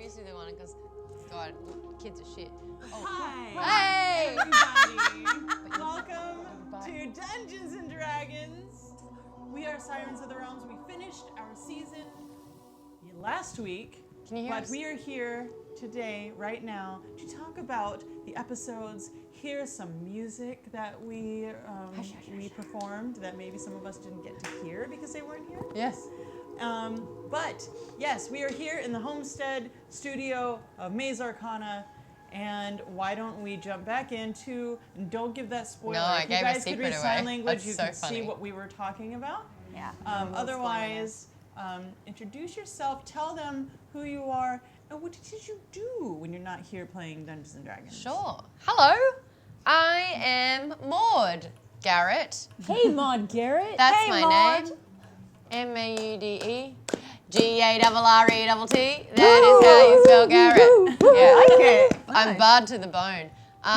We used to do the one because, God, kids are shit. Oh. Hi, Hey! everybody. Welcome to Dungeons and Dragons. We are Sirens of the Realms. We finished our season last week, Can you hear but us? we are here today, right now, to talk about the episodes. Here's some music that we performed that maybe some of us didn't get to hear because they weren't here. Yes. But yes, we are here in the Homestead studio of Maze Arcana, and why don't we jump back into, and don't give that spoiler. No, I if gave you a guys could secret read away. sign language, That's you so can see funny. what we were talking about. Yeah. Otherwise, introduce yourself, tell them who you are, and what did you do when you're not here playing Dungeons and Dragons? Sure. Hello, I am Maud Garrett. Hey, Maud Garrett. That's Hey, my Maud. name. M-A-U-D-E. G-A-R-R-E-T-T. That is how you spell Garrett. Yeah. Like it. I'm barred to the bone. You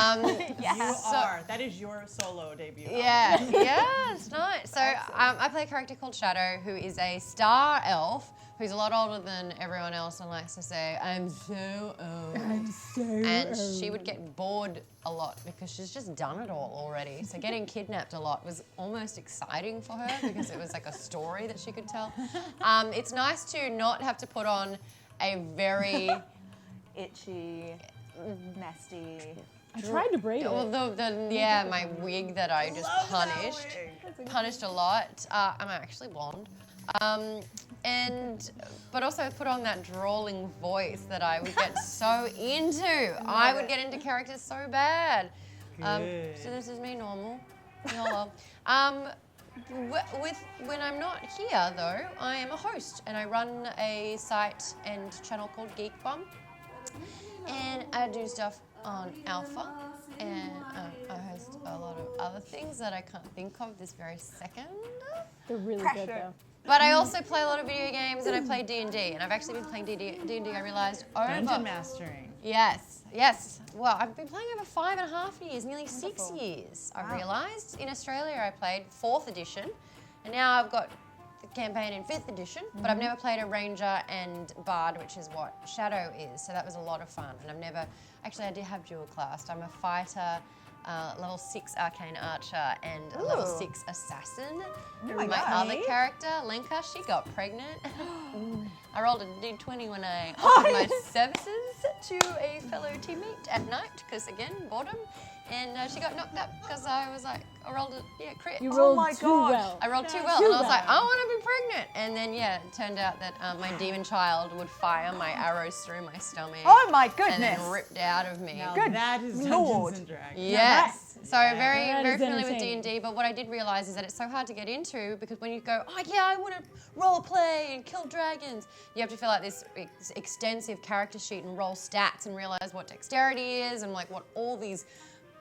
are. That is your solo debut. Yeah, it's nice. So I play a character called Shadow, who is a star elf, who's a lot older than everyone else and likes to say, I'm so old. I'm so And she would get bored a lot because she's just done it all already. So getting kidnapped a lot was almost exciting for her because it was like a story that she could tell. It's nice to not have to put on a very... Itchy, nasty. I tried to braid it. Well, my wig that I just punished a lot. I'm actually blonde. But also put on that drawling voice that I would get so into. I would get into characters so bad. Good. So this is me normal. YOLO. When I'm not here though, I am a host and I run a site and channel called Geek Bomb. And I do stuff on Alpha, and I host a lot of other things that I can't think of this very second. They're really good Pressure. though. But I also play a lot of video games, and I play D&D, and I've actually been playing D&D, I realised, Dungeon mastering. Yes. Well, I've been playing over 5.5 years, nearly 6 years, I realised. In Australia, I played 4th edition, and now I've got the campaign in 5th edition, but I've never played a ranger and bard, which is what Shadow is, so that was a lot of fun. And I did have dual class. I'm a fighter, level 6 arcane archer, and a level 6 assassin. my My gosh. other character, Lenka, she got pregnant. I rolled a d20 when I offered my services to a fellow teammate at night, because again, boredom. And she got knocked up because I was like, I rolled a crit. You rolled my too gosh. well. I rolled too well, Too and I was like, well. I want to be pregnant. And then, it turned out that my demon child would fire my arrows through my stomach. Oh my And goodness. then ripped out of me. Now Good that is Dungeons Lord. and Dragons. Yes. So very, That very is familiar with entertaining. D&D, but what I did realize is that it's so hard to get into because when you go, oh yeah, I want to role play and kill dragons, you have to fill out this extensive character sheet and roll stats and realize what dexterity is and like what all these.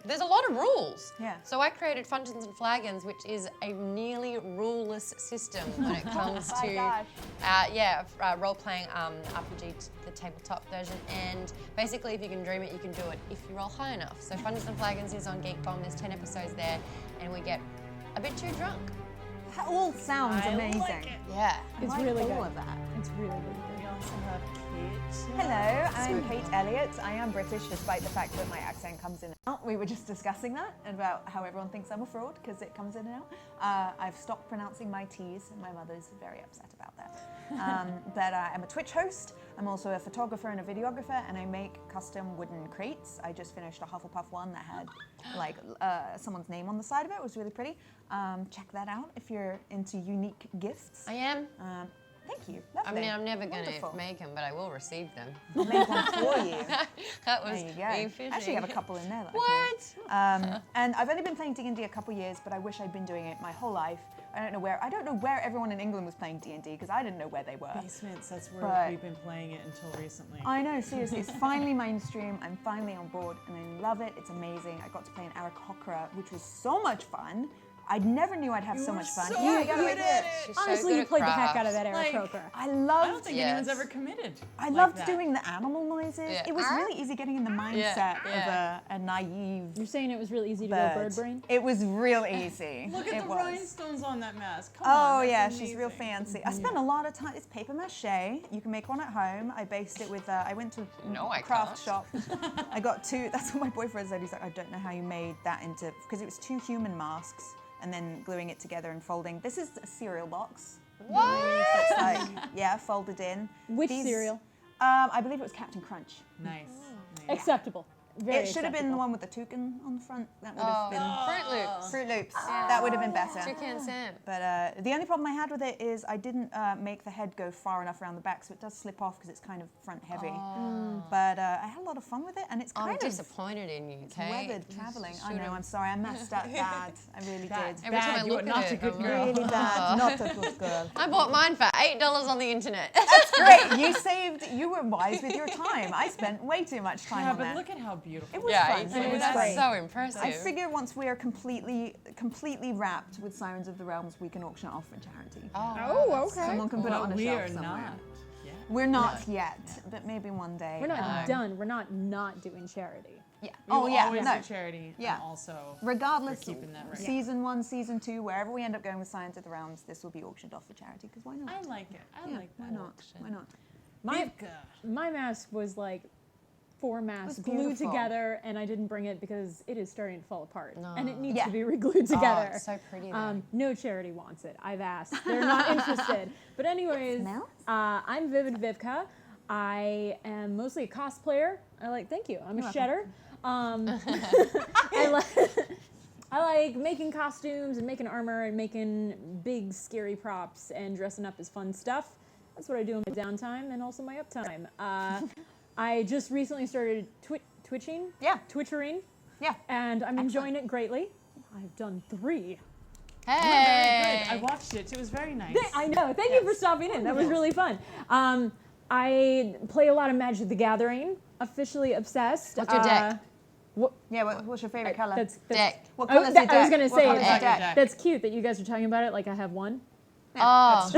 There's a lot of rules. Yeah. So I created Fungeons and Flagons, which is a nearly ruleless system when it comes Oh my to, gosh. role-playing RPG, the tabletop version. And basically, if you can dream it, you can do it if you roll high enough. So Fungeons and Flagons is on Geek Bomb. There's 10 episodes there, and we get a bit too drunk. That all sounds amazing. like it. Yeah. I It's like really all good. of that. It's really, really We good. also have Kate. Hello, I'm Kate Elliot. I am British despite the fact that my accent comes in and out. We were just discussing that about how everyone thinks I'm a fraud because it comes in and out. I've stopped pronouncing my T's and my mother's very upset about that. But I'm a Twitch host. I'm also a photographer and a videographer, and I make custom wooden crates. I just finished a Hufflepuff one that had like someone's name on the side of it. It was really pretty. Check that out if you're into unique gifts. I am. Thank you. I Lovely. mean, I'm never going Wonderful. to make them, but I will receive them. I'll make one for you. That was There you go. me I fishing. actually have a couple in there. That I What? made. And I've only been playing D&D a couple years, but I wish I'd been doing it my whole life. I don't know where everyone in England was playing D&D because I didn't know where they were. Basements, that's where But- we've been playing it until recently. I know, seriously, it's finally mainstream. I'm finally on board, and I love it. It's amazing. I got to play an Aarakocra, which was so much fun. I never knew I'd have so much fun. So Yeah, I gotta good wait at it. She's so Honestly, good you at played the heck crafts. out of that Aaron Like, Croker. I I loved don't think Yes. anyone's ever committed. I like loved that. doing the animal noises. Yeah. It was really easy getting in the mindset Yeah. of a naive You're saying it was really easy to bird. go bird brain? It was real easy. Look at it the was. rhinestones on that mask. Come Oh on, yeah, that's she's real amazing. fancy. I spent a lot of time. It's paper mache. You can make one at home. I based it with. I went to No, I craft can't. shop. I got two. That's what my boyfriend said. He's like, I don't know how you made that into because it was 2 human masks and then gluing it together and folding. This is a cereal box. What? It's like folded in. Which These- cereal? I believe it was Captain Crunch. Nice. Acceptable. Very It should have been the acceptable. one with the toucan on the front. That would Oh, have been Fruit Loops. Fruit Loops. That would have been better. Toucan Sam. But the only problem I had with it is I didn't make the head go far enough around the back, so it does slip off because it's kind of front heavy. But I had a lot of fun with it, and it's I'm kind of disappointed in you, Kate. weathered You traveling. I should've- know. I'm sorry. I messed up bad. I really Bad. did. Every time I Bad, you look are at not it, a good I'm girl. Really bad. Not a good girl. I bought mine for $8 on the internet. Great. You were wise with your time. I spent way too much time Yeah, on but that. look at how beautiful. It was yeah, fun. it's, It was that's great. so impressive. I figure once we are completely wrapped with Sirens of the Realms, we can auction it off for charity. Oh, okay. Someone can put it on a we shelf are somewhere. not. Yeah. We're not yet, but maybe one day. We're not done. We're not doing charity. Yeah. We will always no. do charity. Yeah. And also. Regardless, We're keeping that right. season 1, season 2, wherever we end up going with Science of the Realms, this will be auctioned off for charity. Because why not? I like it. I Yeah, like why that. not? Why not? My mask was like 4 masks was glued beautiful. together, and I didn't bring it because it is starting to fall apart, and it needs Yeah. to be re-glued together. Oh, it's so pretty though. No charity wants it. I've asked. They're not interested. But anyways, smells. I'm Vivid Vivka. I am mostly a cosplayer. Thank you. I'm a shedder. I like making costumes and making armor and making big scary props and dressing up as fun stuff. That's what I do in my downtime and also my uptime. I just recently started twitching. Yeah. Twittering. Yeah. And I'm enjoying it greatly. I've done 3. Hey. Very good. I watched it. It was very nice. I know. Thank you for stopping in. That was really fun. I play a lot of Magic the Gathering. Officially obsessed. What's your deck? Yeah. What's your favorite color? That's Deck. What I color's was your deck? gonna What say color's your deck. deck? that's cute that you guys are talking about it. Like I have one. Oh,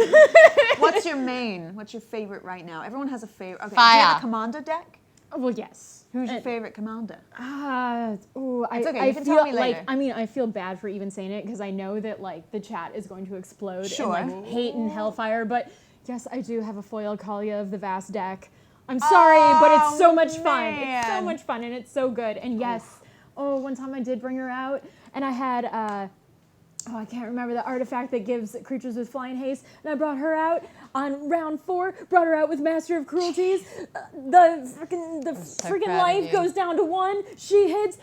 What's your main? What's your favorite right now? Everyone has a favorite. Okay. Do you Fire. have a commander deck? Oh, well, yes. Who's your favorite commander? It's okay, I you can feel tell me like later. I feel bad for even saying it because I know that like the chat is going to explode Sure. and like hate and hellfire. But yes, I do have a foil Kalia of the Vast deck. I'm sorry, but it's so much fun. It's so man. much fun and it's so good. And yes, one time I did bring her out and I had I can't remember the artifact that gives creatures with flying haste, and I brought her out on round 4. Brought her out with Master of Cruelties. The freaking proud of life you. goes down to 1. She hits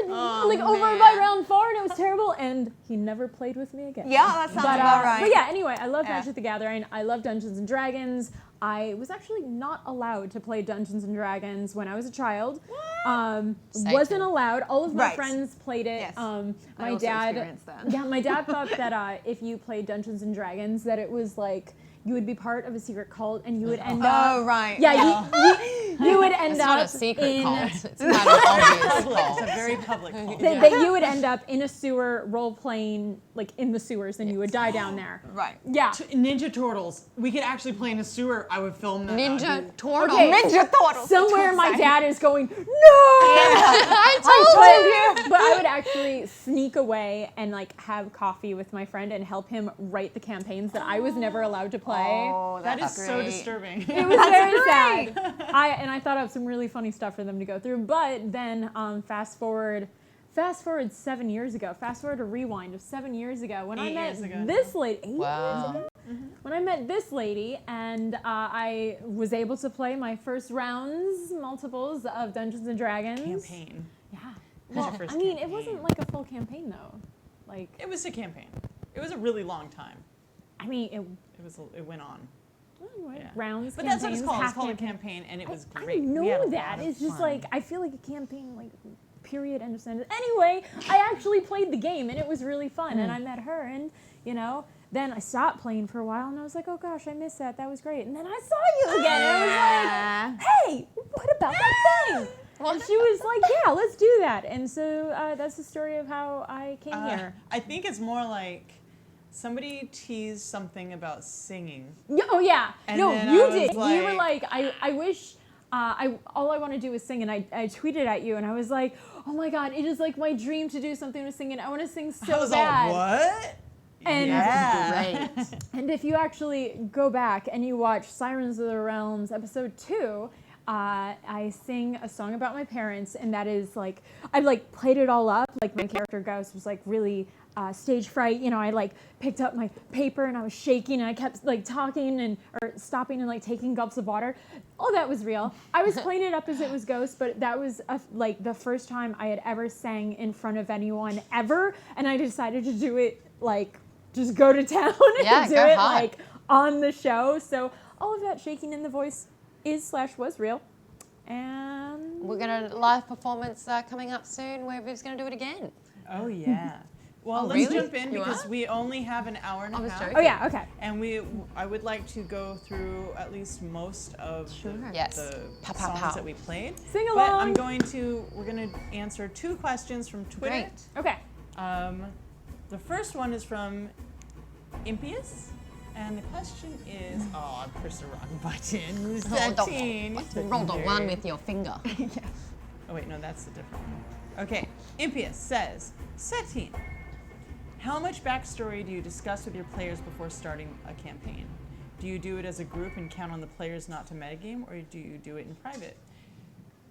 over man. by round 4, and it was terrible. And he never played with me again. Yeah, that sounds about right. But yeah, anyway, I love Yeah. Magic the Gathering. I love Dungeons and Dragons. I was actually not allowed to play Dungeons and Dragons when I was a child. Wasn't allowed. All of my Right. friends played it. Yes. My I also dad. experienced that. Yeah, my dad thought that if you played Dungeons and Dragons, that it was like you would be part of a secret cult and you would end up. Oh, right. Yeah, you would end it's up not a secret in. cult. It's not an obvious Public. cult. It's a very public cult. That you would end up in a sewer role playing like in the sewers and you would die down there. Right. Yeah. Ninja Turtles. We could actually play in a sewer. I would film that. Ninja Turtle. Okay. Ninja Turtles. Somewhere my dad is going, no! I told you. But I would actually sneak away and like have coffee with my friend and help him write the campaigns that I was never allowed to play. Oh, That that's is so great. disturbing. It was very sad. I thought of some really funny stuff for them to go through. But then fast forward 7 years ago. Fast forward a rewind of 7 years ago when I 8 met years ago this lady. 8 Wow. years ago? When I met this lady and I was able to play my first rounds, multiples of Dungeons and Dragons. Campaign. Yeah. That's Well, your first I mean, it campaign. wasn't like a full campaign though. Like, It was a campaign. It was a really long time. I mean, It went on. Yeah. rounds. But that's what it's campaigns, called. It's half called a campaign. campaign, and it was I great. We had know a that. lot of It's just fun. like I feel like a campaign, like period, end of sentence. Anyway, I actually played the game and it was really fun. And I met her, and then I stopped playing for a while, and I was like, oh gosh, I missed that. That was great. And then I saw you again, and I was like, hey, what about that thing? And she was like, yeah, let's do that. And so that's the story of how I came here. I think it's more like somebody teased something about singing. Oh yeah, And no, then you I was did. You were like- like, I wish. All I want to do is sing, and I tweeted at you, and I was like, oh my god, it is like my dream to do something with singing. I want to sing so I was bad. all, what? And Yeah. Great. And if you actually go back and you watch Sirens of the Realms episode 2, I sing a song about my parents, and that is like, I like played it all up. Like my character Ghost was like really stage fright. You know, I like picked up my paper and I was shaking, and I kept like talking or stopping and like taking gulps of water. All that was real. I was playing it up as it was Ghost, but that was like the first time I had ever sang in front of anyone ever, and I decided to do it like just go to town and do go it hard. like on the show. So all of that shaking in the voice was real. And We're going to live performance coming up soon where Viv's going to do it again. Oh, yeah. Well, Oh, let's really? jump in You because are? we only have an hour and I a was half. joking. oh yeah, okay. And I would like to go through at least most of Yes. the Pow, pow, songs pow. that we played. Sing But along. we're going to answer 2 questions from Twitter. Great. Okay. The first one is from Impious. And the question is, I pushed the wrong button. Who's that teen? Roll the one with your finger. Oh wait, no, that's a different one. Okay, Impious says, Satine, how much backstory do you discuss with your players before starting a campaign? Do you do it as a group and count on the players not to metagame, or do you do it in private?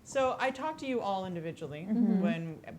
So I talk to you all individually,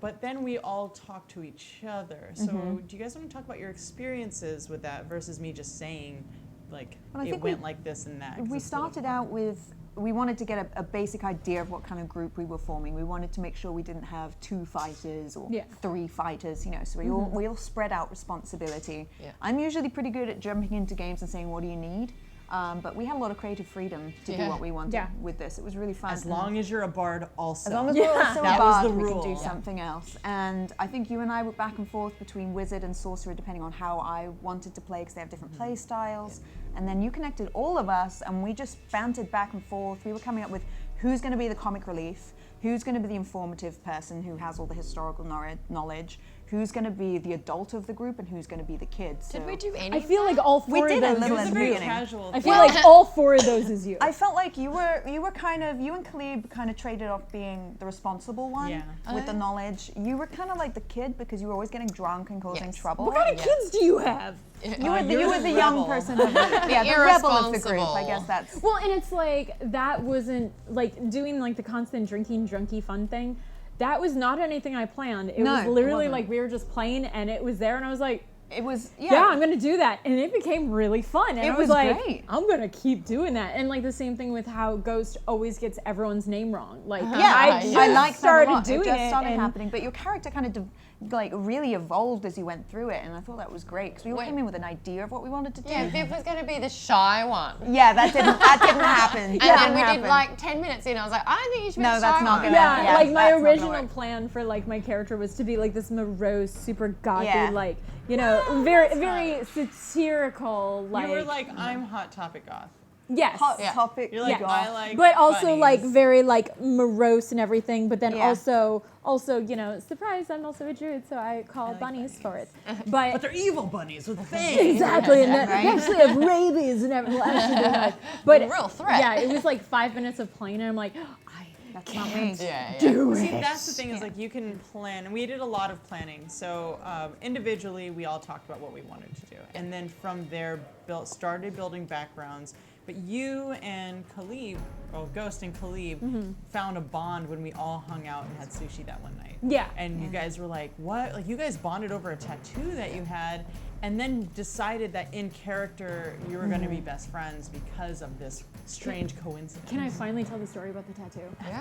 but then we all talk to each other. So do you guys want to talk about your experiences with that versus me just saying, like, Well, I it think went like this and that? 'cause We it's a little started fun. out with, we wanted to get a basic idea of what kind of group we were forming. We wanted to make sure we didn't have 2 fighters or Yeah. 3 fighters, you know, so we all spread out responsibility. Yeah. I'm usually pretty good at jumping into games and saying, what do you need? But we had a lot of creative freedom to do Yeah. what we wanted Yeah. with this. It was really fun. As long as you're a bard also. As long as we're also That a was bard, the we rule. can do Yeah. something else. And I think you and I were back and forth between wizard and sorcerer, depending on how I wanted to play, because they have different play styles. And then you connected all of us, and we just bantered back and forth. We were coming up with who's going to be the comic relief, who's going to be the informative person who has all the historical knowledge, who's going to be the adult of the group, and who's going to be the kid. Did we do any I of feel that? like all We 4 did a of those. little It was at a the very beginning. casual. I feel Well, like all 4 of those is you. I felt like you were kind of, you and Khalib kind of traded off being the responsible one Yeah. with the knowledge. You were kind of like the kid because you were always getting drunk and causing Yes. trouble. What kind of kids do you have? You were you're the the young rebel. person of the, yeah, the rebel of the group. I Irresponsible. guess that's. Well, and it's like that wasn't like doing like the constant drinking drunky fun thing. That was not anything I planned. It No, was it literally wasn't. like we were just playing and it was there and I was like, It was yeah, I'm gonna do that, and it became really fun. And It I was was like, great. I'm gonna keep doing that. And like the same thing with how Ghost always gets everyone's name wrong. Like Yeah, I just I like started that a lot. doing it just it, started and happening, but your character kind of like really evolved as you went through it, and I thought that was great because we all Wait. came in with an idea of what we wanted to do. Yeah, Viv was going to be the shy one. Yeah, that didn't happen. And That then we didn't did happen. like 10 minutes in. I was like, I don't think you should be No, the that's shy not one. gonna- yeah, yeah, like my that's not gonna original work. plan for like my character was to be like this morose, super gothy, Yeah. like you know, very satirical, like You were like, I'm Hot Topic goth. yes. Hot Yeah. topic. You're like, Yeah. I like But also bunnies. like very like morose and everything. But then Yeah. also you know, surprise! I'm also a druid, so I call like bunnies for it. But But they're evil bunnies with fangs. exactly, and Right. they actually have rabies and everything. Well, actually, they're not. But Real threat. yeah, it was like 5 minutes of playing, and I'm like, I That's not me. Yeah, yeah. do See, it. that's the thing is like you can plan, and we did a lot of planning. So individually, we all talked about what we wanted to do, and then from there, started building backgrounds. But you and Khalib, Ghost and Khalib, found a bond when we all hung out and had sushi that one night. Yeah. And you guys were like, what? Like you guys bonded over a tattoo that you had, and then decided that in character you were going to be best friends because of this strange coincidence. Can I finally tell the story about the tattoo? Yeah.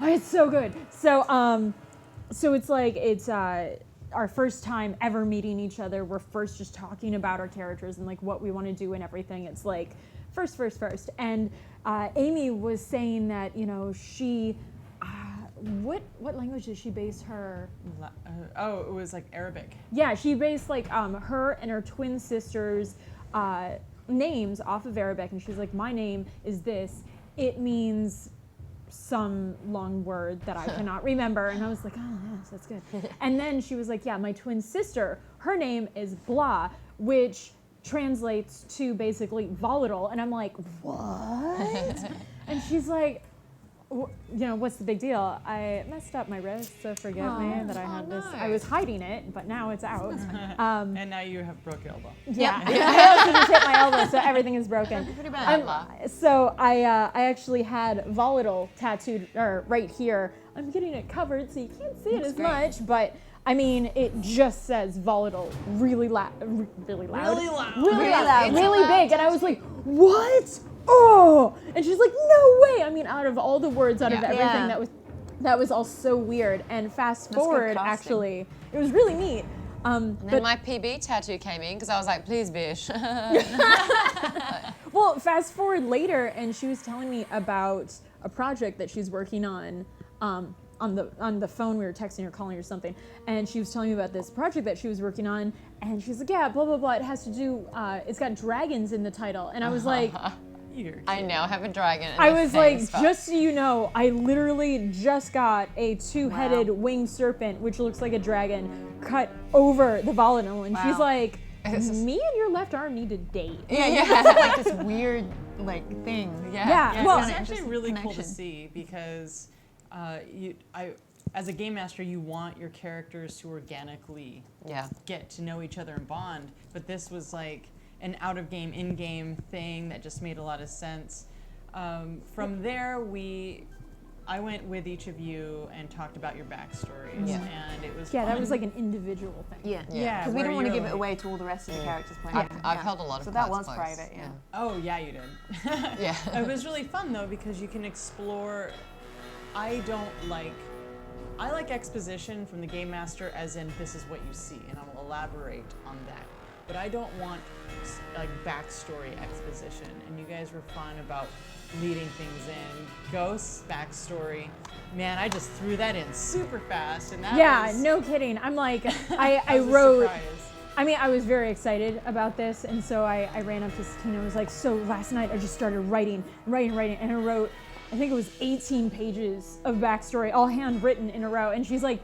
Oh, it's so good. So it's like it's our first time ever meeting each other. We're first just talking about our characters and like what we want to do and everything. It's like first. And Amy was saying that she, what language did she base her? It was like Arabic. Yeah, she based like her and her twin sisters' names off of Arabic, and she's like, my name is this. It means some long word that I cannot remember. And I was like, oh, yes, that's good. And then she was like, yeah, my twin sister, her name is Blah, which translates to basically volatile. And I'm like, what? And she's like, what's the big deal? I messed up my wrist, so forgive me that I had this. I was hiding it, but now it's out. And now you have broke your elbow. Yeah, I also just hit my elbow, so everything is broken. Pretty bad. So I actually had volatile tattooed right here. I'm getting it covered, so you can't see it as much, but I mean, it just says volatile really loud, really big, and I was like, what? Oh, and she's like, no way. I mean, out of all the words, out of everything, that was all so weird. And fast forward, actually, it was really neat. And then my PB tattoo came in because I was like, please, bish. Well, fast forward later, and she was telling me about a project that she's working on the phone. We were texting or calling or something, and she was telling me about this project that she was working on, and she's like, yeah, blah, blah, blah. It has to do, it's got dragons in the title. And I was like, I now have a dragon. I was like, just so you know, I literally just got a two-headed winged serpent, which looks like a dragon, cut over the volatile. And she's like, me and your left arm need to date. It's like this weird thing. Yeah. Well, It's actually really cool to see because as a game master, you want your characters to organically get to know each other and bond. But this was like an out-of-game, in-game thing that just made a lot of sense. From there, I went with each of you and talked about your backstories, and it was fun. that was like an individual thing. Yeah. Because we don't want to give it away to all the rest of the characters playing. I've held a lot of So that cards was close. private, Oh, yeah, you did. It was really fun, though, because you can explore. I like exposition from the game master, as in this is what you see, and I will elaborate on that. But I don't want like backstory exposition, and you guys were fun about leading things in. Ghost's backstory, man, I just threw that in super fast, and that was, no kidding. I'm like, I that was a wrote. surprise. I mean, I was very excited about this, and so I ran up to Tina. I was like, so last night I just started writing, and I wrote, I think it was 18 pages of backstory, all handwritten in a row. And she's like,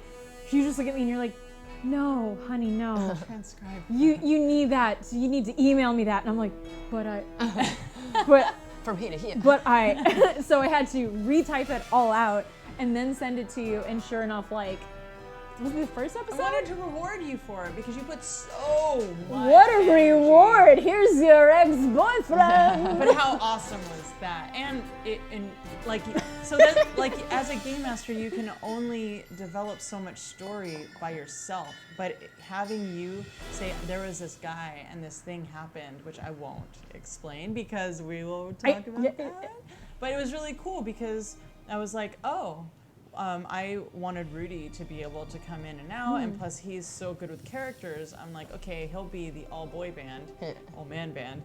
you just look at me and you're like, no, honey, no. Transcribe. You need that. You need to email me that. And I'm like, but From here to here. so I had to retype it all out and then send it to you. And sure enough, like, was it the first episode? I wanted to reward you for it because you put so much What a energy. reward! Here's your ex-boyfriend. But how awesome was that? And as a game master, you can only develop so much story by yourself. But having you say there was this guy and this thing happened, which I won't explain because we will talk about that. But it was really cool because I was like, I wanted Rudy to be able to come in and out, and plus he's so good with characters. I'm like, okay, he'll be the all-boy band, all-man band,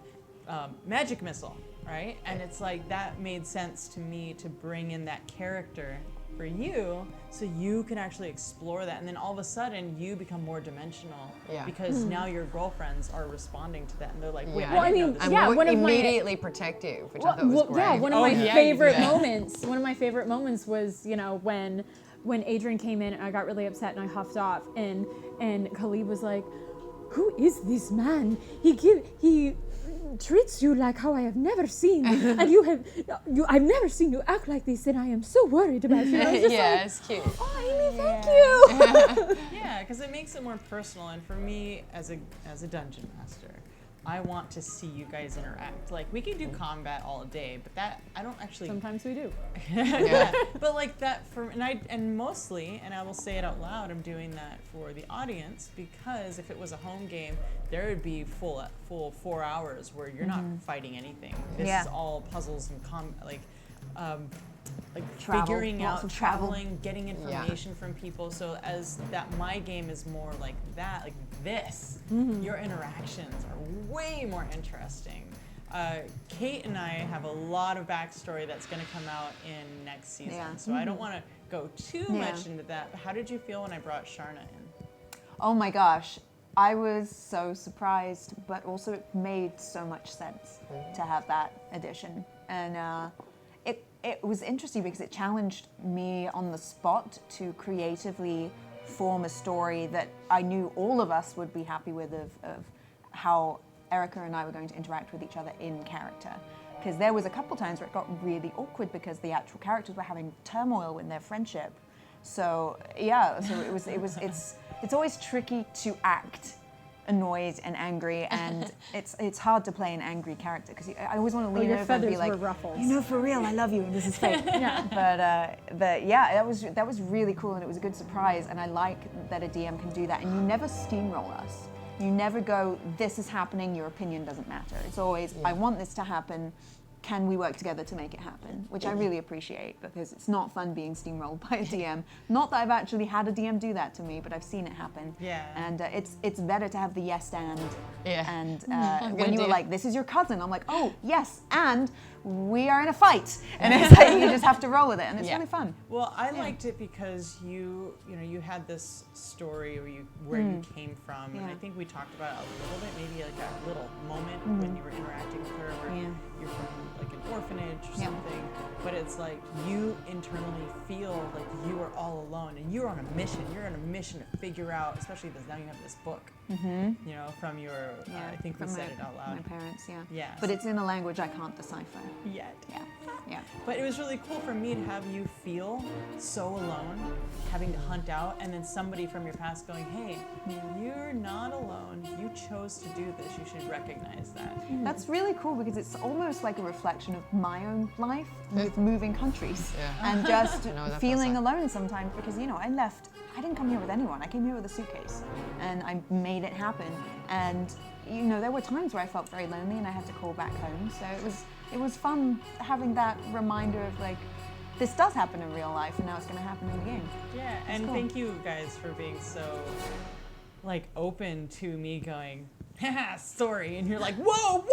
Magic Missile, right? And it's like that made sense to me to bring in that character for you, so you can actually explore that, and then all of a sudden you become more dimensional because now your girlfriends are responding to that, and they're like, wait, I didn't know this. And would immediately protect you, which I thought was great. Yeah, one of my favorite moments. One of my favorite moments was, when Adrian came in and I got really upset and I huffed off, and Khalid was like, "Who is this man? He treats you like how I have never seen, and I've never seen you act like this, and I am so worried about you." I was just like, it's cute. "Oh, Amy, thank you." Yeah, because it makes it more personal, and for me as a dungeon master, I want to see you guys interact. Like, we can do combat all day, but that I don't actually. Sometimes we do. But like that and mostly, and I will say it out loud, I'm doing that for the audience because if it was a home game, there would be full 4 hours where you're not fighting anything. This is all puzzles and Travel, figuring lots out, of travel. traveling, getting information from people. So my game is more like that, like this. Your interactions are way more interesting. Kate and I have a lot of backstory that's going to come out in next season, so I don't want to go too much into that. But how did you feel when I brought Sharna in? Oh my gosh, I was so surprised, but also it made so much sense to have that addition. And it was interesting because it challenged me on the spot to creatively form a story that I knew all of us would be happy with of how Erica and I were going to interact with each other in character. Because there was a couple times where it got really awkward because the actual characters were having turmoil in their friendship. So yeah, so it's always tricky to act annoyed and angry, and it's hard to play an angry character because I always want to lean over and be like, you know, for real, I love you, and this is fake. Yeah. But yeah, that was really cool, and it was a good surprise, and I like that a DM can do that, and you never steamroll us. You never go, this is happening, your opinion doesn't matter. It's always, I want this to happen. Can we work together to make it happen? Which I really appreciate, because it's not fun being steamrolled by a DM. Not that I've actually had a DM do that to me, but I've seen it happen. Yeah. And it's better to have the yes and. Yeah. And when you were like, this is your cousin, I'm like, oh yes, and we are in a fight, and it's like you just have to roll with it, and it's really fun. Well, I liked it because you had this story where you came from, and I think we talked about it a little bit, maybe like a little moment when you were interacting with her, where you're from like an orphanage or something, but it's like you internally feel like you are all alone, and you're on a mission. You're on a mission to figure out, especially because now you have this book, you know, from your, I think we said it out loud. My parents, Yeah. But it's in a language I can't decipher. Yet. Yeah. But it was really cool for me to have you feel so alone, having to hunt out, and then somebody from your past going, hey, you're not alone. You chose to do this. You should recognize that. That's really cool because it's almost like a reflection of my own life with moving countries and just feeling alone sometimes because, you know, I didn't come here with anyone. I came here with a suitcase and I made it happen. And, you know, there were times where I felt very lonely and I had to call back home. So it was fun having that reminder of like, this does happen in real life and now it's going to happen in the game. Yeah, and cool. Thank you guys for being so like open to me going, haha, story, and you're like, whoa,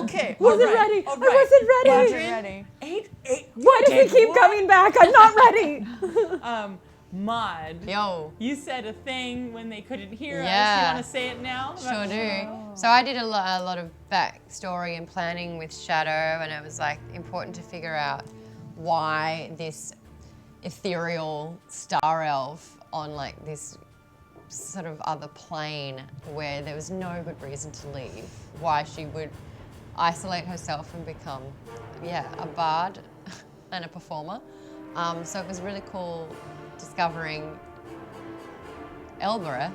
okay. Wasn't ready. All I wasn't ready. Wasn't ready. Eight. Why does he keep coming back? I'm not ready. Maud. Yo. You said a thing when they couldn't hear us. Yeah. You want to say it now? Sure do. So I did a lot of backstory and planning with Shadow, and it was like important to figure out why this ethereal star elf on like this sort of other plane where there was no good reason to leave, why she would isolate herself and become, a bard and a performer. So it was really cool discovering Elbereth,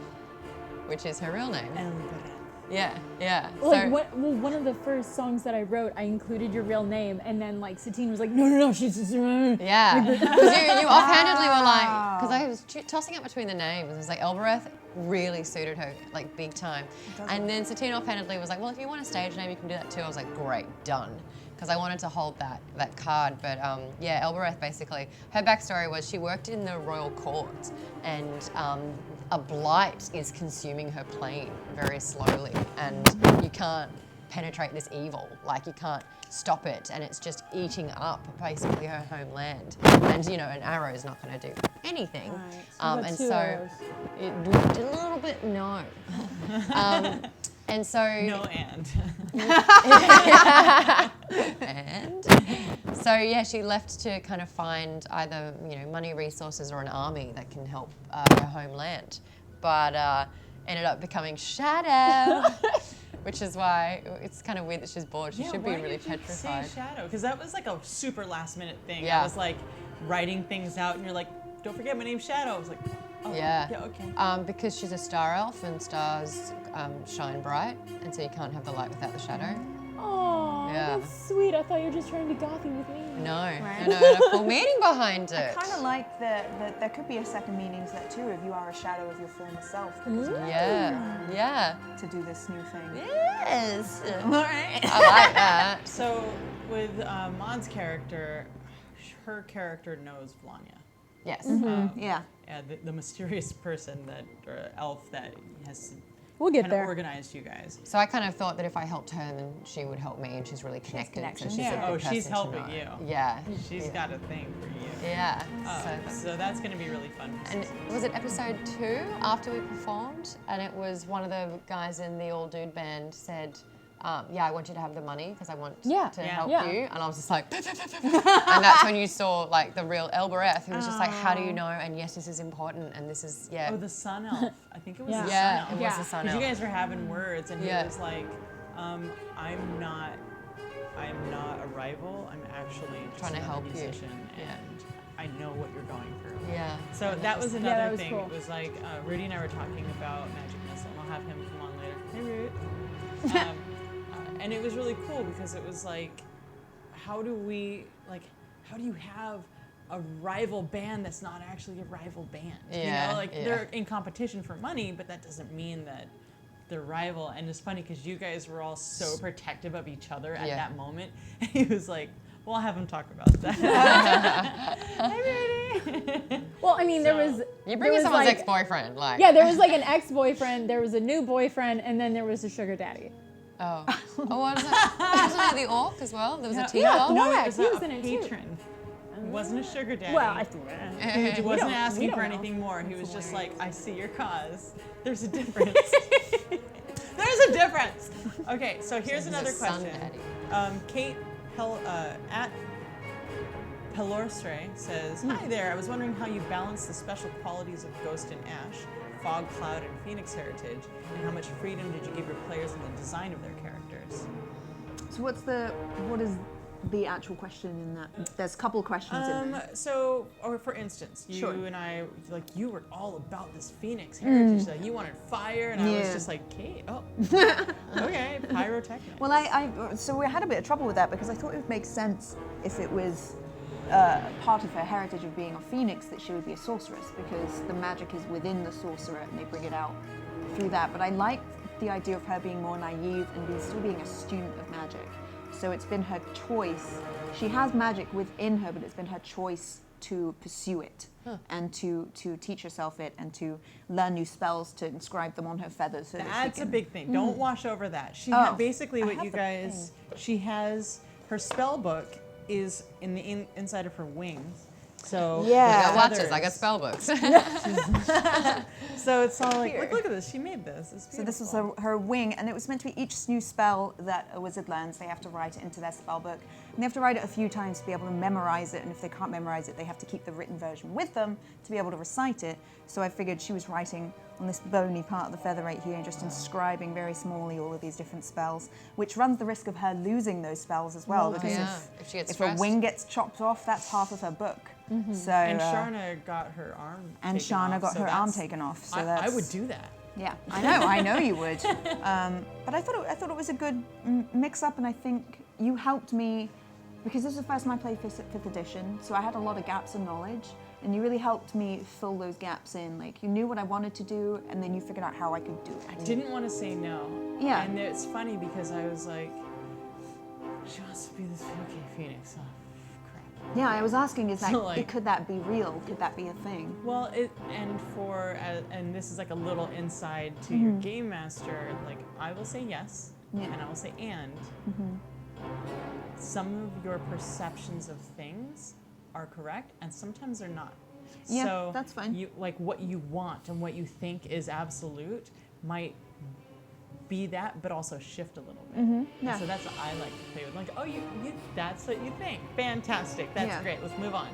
which is her real name. Elbereth. Yeah. Like, one of the first songs that I wrote, I included your real name, and then like Satine was like, no, she's just. Yeah, because you offhandedly were like, because I was tossing up between the names. It was like Elbereth really suited her like big time, and then Satine offhandedly was like, well, if you want a stage name, you can do that too. I was like, great, done. Because I wanted to hold that card, but Elbereth basically, her backstory was she worked in the royal court, and a blight is consuming her plane very slowly, and you can't penetrate this evil, like you can't stop it, and it's just eating up basically her homeland, and you know an arrow is not going to do anything, and so it a little bit and so No and. And so she left to kind of find either money, resources, or an army that can help her homeland, but ended up becoming Shadow, which is why it's kind of weird that she's bored. She should be really petrified. Say Shadow, because that was like a super last minute thing. Yeah. I was like writing things out, and you're like, don't forget my name's Shadow. I was like, oh, yeah, okay. Because she's a star elf and stars shine bright, and so you can't have the light without the shadow. Oh, Yeah. that's sweet. I thought you were just trying to be gothy with me. No, and a full meaning behind I it. kind of like that there could be a second meaning to that too, if you are a shadow of your former self. Because you Yeah. to do this new thing. Yes. All right. I like that. So with Maud's character, her character knows Vlanya. Yes. Yeah. Yeah, the mysterious person or elf that has We'll get kind there. of organized you guys. So I kind of thought that if I helped her, then she would help me, and she's really connected. connection. So she's Yeah. a good Oh, she's person to helping know. you. Yeah. She's got a thing for you. Yeah. So that's going to be really fun. And was it episode 2 after we performed? And it was one of the guys in the all dude band said, I want you to have the money because I want Yeah. to Yeah. help Yeah. you. And I was just like, and that's when you saw like the real Elbereth, who was just like, how do you know? And yes, this is important, and this is Oh, the sun elf. I think it was the sun yeah, elf. it was Yeah. the sun Because elf. you guys were having words, and he Yeah. was like, I'm not a rival. I'm actually just Trying to another help you." musician, and I know what you're going through. Yeah. So that was that another was thing. cool. It was like Rudy and I were talking about Magic Missile, and I'll have him come on later. Hey, Rudy. And it was really cool because it was like, how do you have a rival band that's not actually a rival band? Yeah, You know, like yeah. they're in competition for money, but that doesn't mean that they're rival. And it's funny because you guys were all so protective of each other at Yeah. that moment. And he was like, well, I'll have him talk about that. Hey, Rudy. Well, I mean, there So- was. You there bring in was, someone's like- ex-boyfriend, like. Yeah, there was like an ex-boyfriend, there was a new boyfriend, and then there was a sugar daddy. Oh. Oh, what was that? Wasn't that the orc as well? There was a tea yeah, orc? No, Correct, it was he a was in it too. patron. He wasn't a sugar daddy. Well, He wasn't we asking don't for know. anything more. He was just like, I see your cause. There's a difference. There's a difference. Okay, so here's he's a another sun question. daddy. Kate at Pelorstre says, hi there. I was wondering how you balance the special qualities of Ghost and Ash, Fog, Cloud, and Phoenix heritage, and how much freedom did you give your players in the design of their characters? So what is the actual question in that? There's a couple of questions in there. So, or for instance, you Sure. and I, like, you were all about this Phoenix heritage. Like, you wanted fire, and I was Yeah. just like, Kate, oh, okay, pyrotechnics. Well, so we had a bit of trouble with that because I thought it would make sense if it was part of her heritage of being a phoenix that she would be a sorceress because the magic is within the sorcerer and they bring it out through that. But I like the idea of her being more naive and still being a student of magic. So it's been her choice. She has magic within her, but it's been her choice to pursue it and to teach herself it and to learn new spells to inscribe them on her feathers. So that she That's a can- big thing. Don't wash over that. She Oh, basically I what have you the guys. She has her spell book is in the inside of her wings. So Yeah. I got watches, feathers. I got spell books. So it's all like, Here. look at this. She made this. It's So this was beautiful. her wing, and it was meant to be each new spell that a wizard learns, they have to write it into their spell book. And they have to write it a few times to be able to memorize it, and if they can't memorize it, they have to keep the written version with them to be able to recite it. So I figured she was writing on this bony part of the feather right here and just inscribing very smallly all of these different spells, which runs the risk of her losing those spells as well, because yeah. If she gets if her stressed. wing gets chopped off, that's half of her book. So And Sharna got her arm. and taken Sharna off, got so her arm that's- taken off. So I that's, would do that. Yeah, I know you would. But I thought it was a good mix-up, and I think you helped me because this is the first time I played 5th edition, so I had a lot of gaps in knowledge, and you really helped me fill those gaps in. Like you knew what I wanted to do, and then you figured out how I could do it. I didn't want to say no. Yeah. And it's funny because I was like, she wants to be this okay Phoenix. Oh, crap. Yeah, I was asking, is that So, like- could that be real? Could that be a thing? Well, and this is like a little inside to your game master. Like I will say yes, Yeah. and I will say and. Some of your perceptions of things are correct, and sometimes they're not. Yeah, so that's fine. You like what you want and what you think is absolute might be that, but also shift a little bit. And Yeah. so that's what I like to play with. Like, oh, you that's what you think. Fantastic. That's Yeah. great. Let's move on.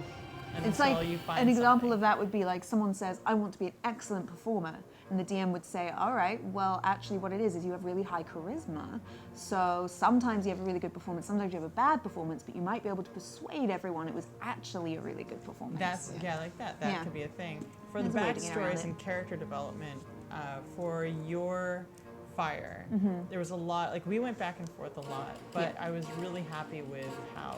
And It's until like you find an example something. of that would be like someone says, I want to be an excellent performer. And the DM would say, all right, well, actually what it is you have really high charisma. So sometimes you have a really good performance, sometimes you have a bad performance, but you might be able to persuade everyone it was actually a really good performance. That's like that. That Yeah. could be a thing. For There's the a way to get around backstories it. and character development, for your fire, there was a lot. Like we went back and forth a lot, but Yeah. I was really happy with how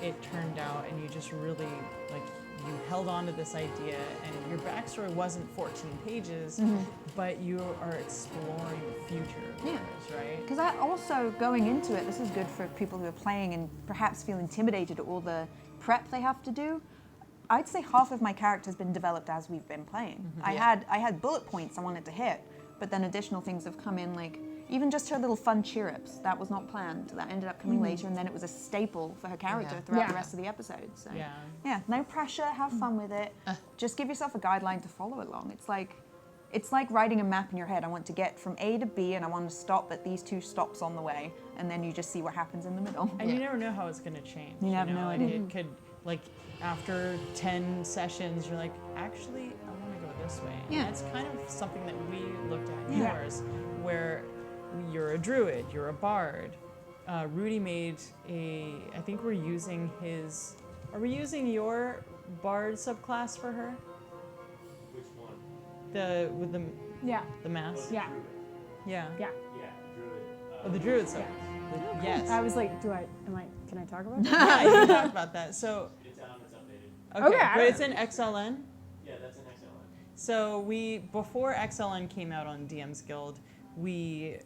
it turned out, and you just really like you held on to this idea, and your backstory wasn't 14 pages, but you are exploring the future of Yeah. yours, right? Because I also, going into it, this is good for people who are playing and perhaps feel intimidated at all the prep they have to do. I'd say half of my character has been developed as we've been playing. I had bullet points I wanted to hit, but then additional things have come in, like even just her little fun cheer-ups. That was not planned. That ended up coming later, and then it was a staple for her character Yeah. throughout Yeah. the rest of the episode. So Yeah. no pressure, have fun with it. Just give yourself a guideline to follow along. It's like it's like writing a map in your head. I want to get from A to B, and I want to stop at these 2 stops on the way, and then you just see what happens in the middle. And you never know how it's going to change. You have no idea. It could, like, after 10 sessions, you're like, actually, I want to go this way. Yeah. And that's kind of something that we looked at in yours, where you're a druid, you're a bard. Rudy made I think we're using are we using your bard subclass for her? Which one? With the Yeah. mask? Yeah. Yeah. Yeah. Yeah, druid. Oh, the druid sub. Yes. I was like, can I talk about that? Yeah, you can talk about that. So, It's updated. okay, Okay. but it's in XLN. Yeah, that's an excellent. So before XLN came out on DM's Guild, we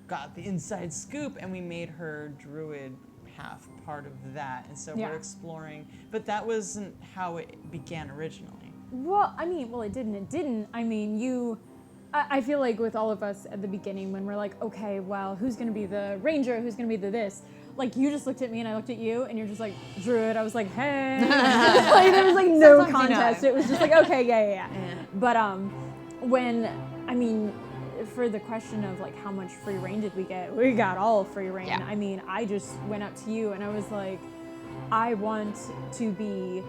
got the inside scoop and we made her druid half part of that. And so we're exploring, but that wasn't how it began originally. Well, it didn't. I mean, I feel like with all of us at the beginning when we're like, okay, well, who's going to be the ranger? Who's going to be the this? Like, you just looked at me and I looked at you and you're just like, druid. I was like, hey. Like, there was like no Sometimes you contest. know. It was just like, okay, yeah. But for the question of like how much free reign did we get? We got all free reign. Yeah. I mean, I just went up to you and I was like, I wanted to be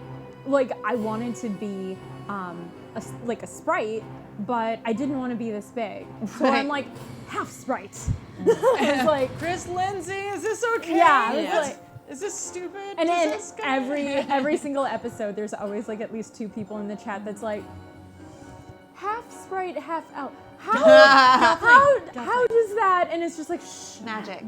a sprite, but I didn't want to be this big. So I'm like, half sprite. I was like, Chris Lindsay, is this okay? Yeah, I was like, is this stupid? and Does then this go- every single episode, there's always like at least 2 people in the chat that's like, half sprite, half elf. How does that? And it's just like, shh. Magic.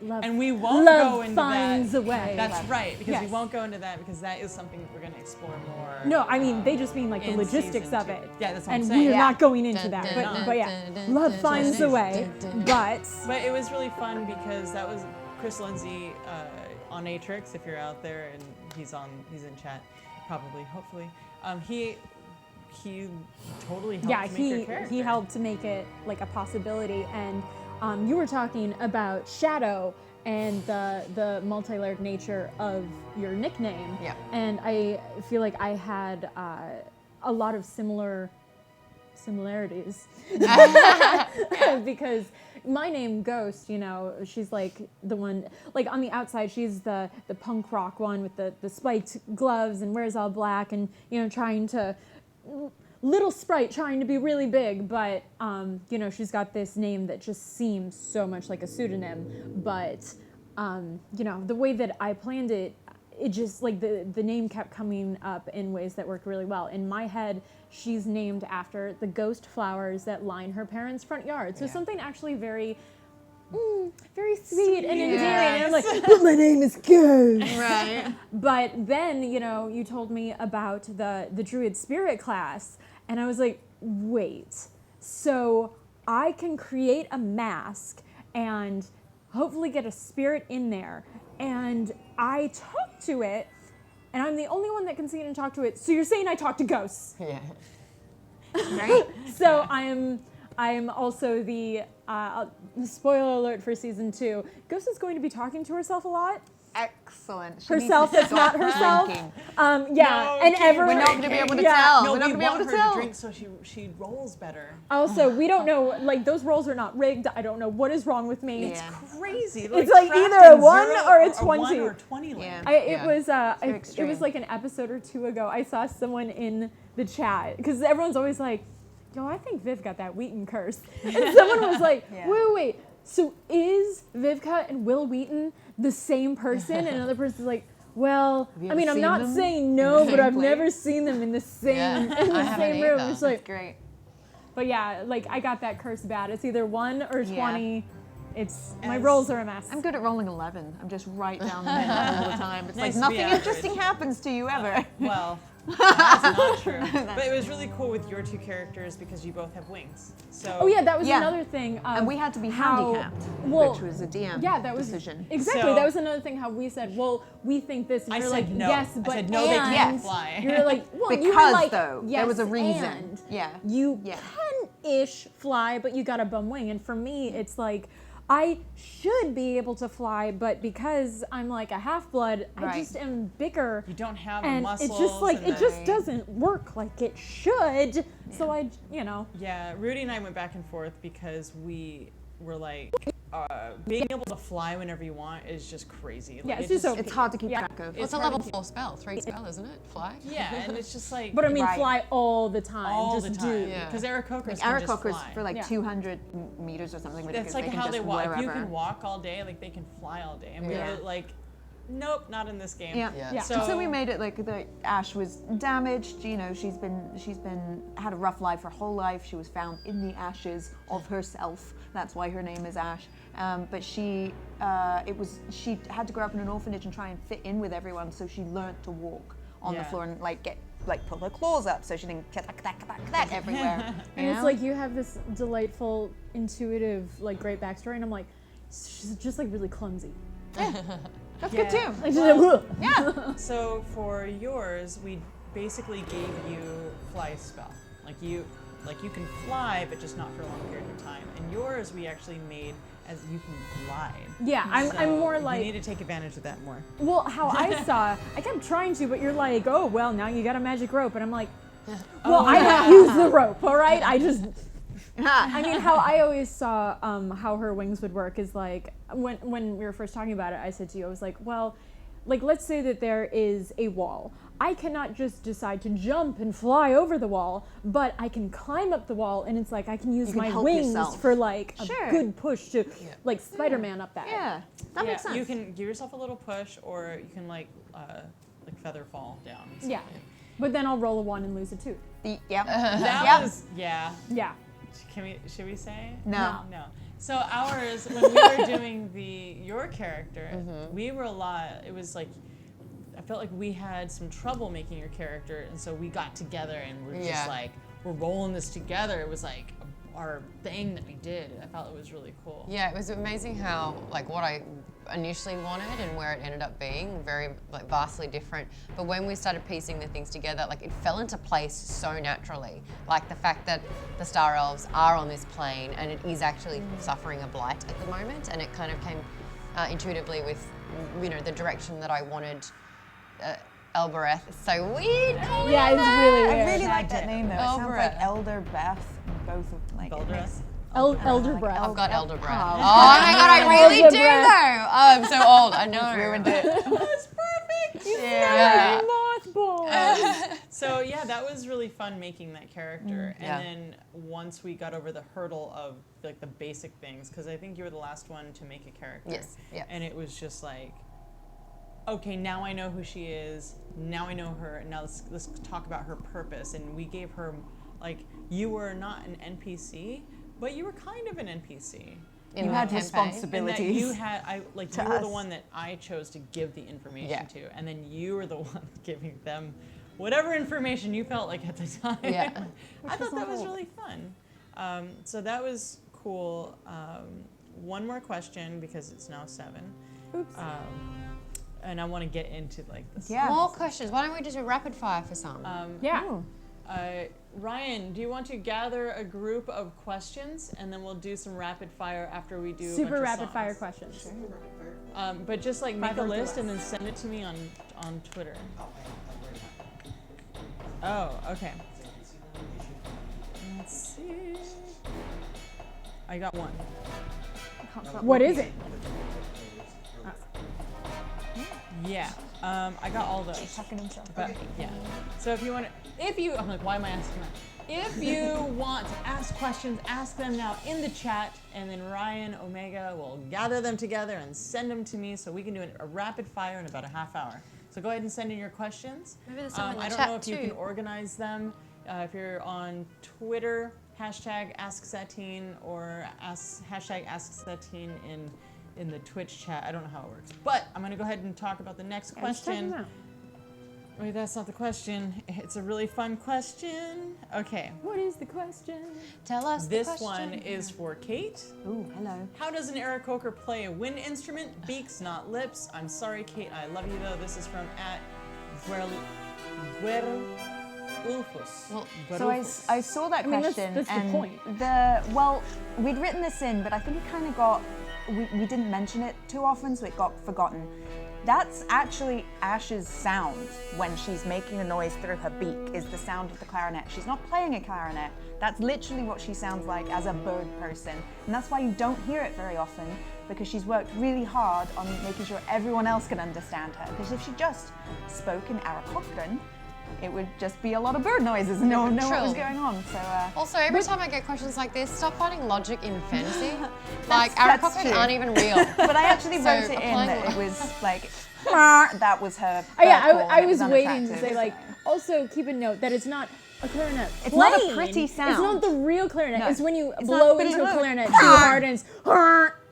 Love, And we won't love go into finds that. a way. That's right, because we Yes. won't go into that because that is something that we're going to explore more. No, I mean, they just mean like the in logistics season of 2. it. Yeah, that's what And I'm saying. we're Yeah. not going into that. Dun, But, dun, but yeah, dun, dun, love dun, finds dun, a way. dun, dun, But But it was really fun because that was Chris Lindsay on Atrix. If you're out there and he's in chat, probably, hopefully. He totally helped yeah, make your he character. helped to make it like a possibility. And you were talking about Shadow and the multi-layered nature of your nickname. Yeah. And I feel like I had a lot of similarities because my name Ghost, she's like the one, like on the outside, she's the punk rock one with the spiked gloves and wears all black and, trying to, little sprite trying to be really big, but, she's got this name that just seems so much like a pseudonym, but, the way that I planned it, it just like the name kept coming up in ways that worked really well. In my head, she's named after the ghost flowers that line her parents' front yard. So something actually very, very sweet and endearing. And I'm like, but my name is Ghost. Right. But then, you told me about the Druid Spirit class, and I was like, wait, so I can create a mask and hopefully get a spirit in there, and I talk to it, and I'm the only one that can see it and talk to it, so you're saying I talk to ghosts. Yeah. Right? So I am also the spoiler alert for season 2. Ghost is going to be talking to herself a lot. Excellent. She Herself needs to that's stop not herself. drinking. No, and okay, everyone. We're not going to be able to yeah. tell. No, We're not we going to be able want to her tell. to drink so she rolls better. Also, we don't know, like, those rolls are not rigged. I don't know what is wrong with me. Yeah. Crazy. It's like trapped either a in 1 0 or a A 1 20. or 20 land. Yeah. It was very it extreme. was like an episode or 2 ago. I saw someone in the chat because everyone's always like, "Yo, I think Viv got that Wheaton curse," and someone was like, Yeah. "Wait. So is Vivka and Will Wheaton the same person?" And another person's like, "Well, you I mean, ever I'm seen not them saying in no, the but same I've place?" never seen them in the same Yeah, in I the haven't same room." either. It's like, Great. but yeah, like I got that curse bad. It's either 1 or 20. It's my As- rolls are a mess. I'm good at rolling 11. I'm just right down the middle all the time. It's Nice like to be nothing average. interesting happens to you ever. Well, that's not true. But it was really cool with your 2 characters because you both have wings. So Oh yeah, that was Yeah. another thing. And we had to be how- handicapped, well, which was a DM yeah, that was decision. exactly. So- that was another thing. How we said, well, we think this. And I you're said like, no. yes, I but said no, they and can't fly. You're like, well, you were Because, like, though, yes, there was a reason. and Yeah. you Yeah. can-ish fly, but you got a bum wing. And for me, it's like, I should be able to fly, but because I'm like a half-blood, I Right. just am bigger. You don't have the And muscles. it's just like, and it just doesn't work like it should. So I, Yeah, Rudy and I went back and forth because we were like, being able to fly whenever you want is just crazy. Like, Yeah, it's just so- It's hard to keep Yeah. track of. Well, it's a hard to level keep- 4 spell, 3 spell, isn't it? Fly. Yeah, and it's just like but I mean Right. fly all the time. all just the time. do. Yeah. Because Aarakocras can just Aarakocras fly. for like Yeah. 200 meters or something ridiculous. That's like they can how just they walk. wherever. You can walk all day, like they can fly all day. And we Yeah. were like, nope, not in this game. Yeah. Yeah. Yeah. So we made it like the Ash was damaged. You know, she's had a rough life her whole life. She was found in the ashes of herself. That's why her name is Ash. But she had to grow up in an orphanage and try and fit in with everyone. So she learned to walk on the Yeah. floor and pull her claws up so she didn't get that everywhere. And you it's know? like you have this delightful, intuitive, like great backstory, and I'm like, she's just like really clumsy. that's good too. Like, just like, Yeah. So for yours, we basically gave you fly spell. Like you can fly, but just not for a long period of time. And yours, we actually made as you can glide. yeah, I'm So more you like, need to take advantage of that more. well, how I saw, I kept trying to, but you're like, oh, well, now you got a magic rope, and I'm like, well, I don't use the rope, all right? I just, I mean, how I always saw how her wings would work is like, when we were first talking about it, I said to you, I was like, well, like, let's say that there is a wall. I cannot just decide to jump and fly over the wall, but I can climb up the wall, and it's like I can use can my help wings yourself. for like a Sure. good push to, like Spider-Man up that. Yeah. That makes sense. You can give yourself a little push, or you can like feather fall down. Yeah. But then I'll roll a 1 and lose a 2. Yep. That Yep. was Yeah. Should we say? No. No. So ours, when we were doing your character, we were it was like, I felt like we had some trouble making your character, and so we got together and we're Yeah. just like, we're rolling this together. It was like our thing that we did. I felt it was really cool. Yeah, it was amazing how, like, what I initially wanted and where it ended up being, very, like, vastly different. But when we started piecing the things together, like, it fell into place so naturally. Like, the fact that the Star Elves are on this plane and it is actually suffering a blight at the moment, and it kind of came intuitively with, the direction that I wanted Elbereth. It's so weird calling Yeah, it it's that. really I weird. really like that name though. It sounds Elbereth. like Elder Beth, both of like. it Eldereth? makes- Elder like breath. I've got elder breath. Oh. Oh my god, I really Elder do breath. though. Oh, I'm so old. I know. Ruined it. That's perfect. Yeah. Mothball. So yeah, that was really fun making that character. Yeah. And then once we got over the hurdle of like the basic things, because I think you were the last one to make a character. Yes, yeah. And it was just like, okay, now I know who she is. Now I know her. And now let's talk about her purpose. And we gave her, like, you were not an NPC, but you were kind of an NPC. In You the had campaign. And that responsibilities. you had, you To were the us. one that I chose to give the information Yeah. to, and then you were the one giving them whatever information you felt like at the time. Yeah. I thought that was really fun. So that was cool. One more question because it's now 7. Oops. And I want to get into like this. Yeah. More questions. Why don't we just do rapid fire for some? Yeah. Ooh. Ryan, do you want to gather a group of questions and then we'll do some rapid fire after we do a Super bunch of rapid songs? fire questions. But just like make a Five or list less. and then send it to me on Twitter. Oh, okay. Let's see. I got one. What is it? Yeah. I got all those. Tucking himself. But yeah. So if you want to, I'm like, why am I asking that? If you want to ask questions, ask them now in the chat, and then Ryan Omega will gather them together and send them to me so we can do a rapid fire in about a half hour. So go ahead and send in your questions. Maybe there's some in the I don't chat know if you too. can organize them. If you're on Twitter, hashtag AskSatine or hashtag AskSatine in the Twitch chat. I don't know how it works. But I'm going to go ahead and talk about the next Just check question. them out. Wait, that's not the question. It's a really fun question. Okay. What is the question? Tell us This the question. one is for Kate. Ooh, hello. How does an Aarakocra play a wind instrument? Beaks, not lips. I'm sorry, Kate. I love you, though. This is from @Guerulfus. Well, So I saw that I mean, question that's the and point. we'd written this in, but I think it kind of got we didn't mention it too often, so it got forgotten. That's actually Ash's sound when she's making a noise through her beak, is the sound of the clarinet. She's not playing a clarinet. That's literally what she sounds like as a bird person. And that's why you don't hear it very often, because she's worked really hard on making sure everyone else can understand her. Because if she just spoke in Aarakocran, it would just be a lot of bird noises and no one know what was going on. So Also, every time I get questions like this, stop finding logic in fantasy. Like, that's Aarakocrans true. aren't even real. But I actually So wrote it in applying that lo- it was like, that was her. Oh, yeah, bird call I and it was waiting to unattractive, say, like, so. also keep a note that it's not a clarinet. It's not a playing. pretty It's not sound. the real clarinet. No. It's when you It's blow not- into a clarinet too hard and it's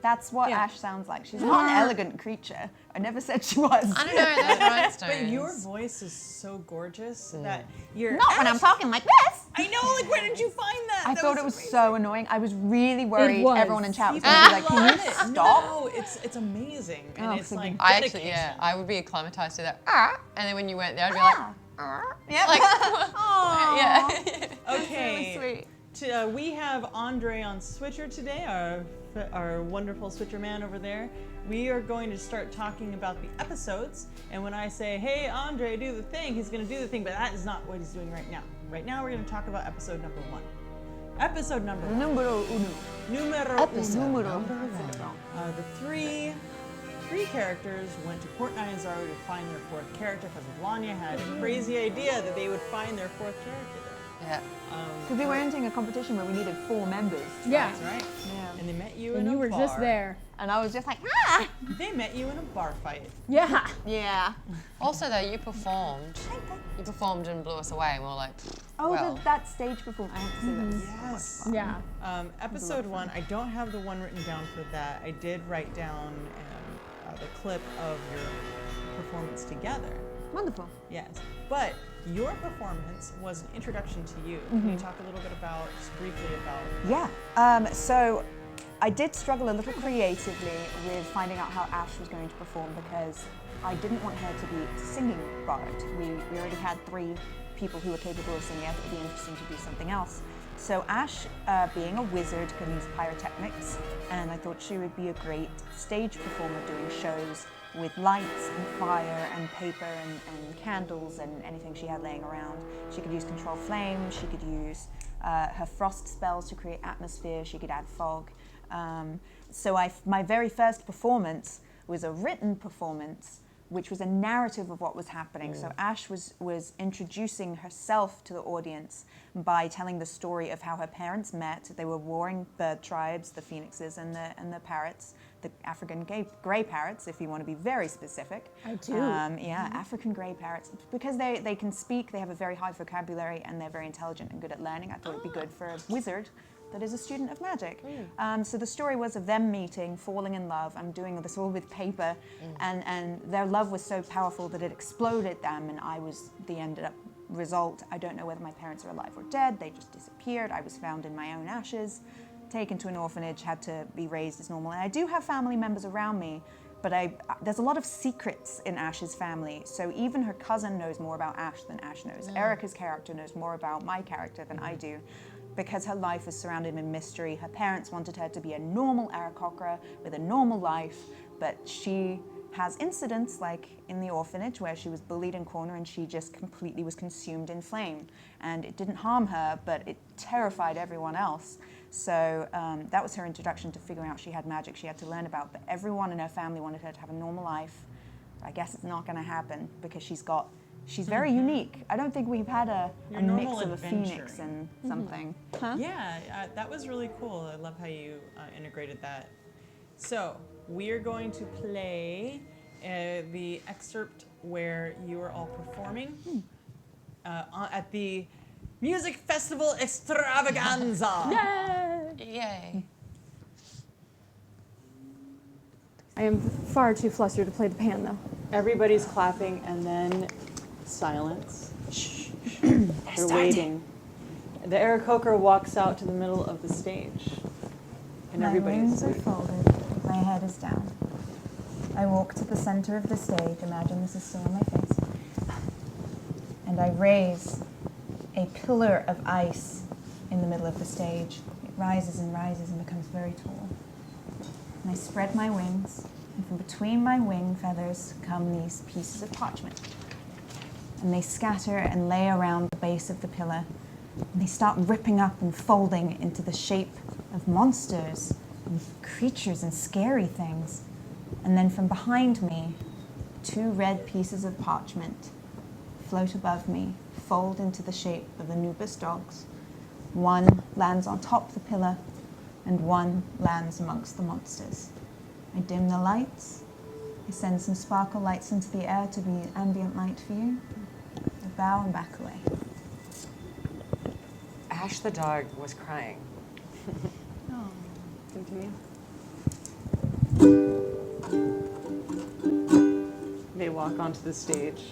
That's what Ash sounds like. She's not an elegant creature. I never said she was. I don't know, those rhinestones. But your voice is so gorgeous that you're. Not when I'm talking like this. I know, like, where did you find that? I That thought it was so annoying. I was really worried was. everyone in chat was People going to be like, love can you it. stop? No, it's amazing. And Oh, it's so like I dedication. actually, I would be acclimatized to that. And then when you went there, I'd be like, Yep. like, yeah. Okay. Really We have Andre on Switcher today, our wonderful Switcher man over there. We are going to start talking about the episodes, and when I say, hey Andre, do the thing, he's going to do the thing, but that is not what he's doing right now. Right now we're going to talk about episode number 1. Episode number 1. Numero uno. Numero Numero. the three characters went to Port Nyanzaru to find their 4th character because Blanya had a crazy idea that they would find their 4th character there. Yeah. Because we were entering a competition where we needed 4 members. yeah. That's right. Yeah. And they met you in And a you were bar. just there. And I was just like, They met you in a bar fight. Yeah. yeah. Also, though, you performed and blew us away, and we were like, Oh, well. that stage performance. I have to say that was Yes. Yeah. Episode 1, I don't have the one written down for that. I did write down the clip of your performance together. wonderful. Yes. But your performance was an introduction to you. Can you talk a little bit about, just briefly about... Yeah. So I did struggle a little creatively with finding out how Ash was going to perform because I didn't want her to be singing bard. We already had 3 people who were capable of singing. I thought it would be interesting to do something else. So Ash, being a wizard, can use pyrotechnics, and I thought she would be a great stage performer doing shows with lights and fire and paper and candles and anything she had laying around. She could use control flame, she could use her frost spells to create atmosphere, she could add fog. So my very first performance was a written performance, which was a narrative of what was happening. So Ash was introducing herself to the audience by telling the story of how her parents met. They were warring bird tribes, the phoenixes and the parrots, the African grey parrots, if you want to be very specific. I do. Yeah, African grey parrots. Because they can speak, they have a very high vocabulary, and they're very intelligent and good at learning. I thought it'd be good for a wizard that is a student of magic. So the story was of them meeting, falling in love. I'm doing this all with paper, and their love was so powerful that it exploded them, and I was the ended up result. I don't know whether my parents are alive or dead. They just disappeared. I was found in my own ashes, taken to an orphanage, had to be raised as normal. And I do have family members around me, but there's a lot of secrets in Ash's family. So even her cousin knows more about Ash than Ash knows. Erica's character knows more about my character than I do, because her life is surrounded in mystery. Her parents wanted her to be a normal Aarakocra with a normal life, but she has incidents like in the orphanage where she was bullied and cornered and she just completely was consumed in flame. And it didn't harm her, but it terrified everyone else. So that was her introduction to figuring out she had magic she had to learn about. But everyone in her family wanted her to have a normal life. I guess it's not going to happen because she's very unique. I don't think we've had a mix normal of a phoenix adventuring. and something. Huh? Yeah, that was really cool. I love how you integrated that. So we are going to play the excerpt where you are all performing at the Music Festival Extravaganza. Yay. I am far too flustered to play the pan, though. Everybody's clapping and then silence. They're waiting. The Aarakocra walks out to the middle of the stage. And everybody's waiting. Folded. My head is down. I walk to the center of the stage. Imagine this is still on my face. And I raise a pillar of ice in the middle of the stage. It rises and rises and becomes very tall. and I spread my wings, and from between my wing feathers come these pieces of parchment. And they scatter and lay around the base of the pillar, and they start ripping up and folding into the shape of monsters and creatures and scary things. And then from behind me, 2 red pieces of parchment float above me, fold into the shape of Anubis dogs. One lands on top of the pillar, and one lands amongst the monsters. I dim the lights. I send some sparkle lights into the air to be ambient light for you. I bow and back away. Ash the dog was crying. Continue. They walk onto the stage.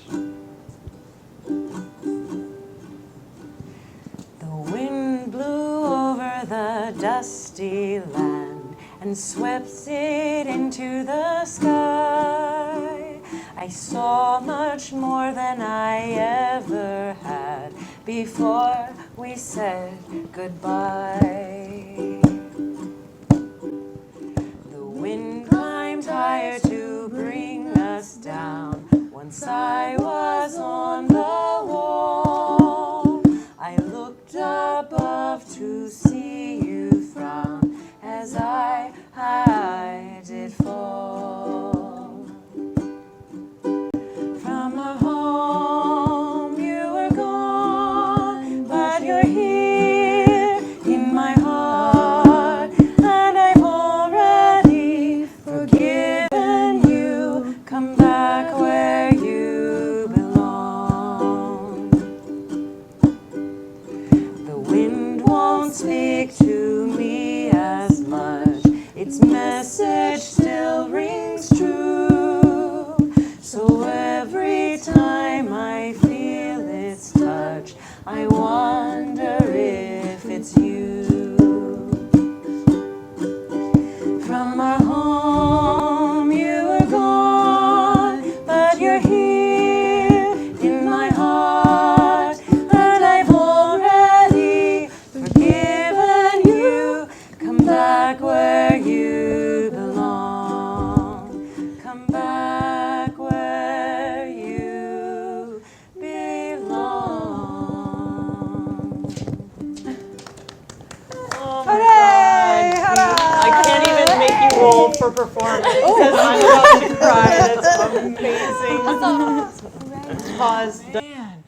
The wind blew over the dusty land and swept it into the sky. I saw much more than I ever had before we said goodbye. The wind climbed higher to bring us down. Once I was on the wall, I looked above to see you frown as I did fall. From a home you were gone, but you're here in my heart, and I've already forgiven you. Come back where you belong. The wind won't speak to me as much, its message still rings true. So every time I feel its touch, I wonder if it's you. From our home you were gone, but you're here in my heart, and I've already forgiven you. Come back where you belong. Come back where you belong. Oh my God. I can't even make you roll for performance because I'm about to cry. That's amazing. Pause. Man,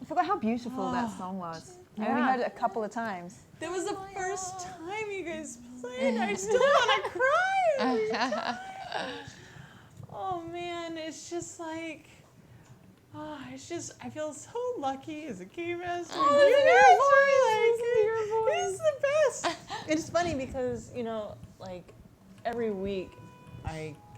I forgot how beautiful that song was. I only heard it a couple of times. that was the first time you guys played. I still want to cry. Oh man, it's just like, I feel so lucky as a game master. It's the best. It's funny because, like every week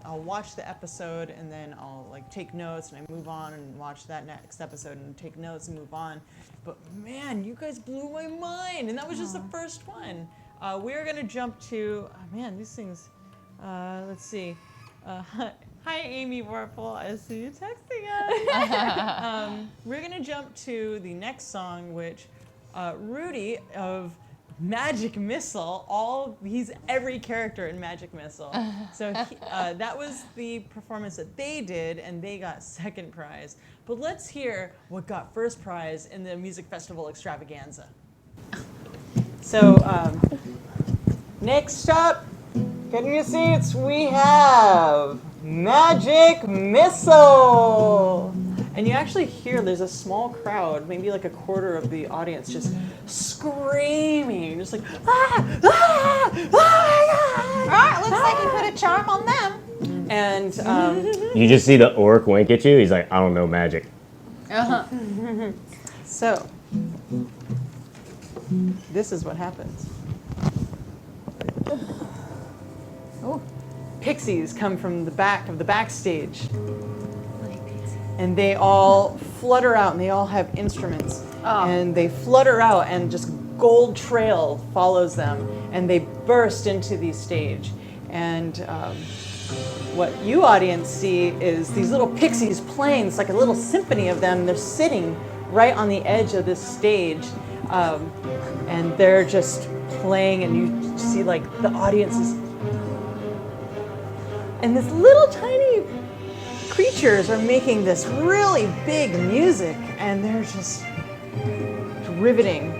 I'll watch the episode and then I'll like take notes and I move on and watch that next episode and take notes and move on. But man, you guys blew my mind, and that was just the first one. We're gonna jump to these things. Let's see. Hi, Amy Warple. I see you texting us. We're gonna jump to the next song, which Rudy of Magic Missile. He's every character in Magic Missile. So that was the performance that they did, and they got second prize. But let's hear what got first prize in the Music Festival Extravaganza. So next up, get in your seats, we have Magic Missile. And you actually hear there's a small crowd, maybe like a quarter of the audience, just screaming, just like, ah, ah, ah, All right, looks like you put a charm on them. and You just see the orc wink at you. He's like, I don't know magic. so this is what happens. Pixies come from the back of the backstage. And they all flutter out, and they all have instruments. And they flutter out, and just gold trail follows them, and they burst into the stage. And what you audience see is these little pixies playing. It's like a little symphony of them. They're sitting right on the edge of this stage, and they're just playing, and you see like the audience is And this little tiny creatures are making this really big music, and they're just riveting.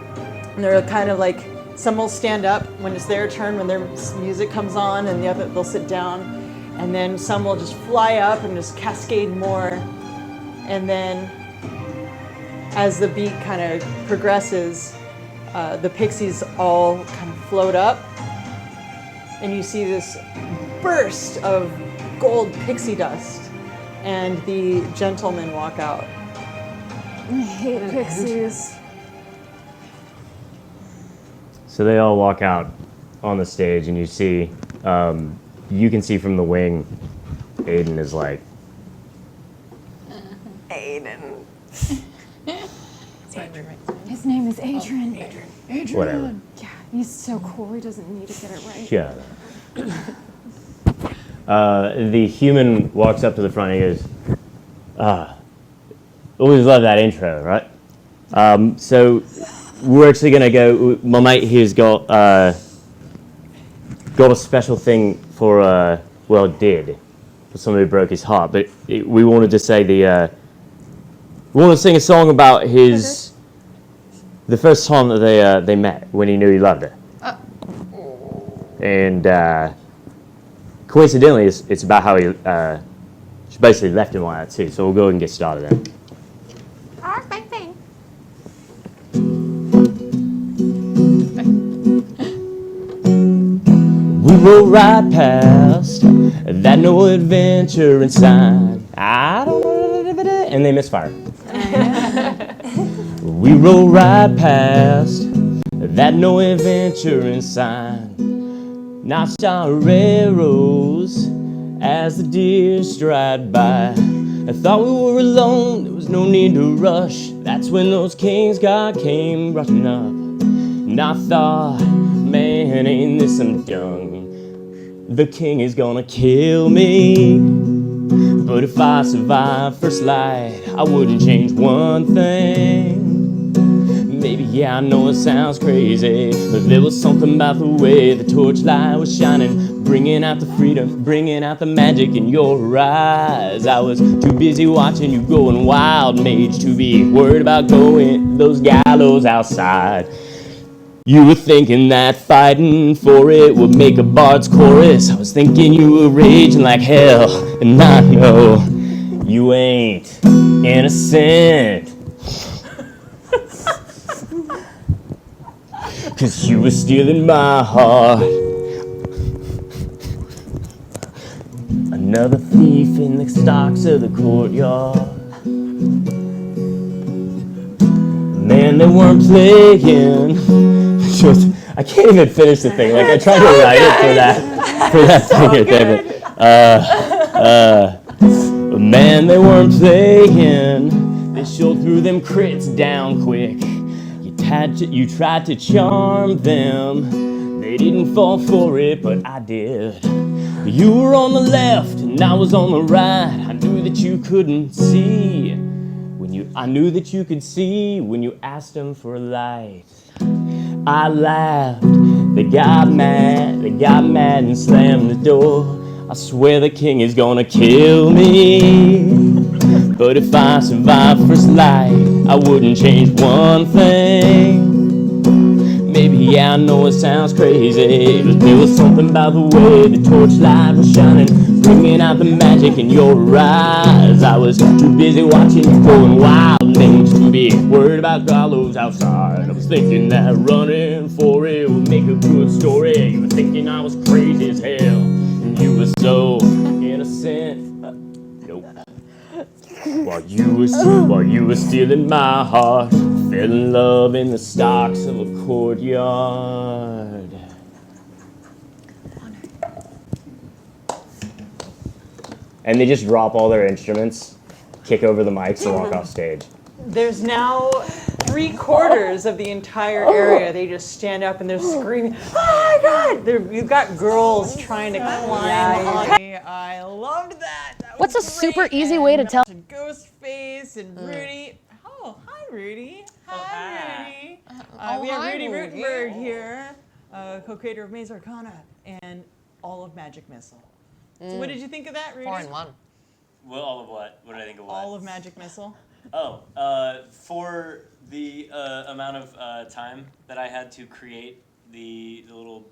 And they're kind of like, some will stand up when it's their turn, when their music comes on, and the other, they'll sit down. And then some will just fly up and just cascade more. And then as the beat kind of progresses, the pixies all kind of float up, and you see this burst of gold pixie dust, and the gentlemen walk out. I hate pixies. So they all walk out on the stage, and you see, you can see from the wing, Aiden is like, Aiden. His name is Adrian. Adrian. whatever. Yeah, he's so cool. He doesn't need to get it right. Shut up. The human walks up to the front and he goes, always love that intro, right? So we're actually going to go, my mate here's got a special thing for, did, for somebody who broke his heart, but we wanted to say we want to sing a song about the first time that they met, when he knew he loved her. And coincidentally, it's about how she basically left him like that too. So we'll go ahead and get started then. We rode right past that no adventure in sign. I don't know, and they misfired. We rode right past that no adventure in sign. Notched our arrows as the deer stride by. I thought we were alone, there was no need to rush. That's when those kings came rushing up. And I thought, man, ain't this some dung? The king is gonna kill me. But if I survive first light, I wouldn't change one thing. Maybe, yeah, I know it sounds crazy, but there was something about the way the torchlight was shining, bringing out the freedom, bringing out the magic in your eyes. I was too busy watching you going wild, mage, to be worried about going those gallows outside. You were thinking that fighting for it would make a bard's chorus. I was thinking you were raging like hell, and I know you ain't innocent. 'Cause you were stealing my heart. Another thief in the stocks of the courtyard. Man, they weren't playing. I can't even finish the thing. Like I tried to write it for that thing right there. But man, they weren't playing. They showed through them crits down quick. You tried to charm them. They didn't fall for it, but I did. You were on the left and I was on the right. I knew that you couldn't see. I knew that you could see when you asked them for a light. I laughed. They got mad and slammed the door. I swear the king is gonna kill me. But if I survive first light, I wouldn't change one thing. Maybe, yeah, I know it sounds crazy, but there was something about the way the torchlight was shining, bringing out the magic in your eyes. I was too busy watching you going wild, mage, to be worried about gallows outside. I was thinking that running for it would make a good story. You were thinking I was crazy as hell, and you were so innocent. Nope. While you were stealing my heart, fell in love in the stocks of a courtyard. And they just drop all their instruments, kick over the mics, and walk off stage. There's now 3/4 of the entire area. They just stand up and they're screaming, "Oh my God!" You've got girls trying to climb on. I loved that. That What's was a super great. easy way to tell? And Ghostface and Rudy. Oh, hi Rudy. Hi Rudy. We have hi, Rudy Rudy. Rutenberg here, co-creator of Maze Arcana and all of Magic Missile. So what did you think of that, Rudy? 4 in 1. Well, all of what? What did I think of what? All of Magic Missile. Oh, for the amount of time that I had to create the little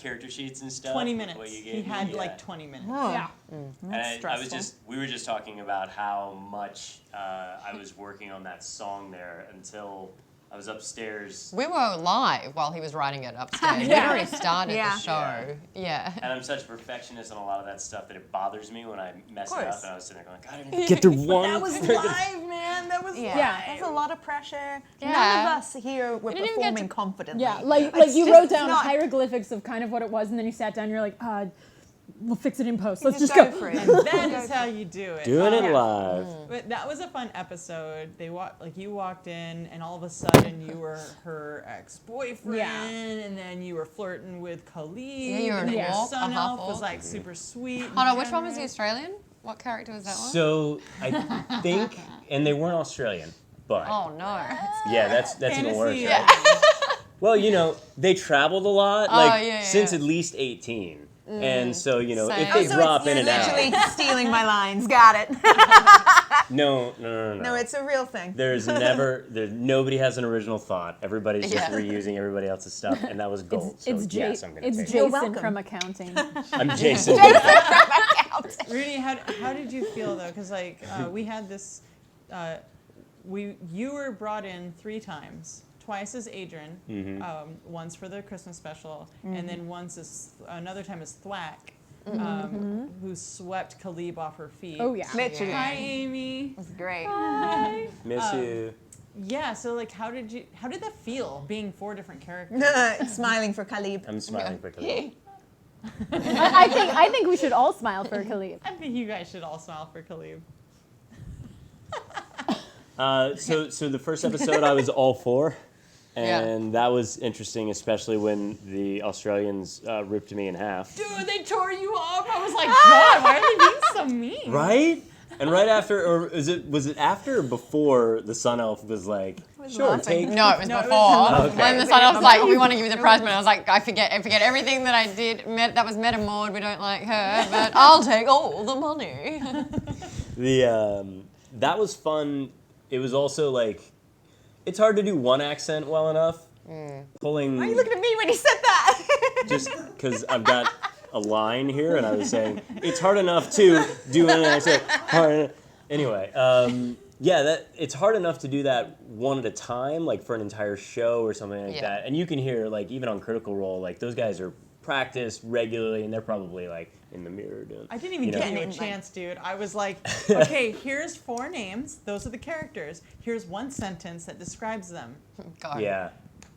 character sheets and stuff. 20 minutes. What you gave He had me, like 20 minutes. Yeah. And we were just talking about how much I was working on that song there until I was upstairs. We were live while he was writing it upstairs. We'd Yeah. already started Yeah. the show. Yeah. And I'm such a perfectionist on a lot of that stuff that it bothers me when I mess it up. And I was sitting there going, God, I didn't Get through one. That was live, man. That was Yeah. live. That's a lot of pressure. Yeah. None of us here were didn't even get performing to- confidently. Yeah, like It's you just wrote down not- hieroglyphics of kind of what it was, and then you sat down and you're like, we'll fix it in post. Let's Just just go go. for it. That is how you do it. Doing it Yeah. live. But that was a fun episode. You walked in, and all of a sudden you were her ex-boyfriend, Yeah. and then you were flirting with Khalid. Yeah, you were and an your orc, son a half elf was orc. like super sweet. Hold on, which one was the Australian? What character was that one? So I think, and they weren't Australian, but Oh no. yeah, that's even worse. Fantasy. Right? Well, they traveled a lot, since yeah. at least 18. And so, if Same. they So drop in You're and literally out. stealing my lines. Got it. No. No, it's a real thing. Nobody has an original thought. Everybody's just Yeah. reusing everybody else's stuff, and that was gold. So It's yes, I'm gonna take it. You're Jason welcome. from accounting. I'm Jason. Rudy, how did you feel though? Because we had this, you were brought in 3 times. Twice as Adrian, once for the Christmas special, and then another time as Thwack, who swept Khalib off her feet. Oh yeah. Literally. Hi, Amy. It was great. Miss you. Yeah. So how did that feel being 4 different characters? Smiling for Khalib. I'm smiling quickly. I think we should all smile for Khalid. I think you guys should all smile for Khalib. So the first episode I was all for, Yeah. and that was interesting, especially when the Australians ripped me in half. Dude, they tore you up. I was like, God, why are they being so mean? Right? And right after, or was it after or before the Sun Elf was like, sure, take. No, it was No, it was before. Okay. When the son was like, we want to give you the prize money. I was like, I forget everything that I did. That was Meta Maud. We don't like her, but I'll take all the money. That was fun. It was also like, it's hard to do one accent well enough. Pulling. Why are you looking at me when you said that? Just because I've got a line here, and I was saying it's hard enough to do an accent. Anyway, it's hard enough to do that one at a time, like for an entire show or something like that. And you can hear, like, even on Critical Role, like those guys are practiced regularly, and they're probably like in the mirror doing. I didn't even give you a chance, dude. I was like, okay, here's 4 names. Those are the characters. Here's 1 sentence that describes them. God. Yeah.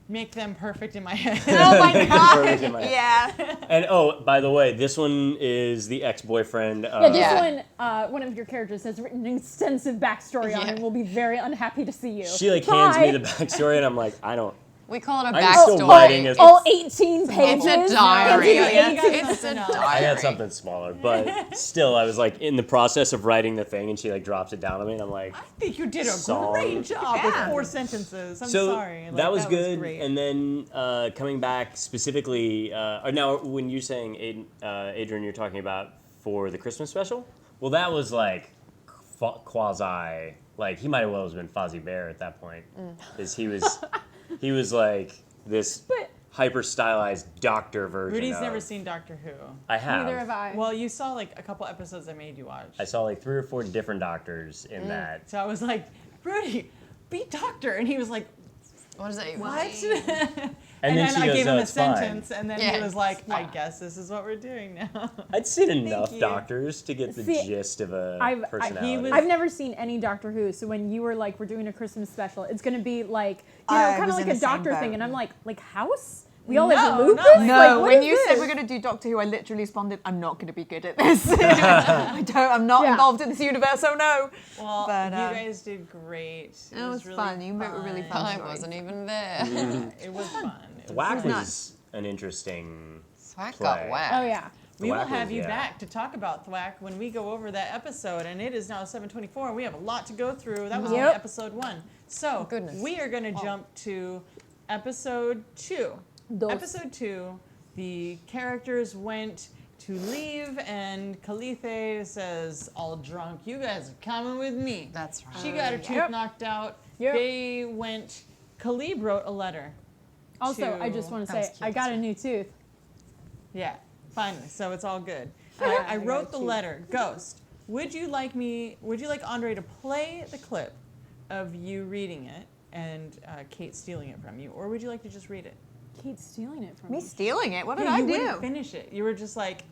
Make them perfect in my head. Oh my Make them god. perfect in my head. Yeah. And by the way, this one is the ex-boyfriend. Yeah, this Yeah. one of your characters has written an extensive backstory on Yeah. and will be very unhappy to see you. She hands me Bye. the backstory, and I'm like, I don't. We call it a I'm still backstory. writing it. All 18 pages. It's a diary. into the 18 It's a diary. I had something smaller, but still, I was like in the process of writing the thing, and she like drops it down on me, and I'm like, I think you did a Song. great job with Yeah. 4 sentences. I'm so sorry. that was good. great. And then coming back specifically, now when you're saying Adrian, you're talking about for the Christmas special. Well, that was like quasi. Like he might as well have been Fozzie Bear at that point, because he was like this hyper stylized doctor version. Rudy's never seen Doctor Who. I have. Neither have I. Well, you saw like a couple episodes I made you watch. I saw like 3 or 4 different doctors in that. So I was like, Rudy, be Doctor. And he was like, What is it? what? And then she I goes, gave "No, him a it's fine." sentence, and then he Yeah. was like, I guess this is what we're doing now. I'd seen enough you. doctors to get the See, gist of a I've- personality. I've never seen any Doctor Who, so when you were like, we're doing a Christmas special, it's gonna be like, I kind of was like in a the same doctor boat. thing, and I'm like House? We all have No, lupus? not like- No, Like, what when is you said this? we're going to do Doctor Who, I literally responded, I'm not going to be good at this. I'm not Yeah. involved in this universe, oh no. Well, But, you guys did great. It was really fun. You were really fun. I story. wasn't even there. It was fun. It was Thwack fun. was an interesting. Thwack got Play. whacked. Oh yeah. We will Thwack have was- you yeah. back to talk about Thwack when we go over that episode, and it is now 7:24. We have a lot to go through. That was only Yep. episode 1. So Goodness. we are going to jump to episode 2. Dos. Episode 2, the characters went to leave, and Calithe says, all drunk, you guys are coming with me. That's right. She got her tooth knocked out. Yep. They went, Khalib wrote a letter. Also, I just want to say, I got a new tooth. Yeah, finally, so it's all good. I wrote the letter, Ghost. Would you like Andre to play the clip of you reading it and Kate stealing it from you, or would you like to just read it? Kate's stealing it from Me me. stealing it? What did Yeah, I you do? wouldn't finish it. You were just like,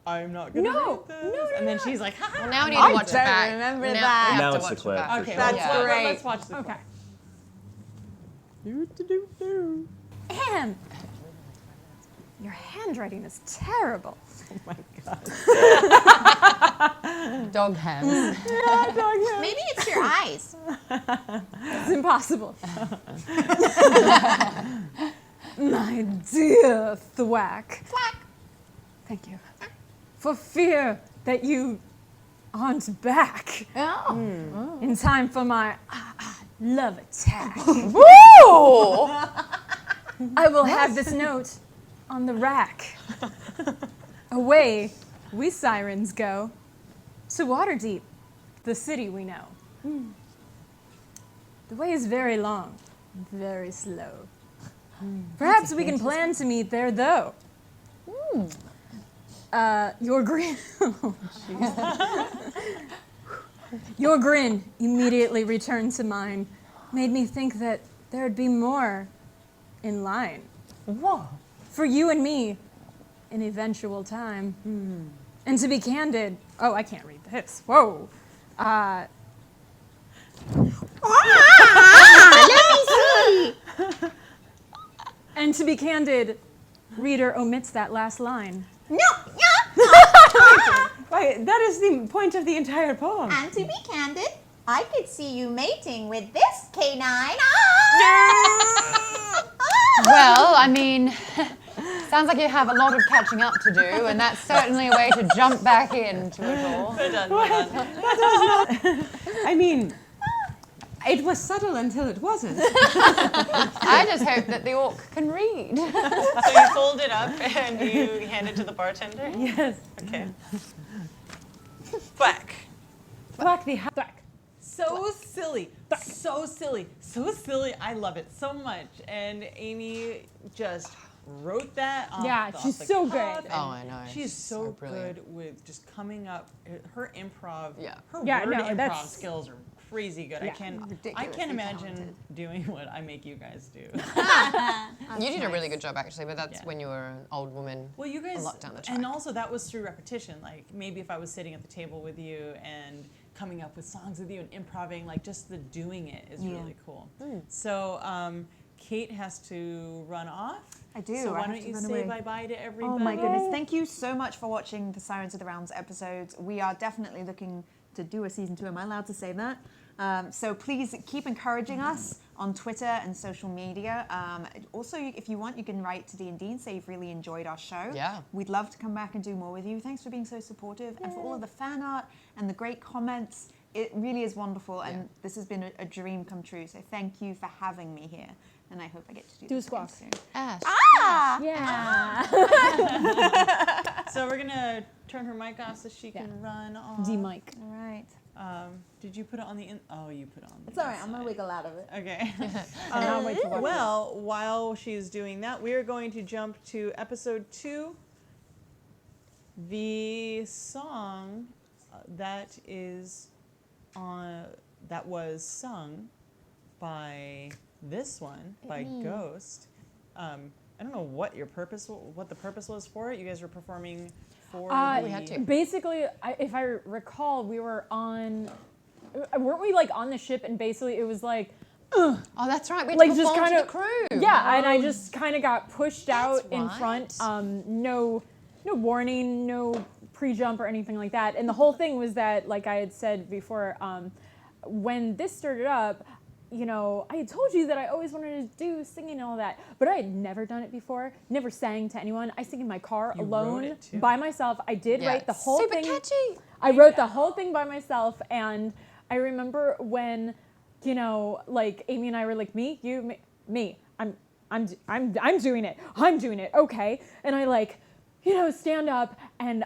I'm not gonna read this. And then she's like, ha ha. Well, now we need I to watch it don't back. remember now, that. We have Now to it's the watch clip, it back. for Okay, sure. That's let's, great. let's watch the Okay. clip. Anne, your handwriting is terrible. Oh my god. Dog hands. Maybe it's your eyes. It's impossible. My dear Thwack. Thank you. For fear that you aren't back in time for my love attack. Woo! I will have this note on the rack. Away we sirens go to Waterdeep, the city we know. The way is very long, very slow. Perhaps we can plan to meet there, though. Your grin. Your grin immediately returned to mine, made me think that there'd be more in line. Whoa. For you and me, in eventual time. And to be candid, oh, I can't read this. Whoa. And to be candid, reader omits that last line. Right, that is the point of the entire poem. And to be candid, I could see you mating with this canine. Well, I mean, sounds like you have a lot of catching up to do, and that's certainly a way to jump back into it all. We're done, we're done. I mean, it was subtle until it wasn't. I just hope that the orc can read. So you fold it up and you hand it to the bartender? Yes. Okay. Thwack. Thwack the Thwack. So silly. So silly. So silly. I love it so much. And Amy just wrote that off. Yeah, off she's the so cuff, good. and Oh, I know. She's so So brilliant. good with just coming up. Her improv. Yeah. Her Yeah, word no, improv that's- skills are crazy good. Yeah. I can't Ridiculously imagine talented. doing what I make you guys do. You did a really good job, actually, but that's Yeah. when you were an old woman. Well, you guys, lot down the and track. also that was through repetition. Like maybe if I was sitting at the table with you and coming up with songs with you and improvising, like just the doing it is really cool. So Kate has to run off. I do. So I why have don't to you run say away. bye-bye to everybody? Oh my goodness. Thank you so much for watching the Sirens of the Realms episodes. We are definitely looking to do a season 2. Am I allowed to say that? So please keep encouraging us on Twitter and social media. Also, if you want, you can write to D&D and say you've really enjoyed our show. Yeah. We'd love to come back and do more with you. Thanks for being so supportive and for all of the fan art and the great comments. It really is wonderful, and this has been a dream come true. So thank you for having me here, and I hope I get to do Do a this again squawk. soon. Ash. Yeah. So we're gonna turn her mic off so she can run off. D-Mike. All right. Did you put it on the in? Oh, you put it on the It's all right. I'm inside. gonna wiggle out of it. Okay. I'll wait to watch Well, while she's doing that, we are going to jump to episode 2. The song that was sung by this one by Ghost. I don't know what the purpose was for it. You guys were performing for We had to. Basically, if I recall, we were on. Weren't we like on the ship and basically it was like. Oh, that's right. We had Like, to just perform kind to of- the crew. Yeah, and I just kind of got pushed out in right. front. No warning, no pre-jump or anything like that. And the whole thing was that, like I had said before, when this started up, you know, I had told you that I always wanted to do singing and all that, but I had never done it before. Never sang to anyone. I sing in my car You wrote alone it too? by myself. I did Yeah, write the whole super thing. catchy. I wrote the whole thing by myself, and I remember when, you know, like Amy and I were like, me, you, me, I'm doing it. I'm doing it. Okay. And I like stand up, and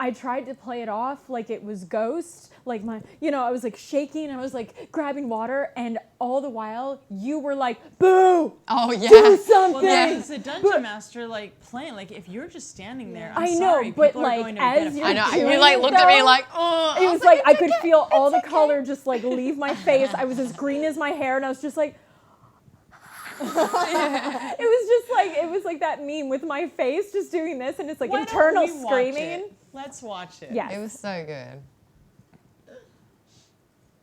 I tried to play it off like it was Ghost, like I was like shaking, I was like grabbing water, and all the while you were like, boo! Oh yeah. Do something! Well, as a dungeon master, like playing, like if you're just standing there, I'm I know, sorry, but people are like going to as get you're I know. doing You like it, looked at me though, like, oh. it was like I could feel all the color just like leave my face. I was as green as my hair, and I was just like. It was like that meme with my face just doing this, and it's like Why internal don't we watch screaming. it? Let's watch it. Yes. It was so good.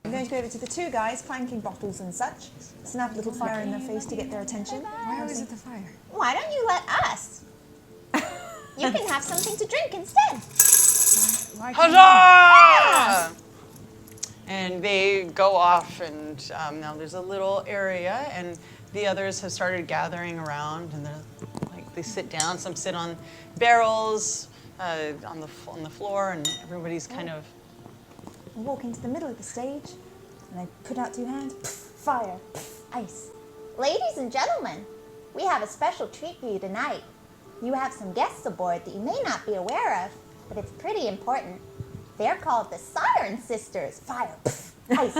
I'm going to go over to the two guys clanking bottles and such, snap a little fire in their face to get their attention. Why always at the fire? Why don't you let us? You can have something to drink instead. Huzzah! And they go off, and now there's a little area, and the others have started gathering around, and they sit down. Some sit on barrels on the floor, and everybody's kind of. I walk into the middle of the stage, and I put out two hands, fire, ice. Ladies and gentlemen, we have a special treat for you tonight. You have some guests aboard that you may not be aware of, but it's pretty important. They're called the Sirens sisters. Fire, ice.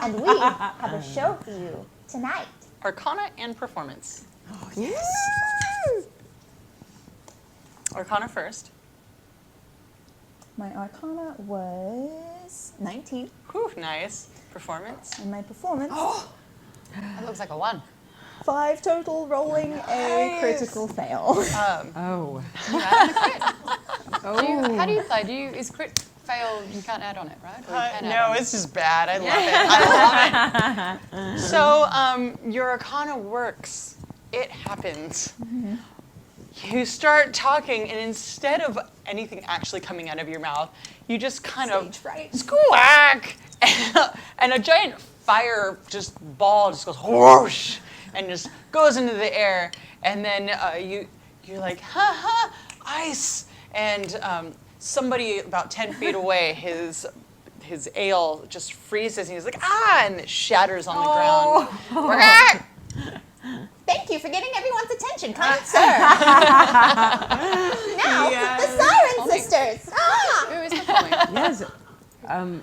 And we have a show for you tonight. Arcana and performance. Oh, yes. Arcana first. My Arcana was 19, Whew, nice. Performance. and my performance, That looks like a 1. 5 total, rolling a critical fail. Oh. How do you play? Is crit fail, you can't add on it, right? Or you can add No, on it? it's just bad. I love it. I love it. So your Arcana works. It happens. Mm-hmm. You start talking, and instead of anything actually coming out of your mouth, you just kind of squawk, and a giant fire ball just goes whoosh, and just goes into the air, and then you're like, ha ha, ice, and somebody about 10 feet away, his ale just freezes, and he's like, ah, and it shatters on the ground. Thank you for getting everyone's attention, kind sir. Now, the Siren sisters. Ah! Who is performing? Yes.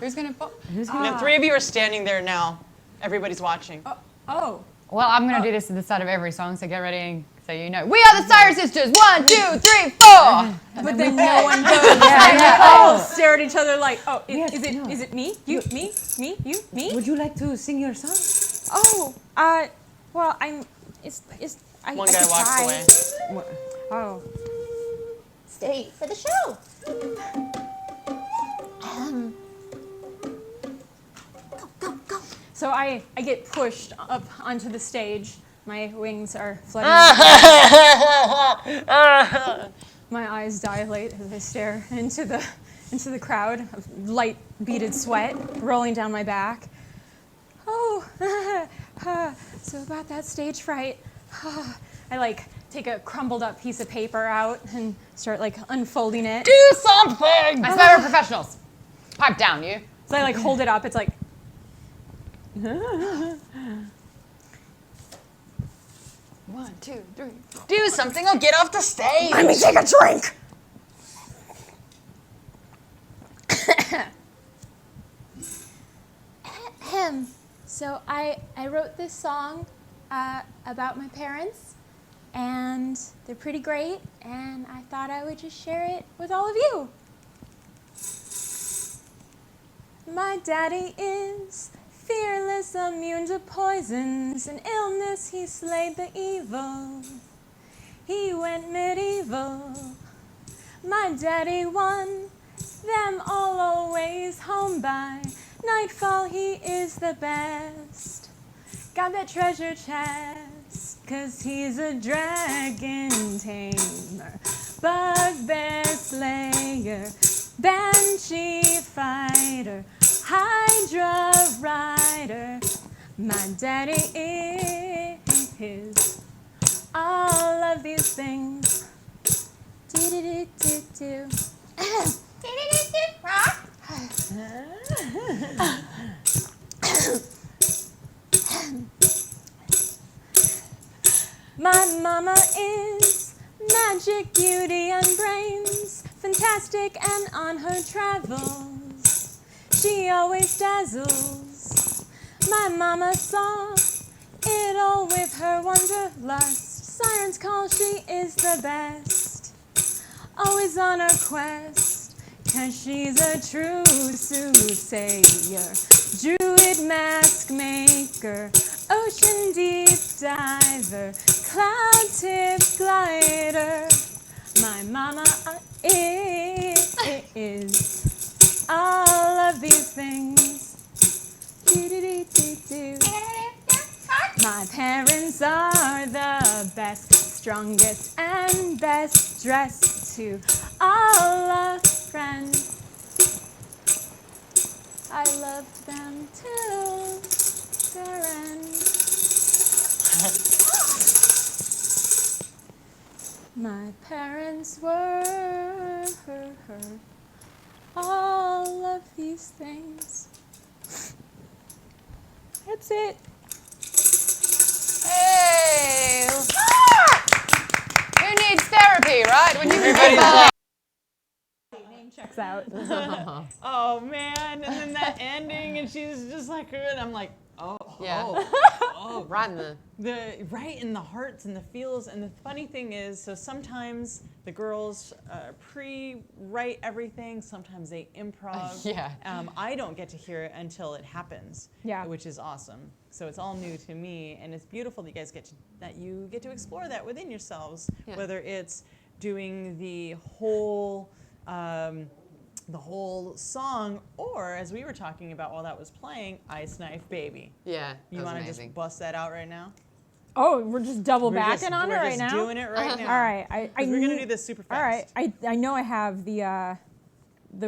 Who's going to pop? The three of you are standing there now. Everybody's watching. Oh. Well, I'm going to do this at the start of every song, so get ready so you know. We are the Siren Sisters! 1, 2, 3, 4! But then no one goes. And we all stare at each other like, oh, is it me? You, me, you, me? Would you like to sing your song? Oh, well, One guy walks away. Oh. Stay for the show. Go. So I get pushed up onto the stage. My wings are fluttering. My eyes dilate as I stare into the crowd of light beaded sweat rolling down my back. Oh, so about that stage fright. I take a crumbled up piece of paper out and start unfolding it. Do something! I swear we're professionals. Pipe down, you. So I hold it up. It's like. 1, 2, 3. Do something or get off the stage! Let me take a drink. So I wrote this song about my parents, and they're pretty great, and I thought I would just share it with all of you. My daddy is fearless, immune to poisons and illness. He slayed the evil. He went medieval. My daddy won them all, always home by nightfall. He is the best. Got that treasure chest, 'cause he's a dragon tamer, bugbear slayer, banshee fighter, Hydra rider. My daddy is all of these things. Do-do-do-do-do. My mama is Magic, beauty, and brains, fantastic and on her travels, she always dazzles. My mama saw it all with her wanderlust. Sirens call, she is the best, always on her quest, 'cause she's a true soothsayer, druid mask maker, ocean deep diver, cloud tip glider. My mama is all of these things. Do-do-do-do-do. My parents are the best, strongest, and best dressed to all a friend. I loved them till their end. My parents were all of these things. That's it. Hey! Who needs therapy, right? When you Name checks out. Oh man, and then that ending, and she's just like her, and I'm like, oh, right in the right in the hearts and the feels. And the funny thing is, so sometimes the girls pre-write everything, sometimes they improv. Yeah. I don't get to hear it until it happens. Yeah. Which is awesome. So it's all new to me, and it's beautiful that you get to explore that within yourselves. Yeah. Whether it's doing the whole song, or as we were talking about while that was playing, Ice Knife Baby. Yeah. You want to just bust that out right now? Oh, we're just double backing on it right now? We're just doing it right now. All right. We're going to do this super fast. All right. I know I have the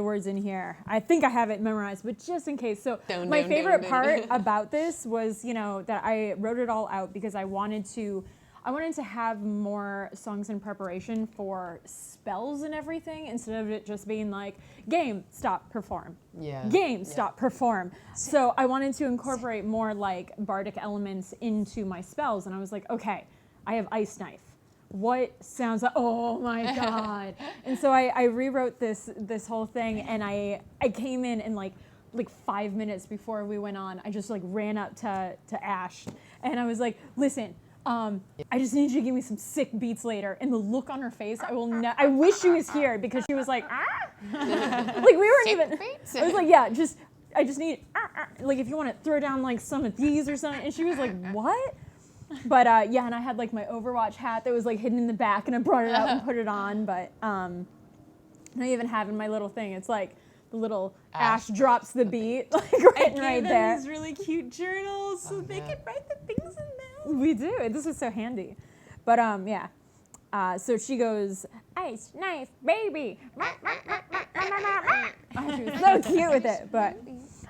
words in here. I think I have it memorized, but just in case. So my favorite part about this was, that I wrote it all out because I wanted to have more songs in preparation for spells and everything instead of it just being like, game, stop, perform. Yeah. Game, stop, perform. So I wanted to incorporate more like bardic elements into my spells, and I was like, okay, I have Ice Knife. What sounds like, oh my God. And so I rewrote this whole thing, and I came in and like 5 minutes before we went on, I just like ran up to Ash, and I was like, listen, I just need you to give me some sick beats later. And the look on her face, I wish she was here because she was like, like we weren't Sick even, beats? I was like, yeah, I just need, like if you want to throw down like some of these or something. And she was like, what? But yeah, and I had like my Overwatch hat that was like hidden in the back, and I brought it out and put it on. But I even have in my little thing, it's like the little Ash drops the beat, like right there. These really cute journals so they can write the things in them. We do. This is so handy. But yeah. So she goes, Ice Knife Baby. Oh, she was so cute with it. But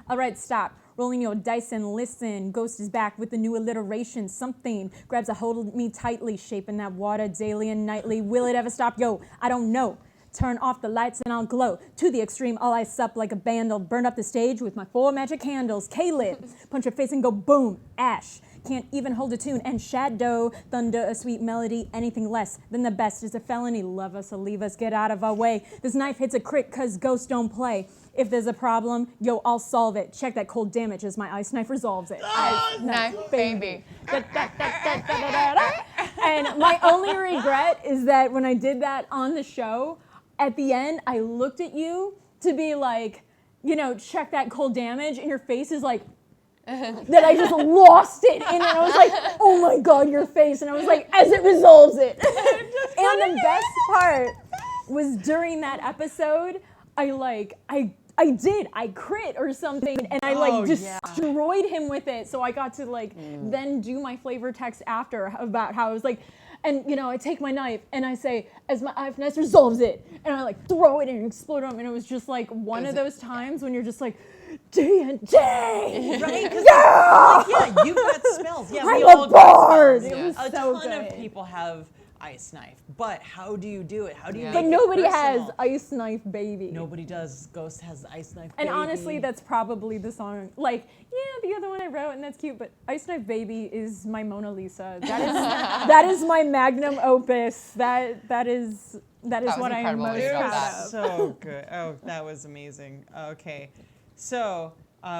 all right, stop. Rolling your dice and listen. Ghost is back with the new alliteration. Something grabs a hold of me tightly, shaping that water daily and nightly. Will it ever stop? Yo, I don't know. Turn off the lights and I'll glow. To the extreme, I'll ice up like a vandal. Burn up the stage with my 4 magic candles. K-Lid, punch your face and go boom. Ash, can't even hold a tune. And Shadow, thunder, a sweet melody. Anything less than the best is a felony. Love us or leave us, get out of our way. This knife hits a crit cause ghosts don't play. If there's a problem, yo, I'll solve it. Check that cold damage as my Ice Knife resolves it. Ice Knife Baby. And my only regret is that when I did that on the show, at the end, I looked at you to be like, check that cold damage, and your face is like, that I just lost it. And then I was like, oh my God, your face. And I was like, as it resolves it. And the best part was during that episode, I crit or something, and I destroyed him with it. So I got to then do my flavor text after about how I was like, and I take my knife and I say, as my knife resolves it, and I throw it and explode him, and it was just one of those times when you're just like, D&D, right? Yeah, you've got spells. Yeah, I'm we a all bard. got spells. It was A so ton good. of people have ice knife. But how do you do it? How do you make But it nobody personal? has Ice Knife Baby. Nobody does. Ghost has the ice knife. And baby. honestly, that's probably the song. Like, yeah, the other one I wrote, and that's cute. But Ice Knife Baby is my Mona Lisa. That is my magnum opus. That is was what I am incredible when most you wrote proud that. of. So good. Oh, that was amazing. Okay, so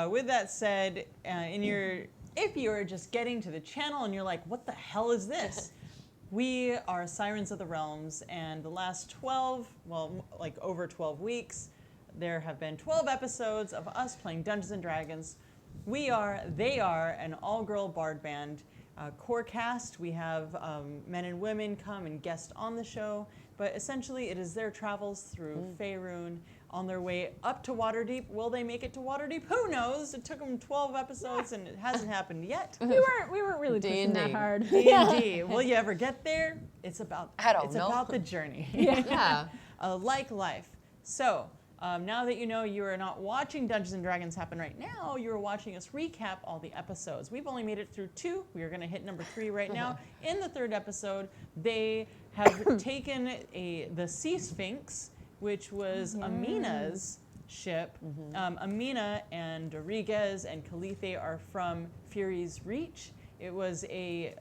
with that said, if you're just getting to the channel and you're like, what the hell is this? We are Sirens of the Realms, and the last over 12 weeks, there have been 12 episodes of us playing Dungeons and Dragons. They are an all-girl bard band. Core cast, we have men and women come and guest on the show, but essentially it is their travels through Faerun on their way up to Waterdeep. Will they make it to Waterdeep? Who knows? It took them 12 episodes and it hasn't happened yet. We weren't really pushing that hard. D&D. Will you ever get there? It's about the journey. Yeah. Like life. So, now that you know you are not watching Dungeons & Dragons happen right now, you're watching us recap all the episodes. We've only made it through 2. We are going to hit number 3 right now. In the 3rd episode, they have taken the Sea Sphinx, which was Amina's ship. Amina and Rodriguez and Calithe are from Fury's Reach. It was a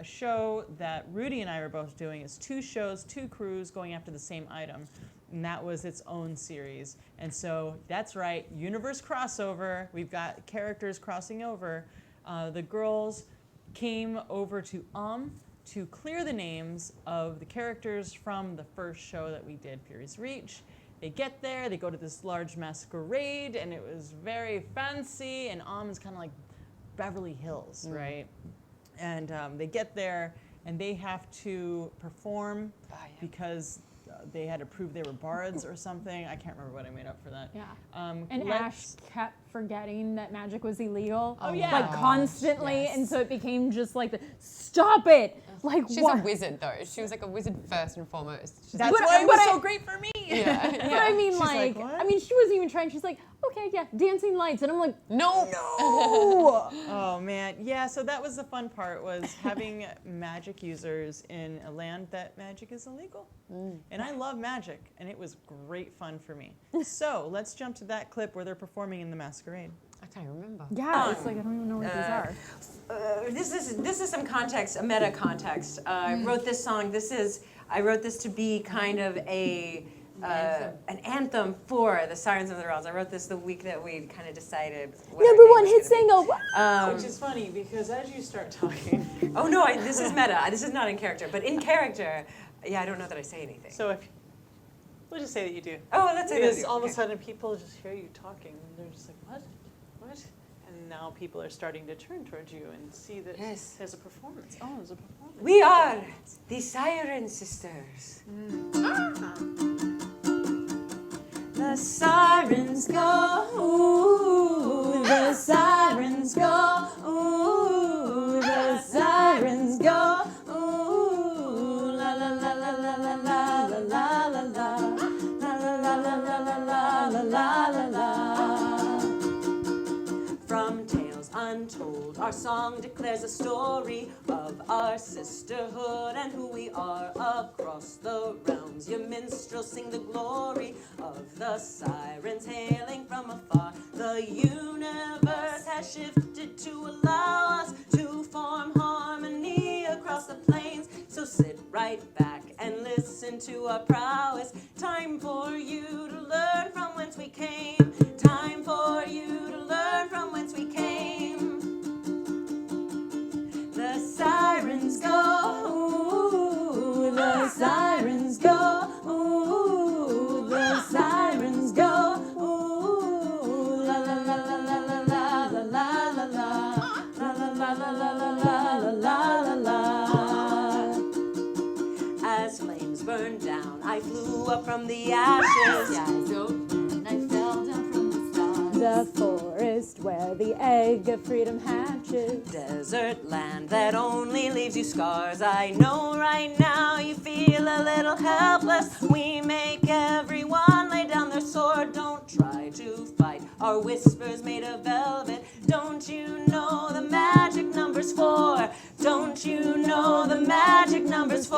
show that Rudy and I were both doing. It's 2 shows, 2 crews going after the same item. And that was its own series. And so that's right, universe crossover. We've got characters crossing over. The girls came over to to clear the names of the characters from the first show that we did, Fury's Reach. They get there, they go to this large masquerade, and it was very fancy, and is kind of like Beverly Hills, right? And they get there, and they have to perform because they had to prove they were bards or something. I can't remember what I made up for that. Yeah. And Ash kept forgetting that magic was illegal. Oh, yeah. Like constantly, Yes. and so it became just like stop it! Like She's what? a wizard, though. She was like a wizard first and foremost. She's That's like, why it was so great for me. yeah. But I mean, She's like, what? she wasn't even trying. She's like, okay, yeah, dancing lights, and I'm like, No. Oh man, yeah. So that was the fun part, was having magic users in a land that magic is illegal. And I love magic, and it was great fun for me. So let's jump to that clip where they're performing in the masquerade. I can't remember. yeah, it's like I don't even know what these are. This is some context, a meta context. I wrote this song. I wrote this to be kind of an anthem for the Sirens of the Realms. I wrote this the week that we kind of decided what our Number name 1 was hit gonna be. single. Which is funny because as you start talking, Oh no, this is meta. This is not in character, but in character, yeah, I don't know that I say anything. So if we'll just say that you do. Oh, let's say that. Because all of a sudden people just hear you talking and they're just like, what? And now people are starting to turn towards you and see that Yes. there's a performance. Oh, there's a performance. We are the Siren Sisters. The sirens go, ooh, the sirens go, ooh, the sirens go, ooh, la la la la la la la la la la la la la la la la la la la. From tales untold, our song declares a story of our sisterhood and who we are across the realms. Your minstrels sing the glory of the sirens hailing from afar. The universe has shifted to allow us to form harmony across the plains. So sit right back and listen to our prowess. Time for you to learn from whence we came. Time for you to learn from whence we came. The sirens go, ooh, the sirens go, ooh, the sirens go, ooh, la la la la la la la la la la la la la la la la la. As flames burned down, I flew up from the ashes. Eyes open, I fell down from the stars. The forest where the egg of freedom hatches. Desert land that only leaves you scars. I know right now you feel a little helpless. We make everyone lay down their sword. Don't try to fight our whispers made of velvet. Don't you know the magic number's 4? Don't you know the magic number's 4?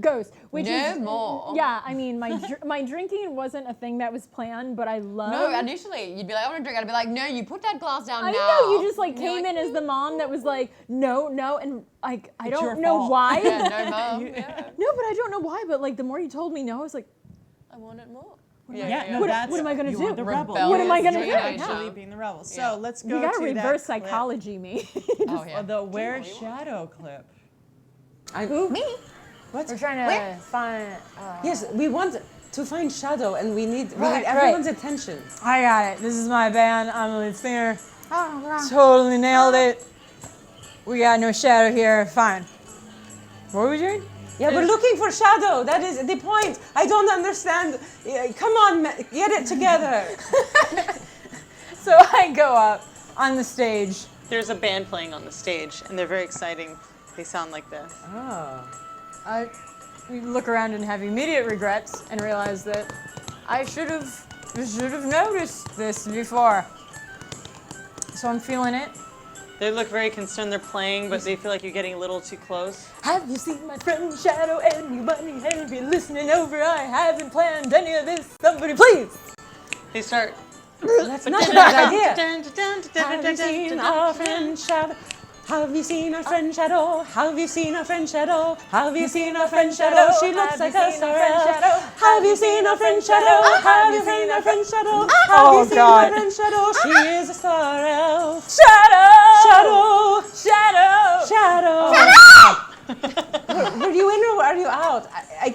Ghost, which No is more. Yeah, I mean, my drinking wasn't a thing that was planned, but I love. No, initially you'd be like, I want to drink. I'd be like, no, you put that glass down I now. know, you just like And you're came like, in as the mom that was like, no, and like I It's your don't know fault. why. Yeah, no, mom. Yeah. No, but I don't know why. But like the more you told me no, I was like, I want it more. Yeah, no, What- that's what am I gonna you do? are the rebel. What am I gonna You're do? actually Yeah. being the rebel. So Yeah. let's go you gotta to reverse that clip. psychology me. Oh, yeah. The Where's Shadow clip. Me? What? We're trying to find. Yes, we want to find Shadow, and we need Right, everyone's attention. I got it. This is my band. I'm the lead singer. Oh, wrong. Totally nailed it. We got no shadow here. Fine. What are we doing? Yeah, we're looking for Shadow. That is the point. I don't understand. Come on, get it together. So I go up on the stage. There's a band playing on the stage, and they're very exciting. They sound like this. Oh. I look around and have immediate regrets and realize that I should have noticed this before. So I'm feeling it. They look very concerned. They're playing, but they feel like you're getting a little too close. Have you seen my friend Shadow? Anybody have you listening over? I haven't planned any of this. Somebody please. They start. That's not a bad idea. Have you seen our friend Shadow? Have you seen our friend Shadow? Have you seen our friend Shadow? Have you seen our friend Shadow? She looks like a star. Have you seen our friend Shadow? Have you seen our friend Shadow? Have you seen our friend Shadow? She is a star elf. Shadow! Shadow! Shadow! Shadow! Were you in or are you out?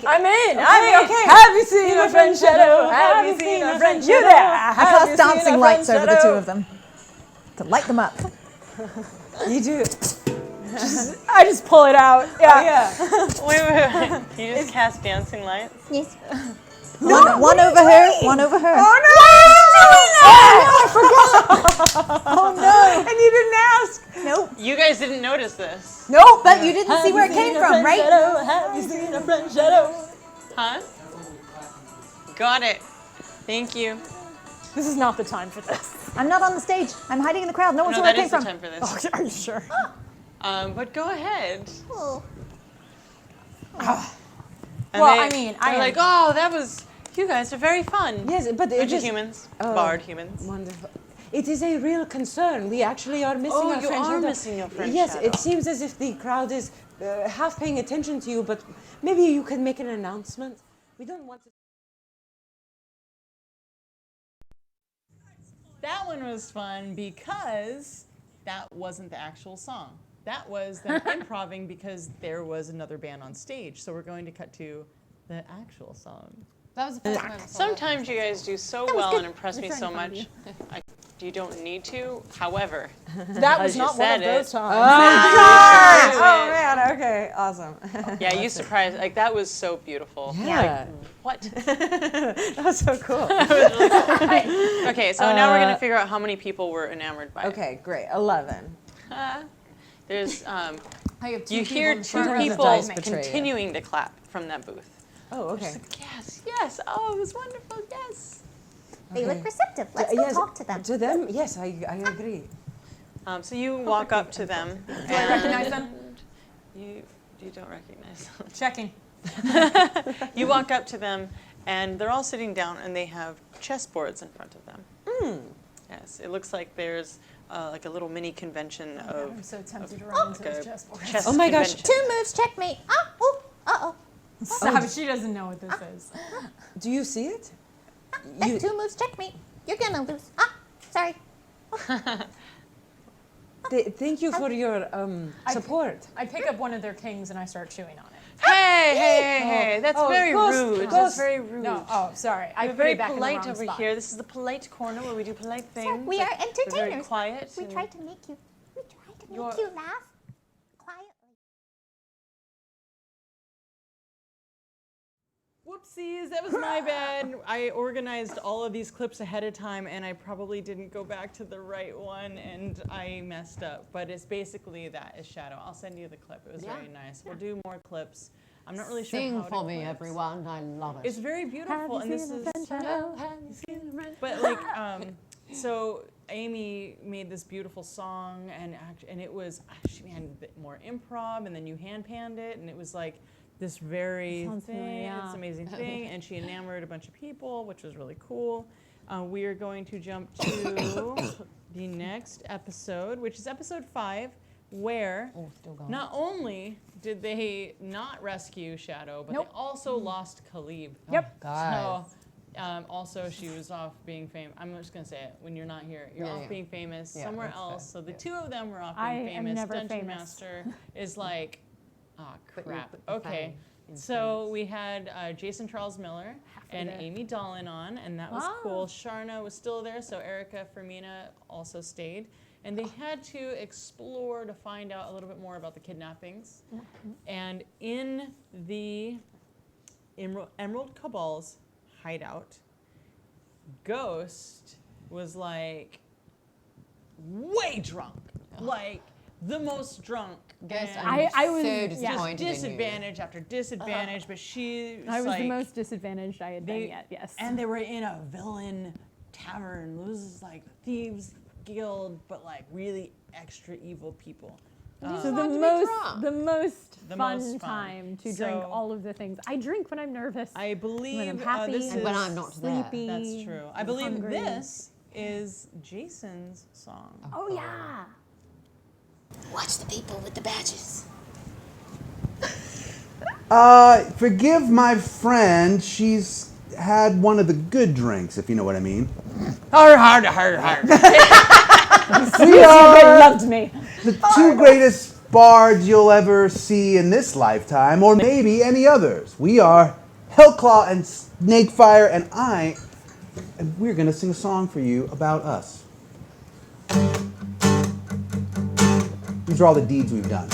I'm in. Okay. Have you seen our friend Shadow? Have you seen our friend Shadow? You there! I cast dancing lights over the two of them to light them up. You do. I just pull it out. Yeah. Wait. You just cast dancing lights? Yes. One over her, one over her. Oh no! And you didn't ask. Nope. You guys didn't notice this, Nope, but you didn't see where it came from, right? Have you seen our friend Shadow? huh? Got it. Thank you. This is not the time for this. I'm not on the stage. I'm hiding in the crowd. No one No, saw where that it came is the from. time for this. Are you sure? But go ahead. Oh. And Well, they- I mean, they're like, oh, that was. You guys are very fun. Yes, but it Bunch of just humans, Oh. barred humans. wonderful. It is a real concern. We actually are missing Oh, our you friend are Shadow. missing your friend Yes, Shadow. it seems as if the crowd is half paying attention to you, but maybe you can make an announcement. We don't want to. That one was fun because that wasn't the actual song. That was them improving because there was another band on stage. So we're going to cut to the actual song. That was the first time I saw that. Sometimes you guys do so well and impress me so much. You don't need to. However, That was As you not one of said those it. times. Oh man, okay, awesome. yeah, you surprised. Like that was so beautiful. Yeah, What? that was so cool. Okay, so now we're gonna figure out how many people were enamored by it. Okay, great. 11. There's I have two you hear two Sometimes the people dice betray you. continuing to clap from that booth. Oh, okay. Yes. Oh, it was wonderful. Yes. They look receptive. Let's go Yes, talk to them. To them, yes, I agree. So you walk up to them. Do I recognize them? You don't recognize them. Checking. You walk up to them, and they're all sitting down, and they have chessboards in front of them. Yes, it looks like there's like a little mini convention of. I'm so tempted to run into like this a chessboard. chess Oh my gosh. convention. 2 moves, checkmate. Uh-oh. Stop, she doesn't know what this is. Do you see it? 2 moves, checkmate. You're gonna lose. Sorry. Thank you for your support. I pick up one of their kings and I start chewing on it. Hey, that's very Ghost, rude. Ghost. That's very rude. No, sorry. I We're put very it back polite in the wrong over spot. here. This is the polite corner where we do polite things. We are We're very entertainers. quiet. We and- try to make you You're- laugh quietly. Whoopsies, that was my bad. I organized all of these clips ahead of time and I probably didn't go back to the right one and I messed up. But it's basically that is Shadow. I'll send you the clip. It was very nice. We'll do more clips. I'm not really sure Sing how for to me, clips. everyone. I love it. It's very beautiful and this is Shadow, but like so Amy made this beautiful song and it was she had a bit more improv and then you hand panned it and it was like this very Sounds thing, familiar, yeah. this amazing thing, and she enamored a bunch of people, which was really cool. We are going to jump to the next episode, which is episode 5, where not only did they not rescue Shadow, but they also lost Khalib. Yep. Guys. So, also she was off being famous. I'm just gonna say it. When you're not here, you're off being famous Yeah, somewhere that's else. fair. So the two of them were off I being am famous. never Dungeon famous. Master is like, oh But you crap. put the Okay. fame in So we had Jason Charles Miller and there. Amy Dolan on, and that was cool. Sharna was still there, so Erica Fermina also stayed. And they had to explore to find out a little bit more about the kidnappings. And in the Emerald Cabal's hideout, Ghost was like way drunk, like the most drunk. Ghost, and I was- so yeah. disappointed in you. disadvantage after disadvantage, but she I was like, the most disadvantaged I had been they- yet. Yes. and they were in a villain tavern. This is like thieves guild, but like really extra evil people. so fun to be the most The fun most fun. time to So- drink all of the things. I drink when I'm nervous. I believe when I'm happy, this And is when I'm not there. sleepy. that's true. I I'm believe hungry. this is Jason's song. Oh yeah. Watch the people with the badges. Forgive my friend. She's had one of the good drinks, if you know what I mean. Hard. We They are loved me. the two greatest bards you'll ever see in this lifetime, or maybe any others. We are Hellclaw and Snakefire, and we're gonna sing a song for you about us. These are all the deeds we've done.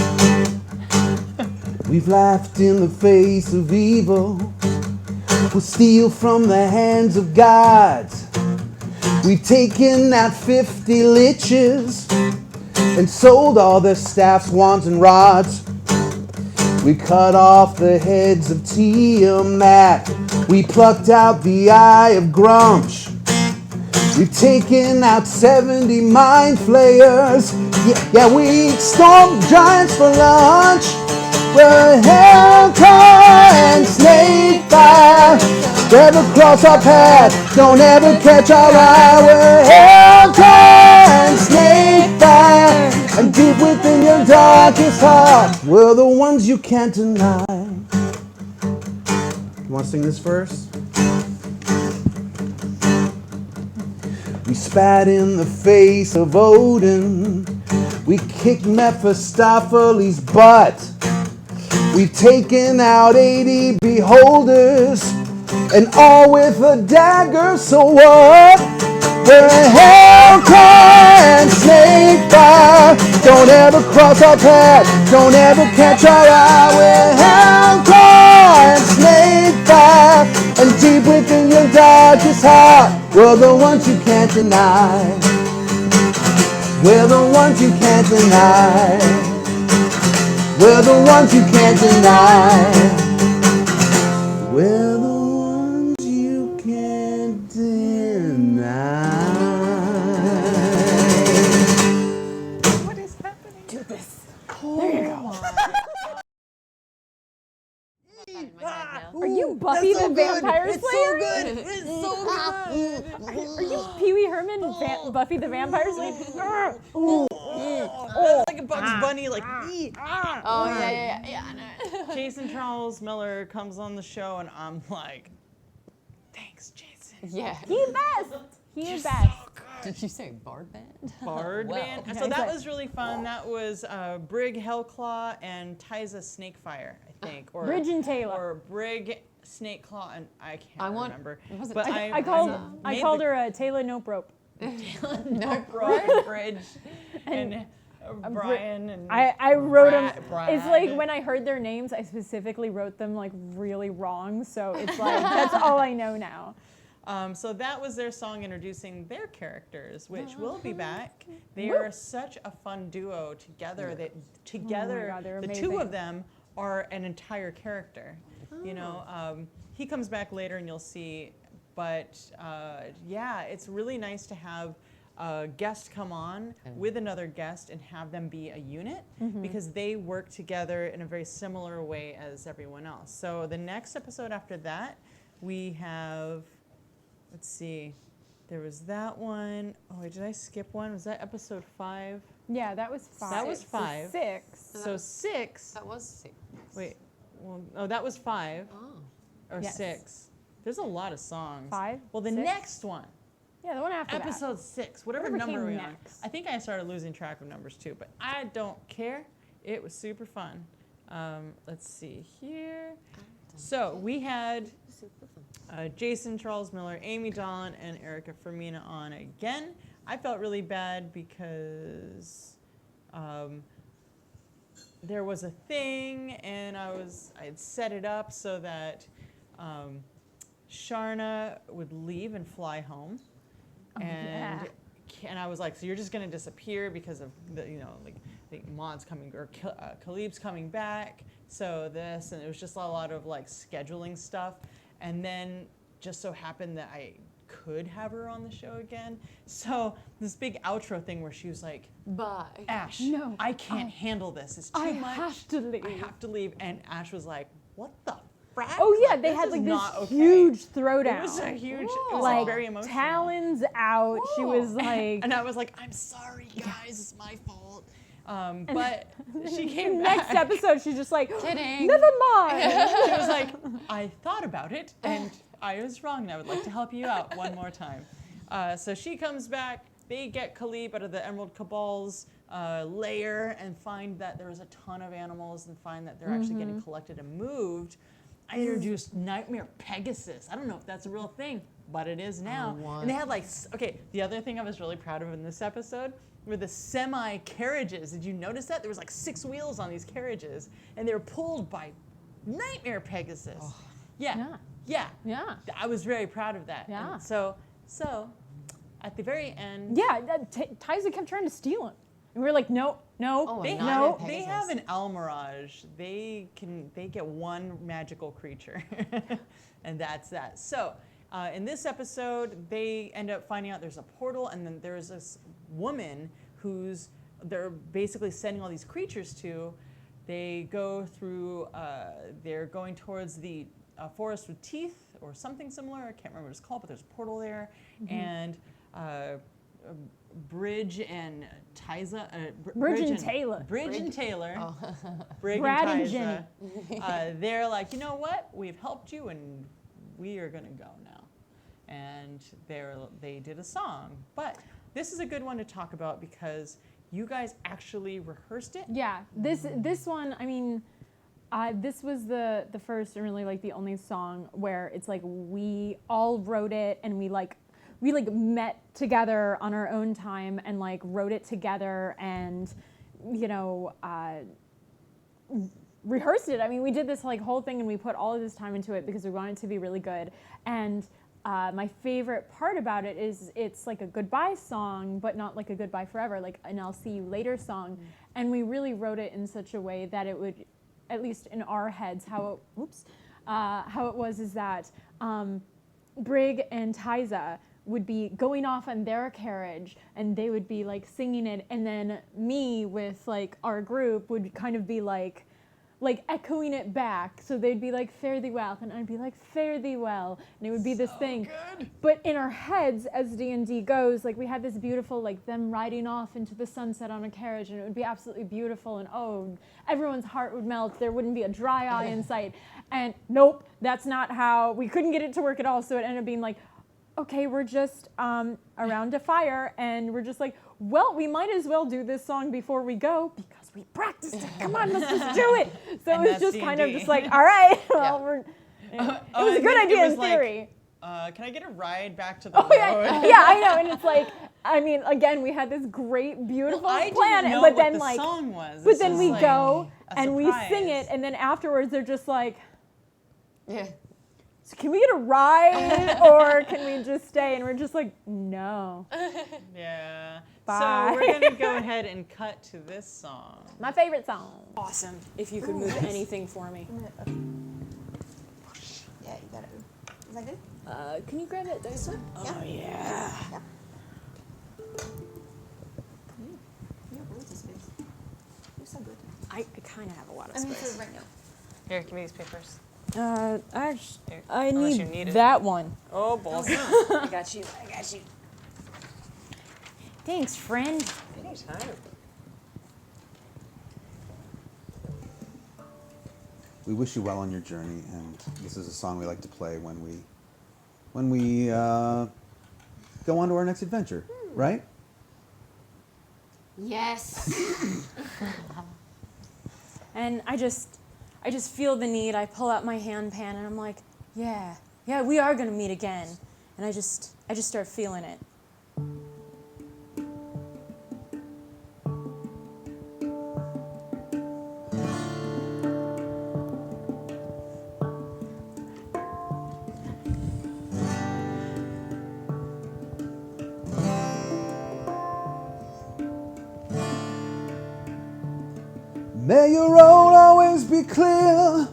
We've laughed in the face of evil. We'll steal from the hands of gods. We've taken out 50 liches and sold all their staffs, wands, and rods. We cut off the heads of Tiamat. We plucked out the eye of Grumsh. We've taken out 70 mind flayers. Yeah, we stormed giants for lunch. We're Hellclaw and Snakefire. Never cross our path, don't ever catch our eye. We're Hellclaw and Snakefire. And deep within your darkest heart, we're the ones you can't deny. You want to sing this verse? We spat in the face of Odin. We kicked Mephistopheles' butt. We've taken out 80 beholders, and all with a dagger, so what? We're Hellclaw and Snakefire. Don't ever cross our path, don't ever catch our eye. We're Hellclaw and Snakefire, and deep within your darkest heart, we're the ones you can't deny. We're the ones you can't deny. We're the ones you can't deny. We're the ones you can't deny. What is happening? Do this. Are you Buffy the Vampire Slayer? It's so good. Are you Pee Wee Herman, Buffy the Vampire Slayer? It's like a Bugs Bunny, like. Oh yeah, I know. Jason Charles Miller comes on the show, and I'm like, thanks, Jason. Yeah. He best. He is best. Did you say Bard Band? Bard Wow. Band. Okay, So that so- was really fun. That was Brig Hellclaw and Tyza Snakefire, I think. Or Bridge and Taylor. Or Brig Snakeclaw, and I can't remember. was it But Tyza? I called her a Taylor Nope Rope. No, Brian Bridge and Brian and I wrote them. Brad. It's like when I heard their names, I specifically wrote them like really wrong. So it's like that's all I know now. So that was their song introducing their characters, which will be back. They are such a fun duo together. That together, God, they're the amazing. two of them are an entire character. You know, he comes back later and you'll see. But yeah, it's really nice to have a guest come on with another guest and have them be a unit because they work together in a very similar way as everyone else. So the next episode after that, we have, let's see, there was that one. Oh, wait, did I skip one? Was that episode 5? Yeah, that was 5. That was 5. So 6. So 6. That was 6. Wait, well, oh, that was 5 or Yes. 6. There's a lot of songs. 5. Well, the 6? next one. Yeah, the one after that. Episode 6, whatever Whatever number came we're on. next. I think I started losing track of numbers too, but I don't care. It was super fun. Let's see here. So we had Jason Charles Miller, Amy Dahlin, and Erica Fermina on again. I felt really bad because there was a thing, and I had set it up so that Sharna would leave and fly home. And I was like, so you're just gonna disappear because of the, like Maud's coming or Khalib's coming back. So this, and it was just a lot of like scheduling stuff. And then just so happened that I could have her on the show again. So this big outro thing where she was like, Bye. Ash, No, I can't handle this. It's too I much. have to leave. I have to leave. And Ash was like, what the frack? Oh yeah, they This had is like this not okay. huge throwdown. It was a huge, it was like very emotional. talons out. She was like, And I was like, I'm sorry, guys, it's my fault. But she came next back. episode, she's just like, Kidding. never mind. She was like, I thought about it, and I was wrong, and I would like to help you out one more time. So she comes back. They get Khalib out of the Emerald Cabal's lair and find that there's a ton of animals and find that they're actually getting collected and moved. I introduced Nightmare Pegasus. I don't know if that's a real thing, but it is now. And they had like, okay, the other thing I was really proud of in this episode were the semi-carriages. Did you notice that? There was like 6 wheels on these carriages, and they were pulled by Nightmare Pegasus. Oh. Yeah. I was very proud of that. Yeah. And so at the very end, Yeah, Tyza kept trying to steal him. And we were like, no. Oh, they, a Nightmare they Pegasus. have an Almirage. They get one magical creature, and that's that. So in this episode, they end up finding out there's a portal, and then there's this woman who's they're basically sending all these creatures to. They go through. They're going towards the forest with teeth or something similar. I can't remember what it's called, but there's a portal there, and. Bridge and Tyza. Bridge and Taylor. Bridge and Taylor. Oh. Brig Brad and Tyza. They're like, you know what? We've helped you, and we are gonna go now. And they did a song, but this is a good one to talk about because you guys actually rehearsed it. Yeah, this one, I mean, this was the first and really like the only song where it's like we all wrote it and we met together on our own time and like wrote it together and rehearsed it. I mean, we did this like whole thing and we put all of this time into it because we wanted it to be really good. And my favorite part about it is it's like a goodbye song, but not like a goodbye forever, like an I'll see you later song. And we really wrote it in such a way that it would, at least in our heads, how it was is that Brig and Tyza would be going off on their carriage and they would be like singing it, and then me with like our group would kind of be like echoing it back. So they'd be like, fare thee well, and I'd be like, fare thee well, and it would be this thing. Good. But in our heads, as D&D goes, like we had this beautiful, like them riding off into the sunset on a carriage, and it would be absolutely beautiful, and oh, everyone's heart would melt. There wouldn't be a dry eye in sight. And nope, that's not how, we couldn't get it to work at all. So it ended up being like, okay, we're just around a fire, and we're just like, well, we might as well do this song before we go because we practiced it. Come on, let's just do it. So And it was that's just kind of D&D. just like, all right, well, it was a and good then idea it was in like, theory. Can I get a ride back to the road? Yeah, I know, and it's like, I mean, again, we had this great, beautiful Well, I plan, didn't know but what then the like, song was. but This then was we like go a and we sing it, surprise. and then afterwards they're just like, Yeah. so can we get a ride or can we just stay? And we're just like, no. Yeah. Bye. So we're gonna go ahead and cut to this song. My favorite song. Awesome. If you could move anything for me. Yeah, you got it. Is that good? Can you grab it, Dyson? Yeah. Oh, yeah. Yeah. I kind of have a lot of I'm space. right now. Here, give me these papers. I Unless you need need it. that one. Oh, balls. I got you. Thanks, friend. Anytime. We wish you well on your journey, and this is a song we like to play when we go on to our next adventure, right? Yes. And I just feel the need. I pull out my handpan and I'm like, yeah, we are gonna meet again. And I just start feeling it. May your road always be clear.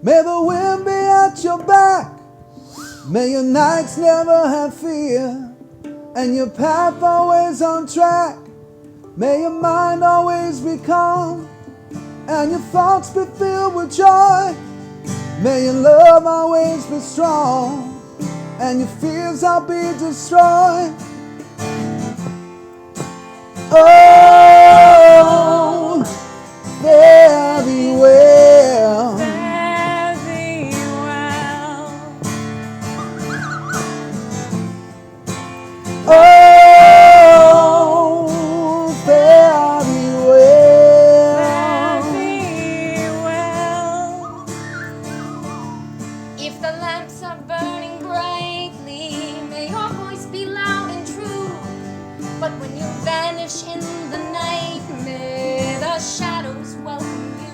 May the wind be at your back. May your nights never have fear, and your path always on track. May your mind always be calm, and your thoughts be filled with joy. May your love always be strong, and your fears all be destroyed. Oh, fare thee well. Fare thee well. Oh, fare thee well. Fare thee well. If the lamps are burning brightly, may your voice be loud and true. But when you vanish in the night, may the shadows welcome you.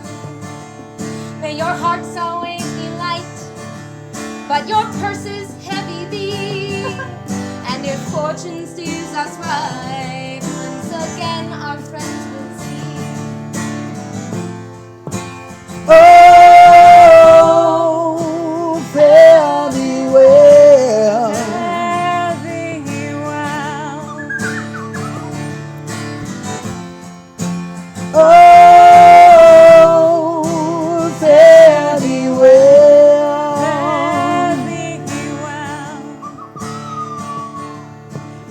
May your hearts always be light, but your purse is heavy be. And if fortune steers us right, once again our friends will see. Oh, fare thee well. Fare thee well. Oh, fare thee well. Fare thee well.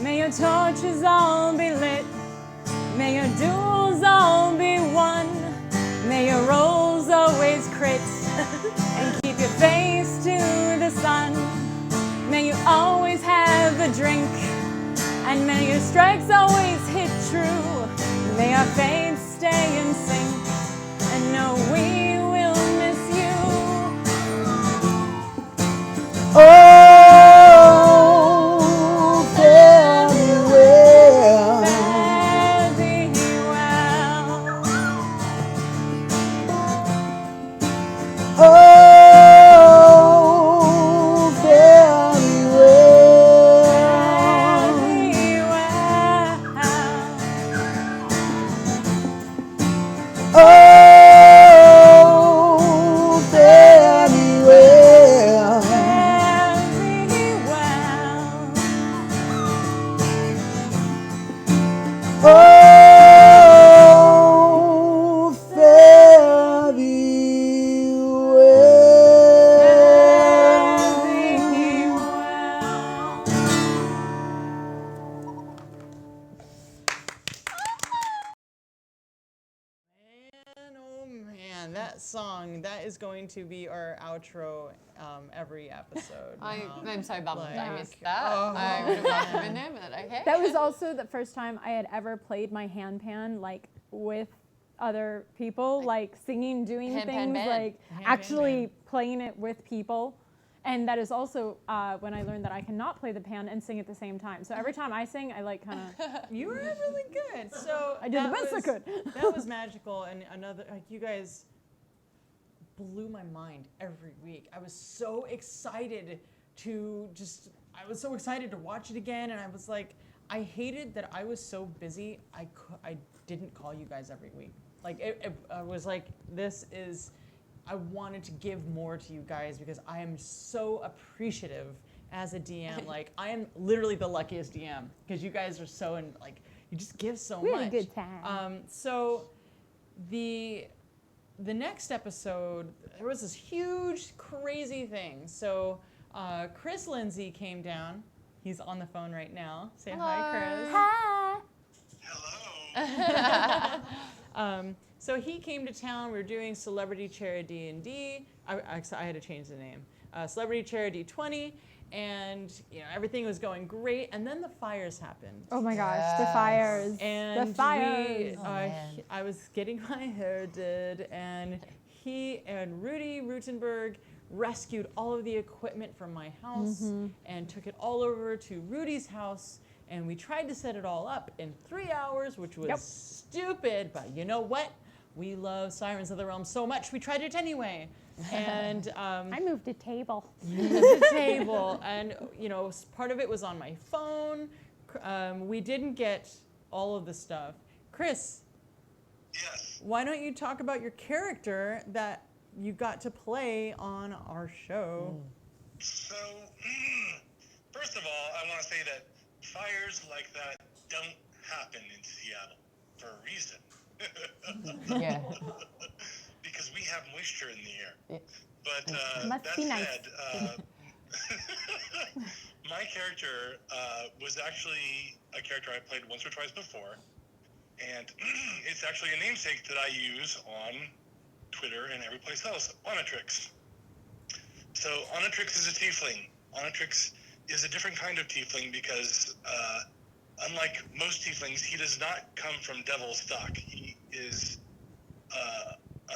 May your torches all be lit. May your duels all be won. May your rolls always crit and keep your face to the sun. May you always have a drink, and may your strikes always hit true. May our fates stay in sync, and know we will miss you. Oh, fare thee well. Fare thee well. Oh, fare thee well. Fare thee well. Oh, fare thee well. Fare thee well. Oh, fare thee Man, that song, that is going to be our outro every episode. I'm so bummed I like, missed that. oh, I would have loved to have been there, but okay. That was also the first time I had ever played my handpan like with other people, like singing, doing Handpan things, band. like Handpan actually band. playing it with people. And that is also when I learned that I cannot play the pan and sing at the same time. So every time I sing, I like kind of You were really good. So I did the best I could. That was magical, and another you guys blew my mind every week. I was so excited to watch it again, and I was like, I hated that I was so busy. I didn't call you guys every week. Like I was like, I wanted to give more to you guys because I am so appreciative as a DM. Like I am literally the luckiest DM because you guys are so you just give so We much. had a good time. So the the next episode, there was this huge, crazy thing. So Chris Lindsay came down. He's on the phone right now. Say hi, Chris. Hi. Hello. So he came to town. We were doing Celebrity Chair D&D. I had to change the name. Celebrity Chair D20. And everything was going great, and then the fires happened. Oh my gosh, the fires! And the fires! I was getting my hair did, and he and Rudy Rutenberg rescued all of the equipment from my house and took it all over to Rudy's house, and we tried to set it all up in 3 hours, which was stupid. But you know what? We love Sirens of the Realm so much, we tried it anyway. And I moved a table. And part of it was on my phone. We didn't get all of the stuff. Chris. Yes. Why don't you talk about your character that you got to play on our show? So, first of all, I want to say that fires like that don't happen in Seattle for a reason. Yeah. Because we have moisture in the air. Yeah. But Must that be nice. said, my character was actually a character I played once or twice before, and it's actually a namesake that I use on Twitter and every place else, Onatrix. So Onatrix is a tiefling. Onatrix is a different kind of tiefling because unlike most tieflings, he does not come from devil stock. He is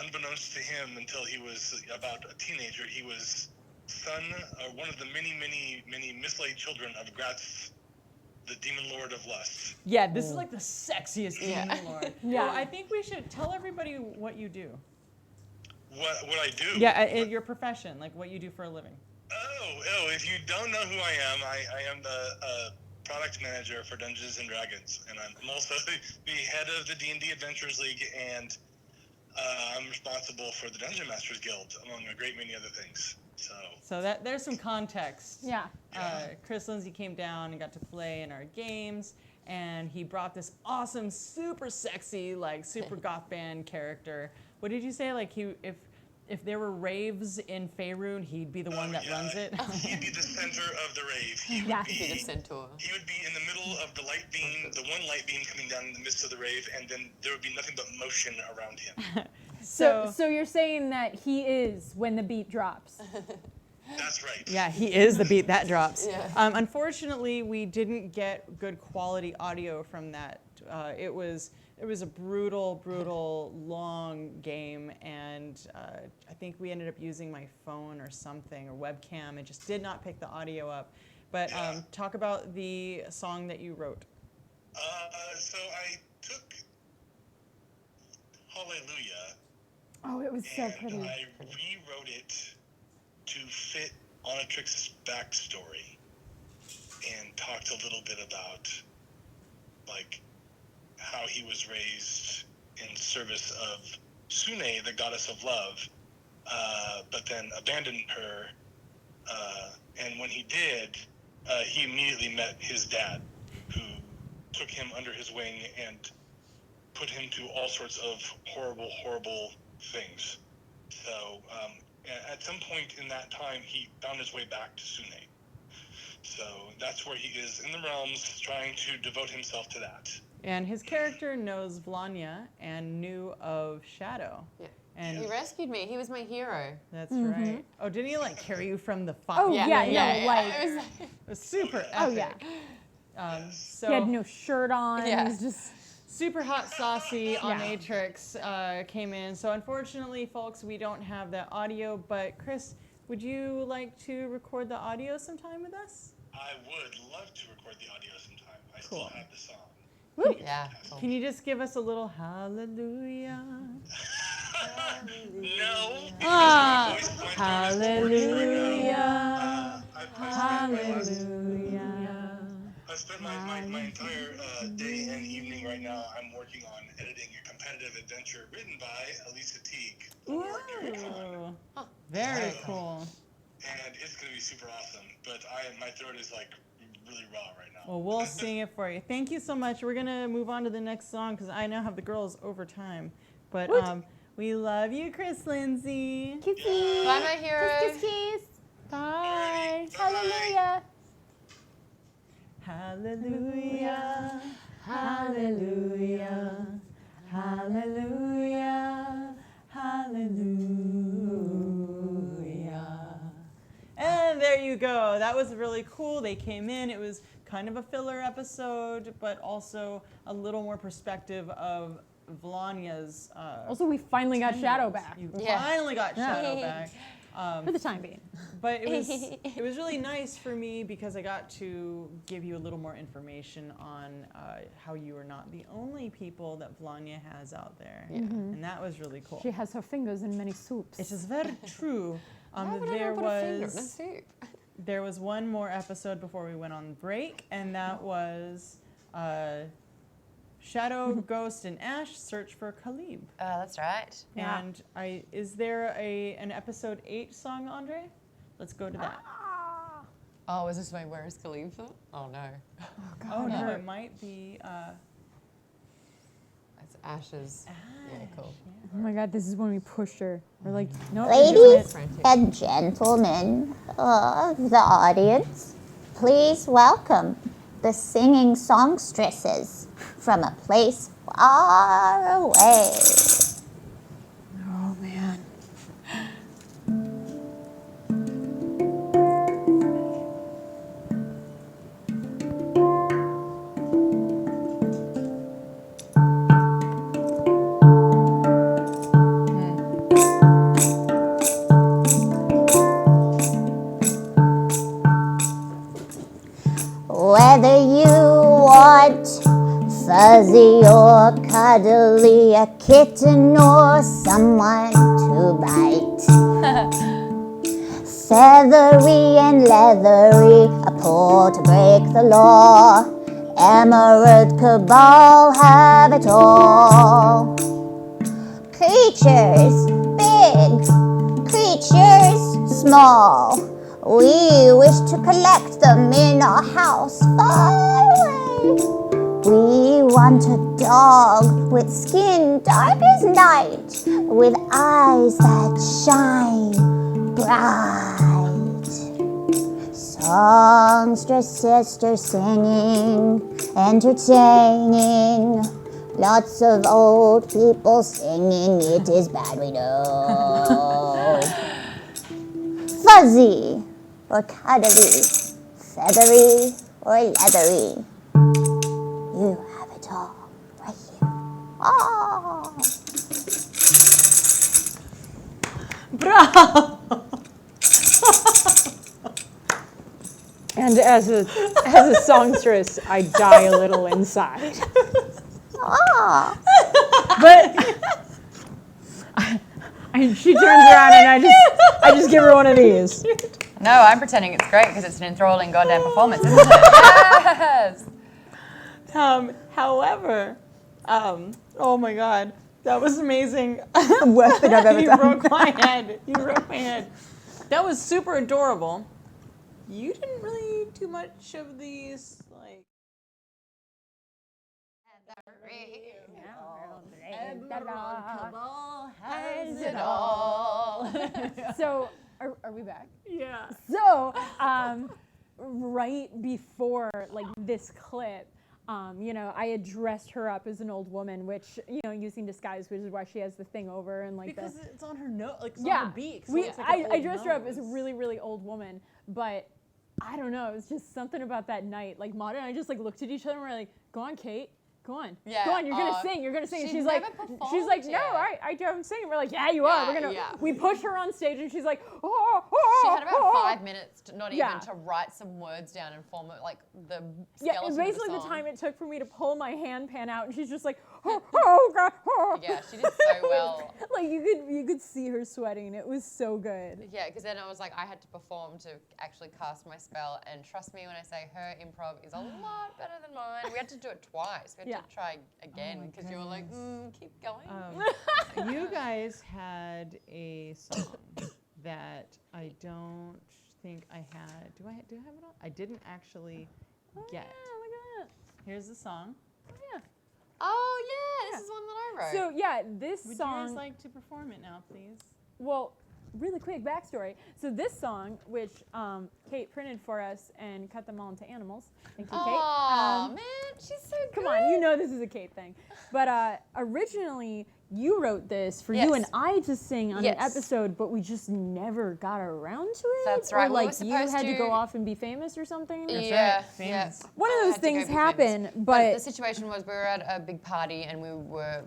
unbeknownst to him, until he was about a teenager, he was one of the many mislaid children of Gratz, the demon lord of lust. Yeah, this is like the sexiest demon lord. Yeah. Well, I think we should tell everybody what you do. What I do? Yeah, your profession, like what you do for a living. Oh, if you don't know who I am the product manager for Dungeons and Dragons, and I'm also the head of the D&D Adventures League, and I'm responsible for the Dungeon Masters Guild, among a great many other things. So that there's some context. Yeah. Chris Lindsay came down and got to play in our games, and he brought this awesome, super sexy, like super goth band character. What did you say? Like if there were raves in Faerun, he'd be the one that runs it. He'd be the center of the rave. He would be the centaur. He would be in the middle of the light beam, the one light beam coming down in the midst of the rave, and then there would be nothing but motion around him. So you're saying that he is when the beat drops. That's right. Yeah, he is the beat that drops. Yeah. Unfortunately, we didn't get good quality audio from that. It was a brutal, long game, and I think we ended up using my phone or something, or webcam. It just did not pick the audio up. But talk about the song that you wrote. So I took Hallelujah. Oh, it was so pretty. And I rewrote it to fit Onatrix's backstory, and talked a little bit about, like, how he was raised in service of Sune, the goddess of love, but then abandoned her. And when he did, he immediately met his dad, who took him under his wing and put him to all sorts of horrible things. So at some point in that time, he found his way back to Sune. So that's where he is in the realms, trying to devote himself to that. And his character knows Vlanya and knew of Shadow. Yeah. And he rescued me. He was my hero. That's right. Oh, didn't he like carry you from the fire? Oh yeah, It was super epic. Oh yeah. So he had no shirt on. Yeah. He was just super hot saucy on Matrix came in. So unfortunately, folks, we don't have that audio. But Chris, would you like to record the audio sometime with us? I would love to record the audio sometime. I still have the song. Yeah. Can you just give us a little hallelujah? No. Hallelujah. Hallelujah. I spent my entire day and evening right now. I'm working on editing a competitive adventure written by Elisa Teague. Ooh. Very cool. And it's going to be super awesome. But my throat is like really raw right now. Well, we'll sing it for you. Thank you so much. We're going to move on to the next song because I now have the girls over time. But We love you, Chris Lindsay. Kissy. Bye, my hero. Kiss, kiss, kiss. Bye. Hallelujah. Hallelujah. Hallelujah. Hallelujah. Hallelujah. And there you go. That was really cool. They came in. It was kind of a filler episode, but also a little more perspective of Vlanya's. Also, we finally got Shadow back. You finally got Shadow back. For the time being. But it was really nice for me because I got to give you a little more information on how you are not the only people that Vlanya has out there. Yeah. And that was really cool. She has her fingers in many soups. It is very true. There was one more episode before we went on break, and that was Shadow, Ghost, and Ash search for Khalib. That's right. And is there an episode 8 song, Andre? Let's go to that. Oh, is this my Where is Khalib? Oh no. Oh no, it might be. It's Ash's. Yeah, cool. Oh my God, this is when we pushed her. We're like, no. Ladies and gentlemen of the audience, please welcome the singing songstresses from a place far away. Oh man. Whether you want fuzzy or cuddly, a kitten or someone to bite, feathery and leathery, a paw to break the law, Emerald Cabal have it all. Creatures big, creatures small, we wish to collect them in our house far away. We want a dog with skin dark as night, with eyes that shine bright. Songstress sisters singing, entertaining, lots of old people singing, it is bad we know. Fuzzy or cuddly, feathery or leathery, you have it all right here. Oh. Bravo! And as a songstress, I die a little inside. Oh. But she turns around and I just give her one of these. No, I'm pretending it's great because it's an enthralling goddamn performance, isn't it? Yes! However, oh my God, that was amazing. Worst thing I've ever You done. broke my head. You broke my head. That was super adorable. You didn't really do much of these, like. Has it all. So, are we back? Yeah. So, right before like this clip, I had dressed her up as an old woman, which, using disguise, which is why she has the thing over and like Because it's on her nose, like it's yeah, on her beak. So I dressed her up as a really, really old woman, but I don't know, it was just something about that night. Like Maud and I just like looked at each other and we're like, go on, Kate. Go on. Yeah, Go on, you're gonna sing, you're gonna sing. And she's she's like, never performed no, yet. I don't sing. We're like, yeah, you are. Yeah. We push her on stage and she's like, She had about 5 minutes, not Yeah. even, to write some words down and form like the Yeah, skeleton basically of the the song. time it took for me to pull my handpan out, and she's just like, oh God. Yeah, she did so well. Like you could see her sweating. It was so good. Yeah, because then I was like, I had to perform to actually cast my spell, and trust me when I say her improv is a lot better than mine. We had to do it twice. We had to try again because you were like, keep going. You guys had a song that I don't think I had. Do I have it on? I didn't actually get. Yeah, look at that. Here's the song. Oh yeah, this is one that I wrote. So yeah, this Would song. you guys like to perform it now, please? Well, really quick backstory. So this song, which Kate printed for us and cut them all into animals. Thank you, Kate. Oh man, she's so good. Come on, you know this is a Kate thing. But originally, you wrote this for you and I to sing on an episode, but we just never got around to it. That's right. Or We were like you had supposed to go to- off and be famous or something. Yeah, famous. One of I those had to go things be happen, famous. but The situation was we were at a big party and we were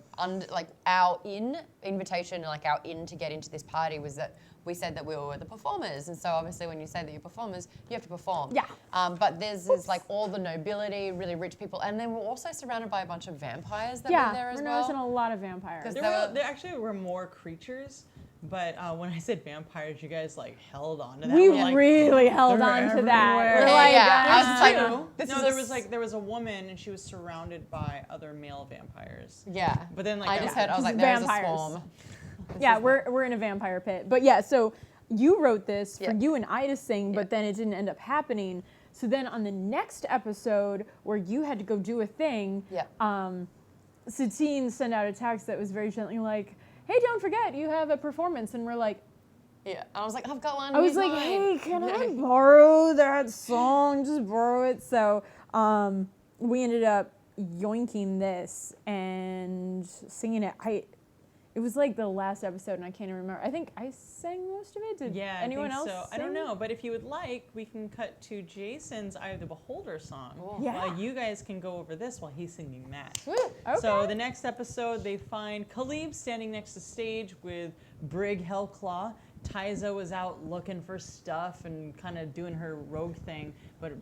our invitation, like our in to get into this party was that we said that we were the performers, and so obviously when you say that you're performers, you have to perform. Yeah. But there's like all the nobility, really rich people, and then we're also surrounded by a bunch of vampires that were there as we're well. noticing a lot of vampires. There actually were more creatures, but when I said vampires, you guys like held on to that. We We're like, really held they're on to that. everywhere. We're like, I was just like, there was a woman and she was surrounded by other male vampires. Yeah. But then like I just said, I was like, there's a vampires. swarm. Yeah, we're in a vampire pit. But yeah, so you wrote this for you and I to sing, but then it didn't end up happening. So then on the next episode where you had to go do a thing, Satine sent out a text that was very gently like, hey, don't forget, you have a performance. And we're like, yeah. I was like, I've got one. I was use like, mine. hey, can I borrow that song? Just borrow it. So we ended up yoinking this and singing it. It was like the last episode, and I can't even remember. I think I sang most of it. Did anyone else so. I sing? don't know, but if you would like, we can cut to Jason's Eye of the Beholder song. Yeah. While you guys can go over this while he's singing that. Okay. So the next episode, they find Khalib standing next to stage with Brig Hellclaw. Tyza was out looking for stuff and kind of doing her rogue thing, but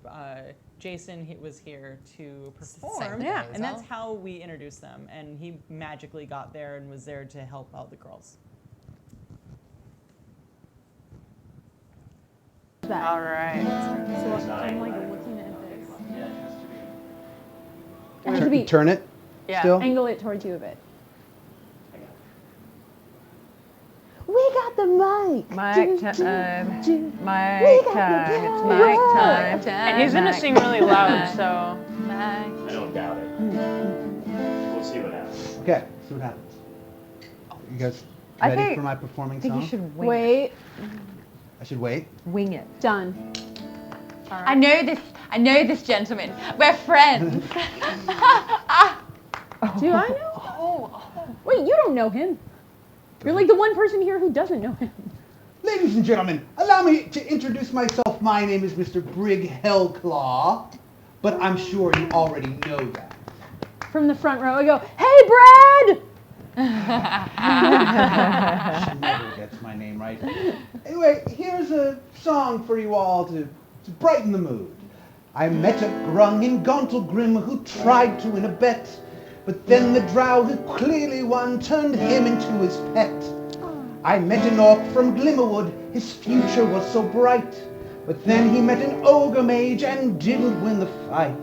Jason was here to perform. Yeah. And that's how we introduced them. And he magically got there and was there to help out the girls. All right. So I'm like looking at this. It has to be Turn it. Yeah. Still. angle it towards you a bit. We got the mic. Mic time. Mic time. It's mic mic time. And he's gonna sing really loud, so. I don't doubt it. We'll see what happens. Okay, see what happens. You guys I ready think- for my performing I think song? you should wing it. Wait, I should wait. Wing it. done. I know this gentleman. We're friends. Do I know? Wait, you don't know him. You're like the one person here who doesn't know him. Ladies and gentlemen, allow me to introduce myself. My name is Mr. Brig Hellclaw, but I'm sure you already know that. From the front row, I go, hey, Brad! She never gets my name right. Anyway, here's a song for you all to brighten the mood. I met a grung in Gauntlgrim who tried to win a bet, but then the drow who clearly won turned him into his pet. I met an orc from Glimmerwood, his future was so bright, but then he met an ogre mage and didn't win the fight.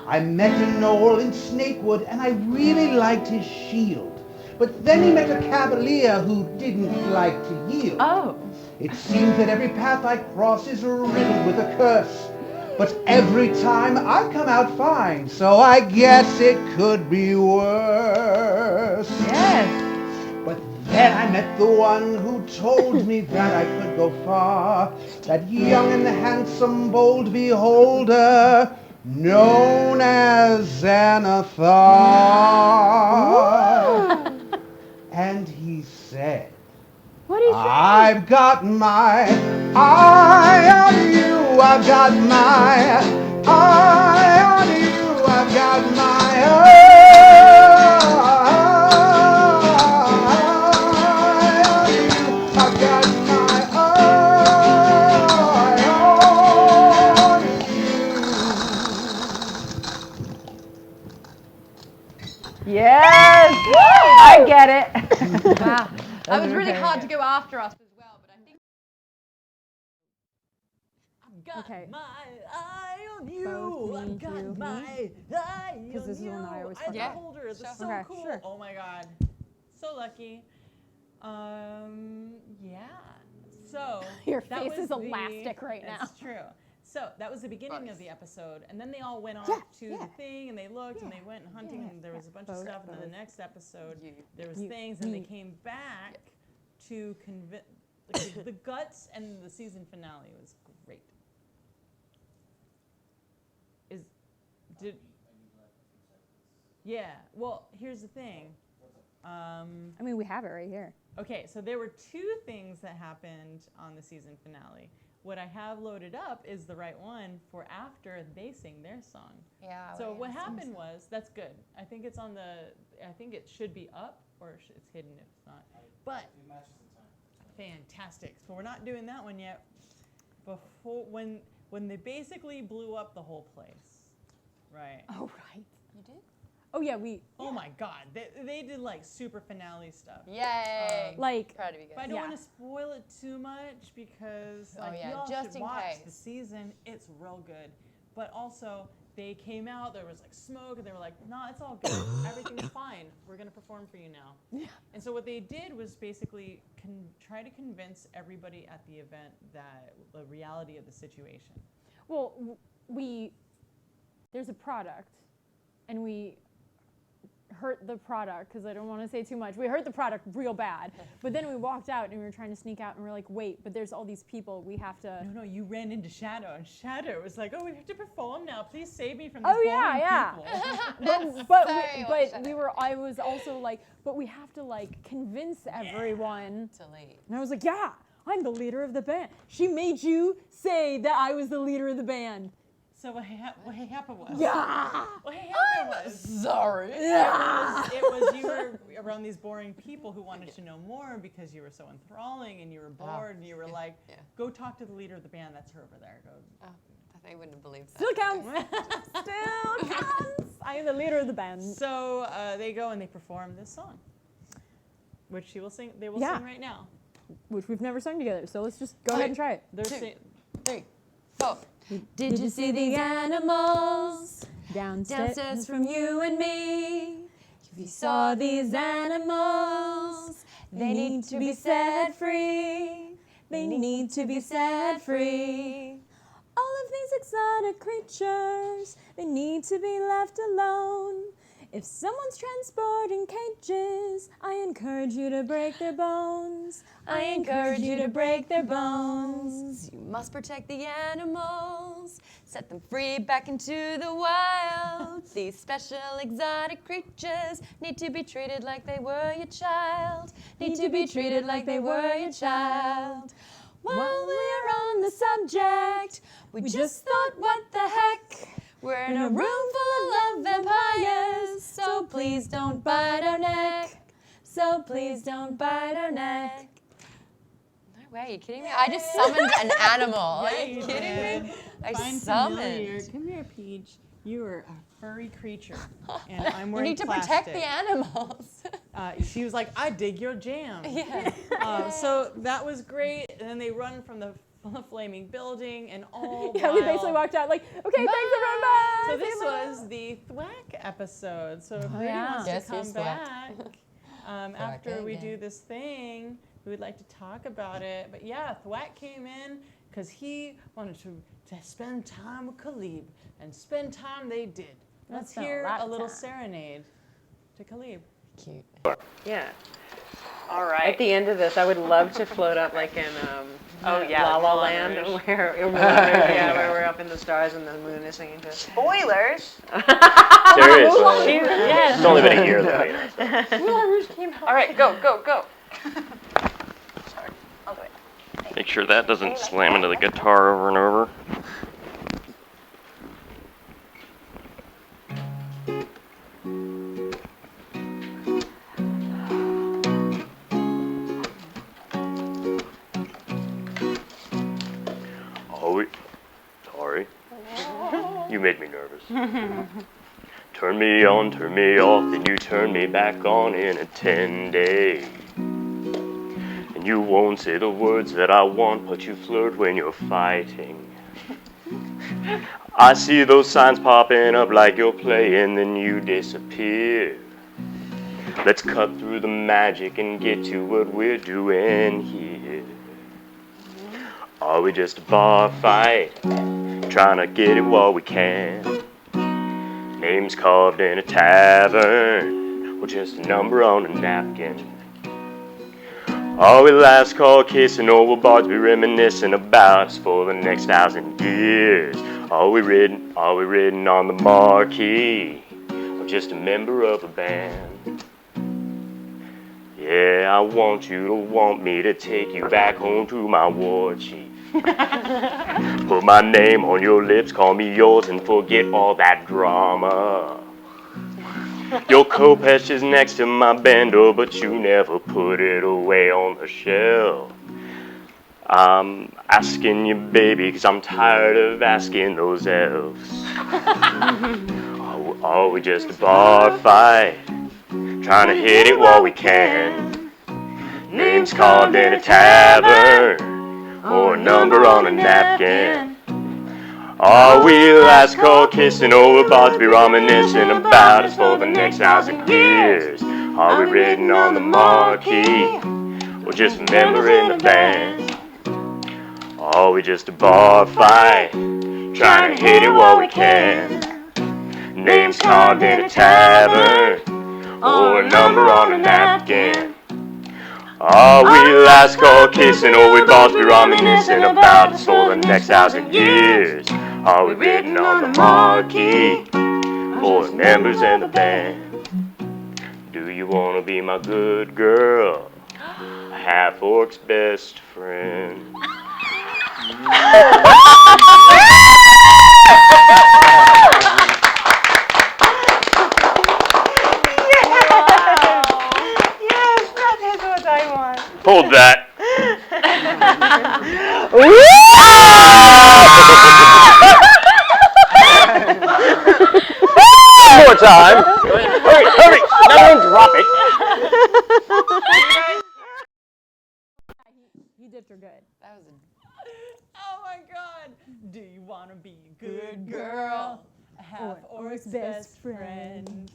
I met a gnoll in Snakewood and I really liked his shield, but then he met a cavalier who didn't like to yield. Oh. It seems that every path I cross is riddled with a curse, but every time I come out fine, so I guess it could be worse. Yes. But then I met the one who told me that I could go far, that young and handsome, bold beholder, known as Xanathar. And he said, What do you say? I've got my eye on you, I've got my eye on you, I've got my eye on you, I've got my eye on you. Yes. I get it. Wow. That was really hard to go after us as well, but I think. I've got Okay. my eye on you. Both I've me, got you, my eye on Because this is you. one that I always Eye forget. Yeah. Beholder. This is so Okay, cool. sure. Oh my god. So lucky. Yeah. So Your that face was is elastic right now. That's true. So that was the beginning of the episode, and then they all went off to the thing, and they looked, and they went hunting, and there was a bunch of stuff, and then the next episode, there was things, and they came back to convince, the guts, and the season finale was great. Yeah, well, here's the thing. I mean, we have it right here. Okay, so there were two things that happened on the season finale. What I have loaded up is the right one for after they sing their song. Yeah. So what happened was, that's good. I think it's on I think it should be up, or it's hidden if it's not. But It matches the time. fantastic. So we're not doing that one yet. Before, when they basically blew up the whole place, right? Oh, right. You did? Oh, yeah, Oh my God, they did like super finale stuff. Yay. Like, Proud to be good. But I don't want to spoil it too much because you all just should in watch case. the season. It's real good. But also, they came out, there was like smoke, and they were like, "No, it's all good. Everything's fine. We're going to perform for you now." Yeah. And so what they did was basically try to convince everybody at the event that the reality of the situation. well, there's a product, and we hurt the product, because I don't want to say too much. We hurt the product real bad. But then we walked out, and we were trying to sneak out, and we're like, wait, but there's all these people. We have to... No, you ran into Shadow, and Shadow was like, "Oh, we have to perform now. Please save me from these boring people." I was also like, but we have to like convince everyone to leave. And I was like, yeah, I'm the leader of the band. She made you say that I was the leader of the band. So what happened was... Yeah! What happened was... Sorry. It was you were around these boring people who wanted to know more because you were so enthralling and you were bored and you were like, go talk to the leader of the band. That's her over there. Go. Oh, they wouldn't have believed that. Still counts. Still counts. I am the leader of the band. So they go and they perform this song, which she will sing. They will sing right now. Which we've never sung together. So let's just go ahead and try it. 2, 3, 4. Did you see the animals downstairs from you and me? If you saw these animals, they need to be set free. They need to be set free. All of these exotic creatures, they need to be left alone. If someone's transporting cages, I encourage you to break their bones. I encourage you to break their bones. You must protect the animals, set them free back into the wild. These special exotic creatures need to be treated like they were your child. Need to be treated like they were your child. While we're on the subject, we just thought, what the heck? We're in a room full of love vampires, so please don't bite our neck. So please don't bite our neck. No way, are you kidding me? I just summoned an animal. Are you kidding me? I summoned. Come here, Peach. You are a furry creature, and I'm wearing You need to plastic. protect the animals. She was like, I dig your jam. Yeah. So that was great, and then they run from the flaming building, and all Yeah, we basically walked out like, okay, thanks everyone, bye. So this was the Thwack episode. So if Rudy wants to come back after we do this thing, we would like to talk about it. But yeah, Thwack came in because he wanted to spend time with Khalib, and spend time they did. Let's hear a little serenade to Khalib. Cute. Yeah. All right. At the end of this, I would love to float up like in La La Land, where we're up in the stars and the moon is singing to us. Spoilers. Seriously. Yes. It's only been a year though. You know. All right, go. Sorry, I'll do it. Make sure that doesn't slam into the guitar over and over. Oh, sorry. You made me nervous. Turn me on, turn me off, then you turn me back on in a 10-day. And you won't say the words that I want, but you flirt when you're fighting. I see those signs popping up like you're playing, then you disappear. Let's cut through the magic and get to what we're doing here. Are we just a bar fight? trying to get it while we can. Names carved in a tavern, or just a number on a napkin. All we last call kissing over bars be reminiscing about us for the next 1,000 years. Are we written on the marquee, or just a member of a band? Yeah, I want you to want me to take you back home to my war chief. Put my name on your lips, call me yours, and forget all that drama. Your Kopesh is next to my bando, but you never put it away on the shelf. I'm asking you, baby, 'cause I'm tired of asking those elves. Are we just a bar fight, trying to hit it while we can? Names carved in a tavern, or a number on a napkin. Are we last call kissing over bars be reminiscing about us for the next 1,000 years? Are we written on the marquee, or just a member in the band? Are we just a bar fight, trying to hit it while we can? Names carved in a tavern, or a number on a napkin. Are we last call kissing, or we both be reminiscing about us for the next 1,000 years? Are we written on the marquee, or members in the band? Do you want to be my good girl, a half-orc's best friend? Hold that. One more time. Hurry, hurry. Now don't drop it. You dipped her good. That was Oh my God. Do you want to be a good girl? A half-orc's best friend.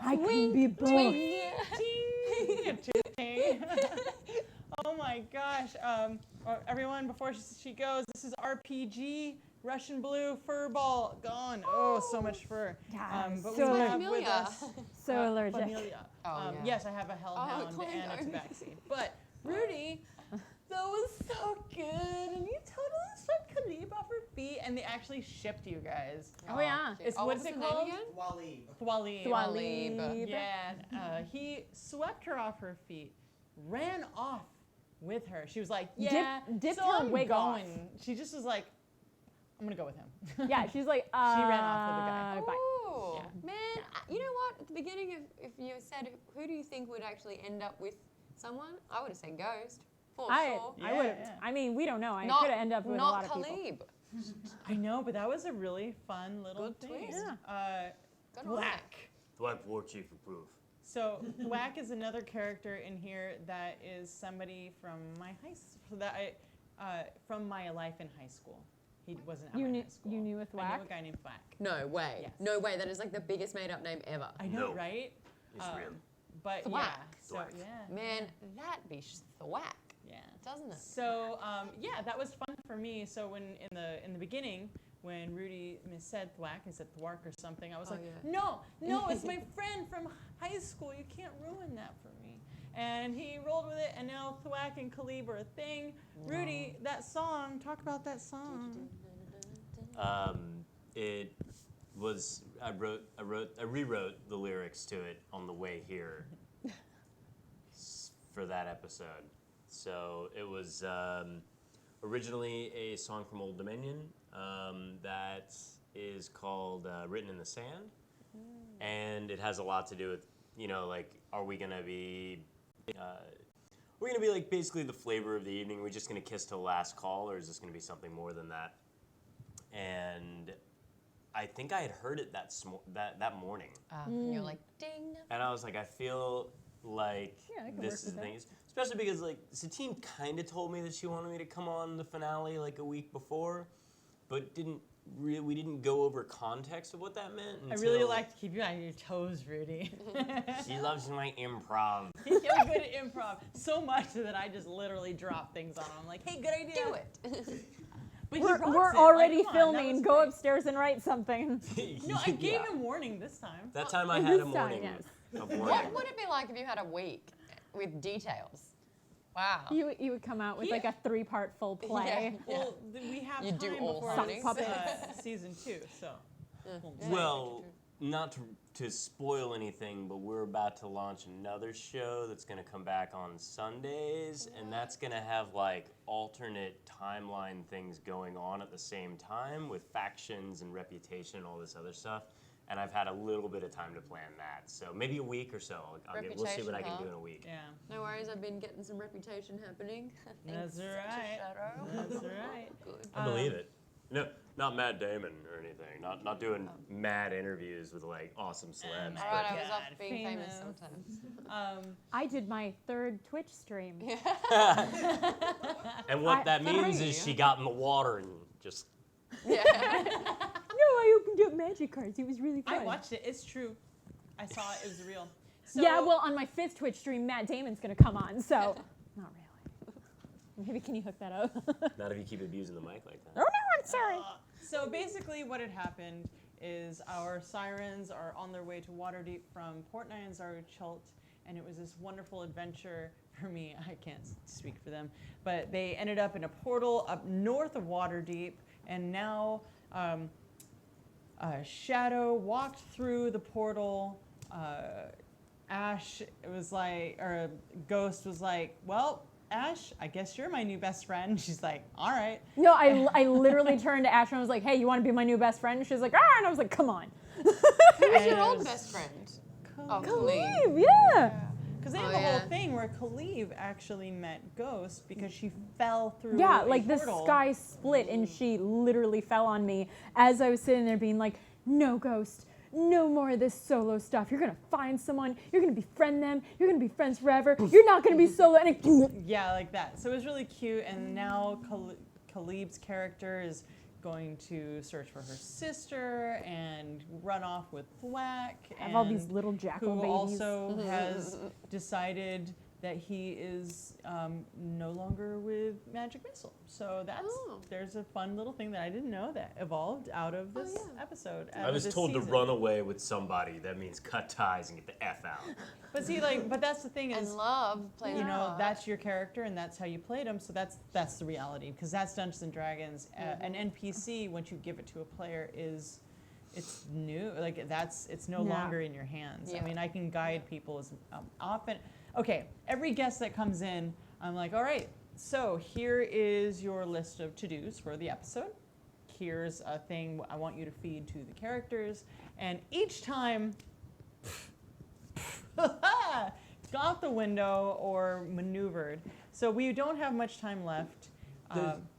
I can be both. Oh my gosh. Everyone, before she goes, this is RPG, Russian blue, fur ball, gone. Oh, so much fur. But so we have familiar. with us So allergic. Familia. yeah. Yes, I have a hellhound and a tabaxi. But Rudy, that was so good. And you totally swept Khalib off her feet. And they actually shipped you guys. Oh, yeah. What's it called? Walib. Thwalib. Yeah. He swept her off her feet, ran off with her. She was like, yeah, dipped so her I'm wig off. going. She just was like, I'm going to go with him. Yeah, she's like, She ran off with the guy. Bye. Oh, Yeah. man, you know what? At the beginning, if you said, who do you think would actually end up with someone? I would have said Ghost, for sure. I would have. Yeah. I mean, we don't know. I Not- could have ended up with a lot of Not people. Khalib. I know, but that was a really fun little Good thing. twist. Good on Thwack. Thwack War Chief approve. So Thwack is another character in here that is somebody from my from my life in high school. He wasn't at my high school. You knew a I Thwack? knew a guy named Thwack. No way. Yes. No way. That is like the biggest made-up name ever. I know, No. right? It's real. But Thwack. yeah, so Thwack. yeah, Man, that be thwack, yeah. doesn't it? So yeah, that was fun for me. So when in the beginning, when Rudy said Thwack, I said Thwark or something, I was like, yeah. no, it's my friend from high school. You can't ruin that for me. And he rolled with it, and now Thwack and Khalib are a thing. Rudy, that song, talk about that song. It was I rewrote the lyrics to it on the way here for that episode. So it was originally a song from Old Dominion that is called "Written in the Sand," and it has a lot to do with like, are we gonna be like basically the flavor of the evening? Are we just gonna kiss till last call, or is this gonna be something more than that? And I think I had heard it that morning. You're like, ding. And I was like, I feel like this is the thing. Especially because like Satine kind of told me that she wanted me to come on the finale like a week before, but we didn't go over context of what that meant. I really like to keep you on your toes, Rudy. She loves my improv. He's really good at improv. So much that I just literally drop things on him. I'm like, hey, good idea. Do it. But he We're rocks it. already Like, come on, that filming. was Go great. upstairs and write something. No, I gave Yeah. him warning this time. That time I And had a this time, morning yes. of warning. What would it be like if you had a week with details? Wow. You would come out with like a 3-part full play. Yeah. Well, we have You time do all before huntings. season 2, so. Well, not to spoil anything, but we're about to launch another show that's going to come back on Sundays, and that's going to have like alternate timeline things going on at the same time with factions and reputation and all this other stuff. And I've had a little bit of time to plan that, so maybe a week or so. We'll see what I can do in a week. Yeah. No worries, I've been getting some reputation happening. That's Thanks to right. Shadow. That's right. Good. I believe it. No, not Matt Damon or anything. Not doing mad interviews with like awesome celebs. All right, I but- was off being famous sometimes. I did my 3rd Twitch stream. And what that means is she got in the water and just. Yeah. No, I opened up magic cards. It was really fun. I watched it. It's true. I saw it. It was real. So, Yeah, well, on my 5th Twitch stream, Matt Damon's going to come on, so not really. Maybe can you hook that up? Not if you keep abusing the mic like that. Oh no, I'm sorry. So basically what had happened is our sirens are on their way to Waterdeep from Port Nyanzaru Chult, and it was this wonderful adventure for me. I can't speak for them, but they ended up in a portal up north of Waterdeep, and now Shadow walked through the portal. Ash, it was like, or Ghost was like, well, Ash, I guess you're my new best friend. She's like, all right. No, I literally turned to Ash and I was like, hey, you want to be my new best friend? She's like, ah, and I was like, come on. Who was your old best friend? Oh, Khalib, yeah. Because they have a whole thing where Khalib actually met Ghost because she fell through Yeah, a like the portal. sky split and she literally fell on me as I was sitting there being like, no, Ghost, no more of this solo stuff. You're going to find someone, you're going to befriend them, you're going to be friends forever, you're not going to be solo. And Yeah, like that. So it was really cute, and now Khalib's character is going to search for her sister and run off with Thwack. Have all these little jackal who babies. also has decided that he is no longer with Magic Missile. So that's there's a fun little thing that I didn't know that evolved out of this episode. I was told to run away with somebody. That means cut ties and get the F out. But see, like, but that's the thing is, And love plays you a know, part. that's your character and that's how you played him. So that's the reality, because that's Dungeons and Dragons. An NPC, once you give it to a player, it's new. Like it's no longer in your hands. I mean, I can guide people as often. Okay, every guest that comes in, I'm like, all right, so here is your list of to-dos for the episode. Here's a thing I want you to feed to the characters. And each time, gone out the window or maneuvered. So we don't have much time left.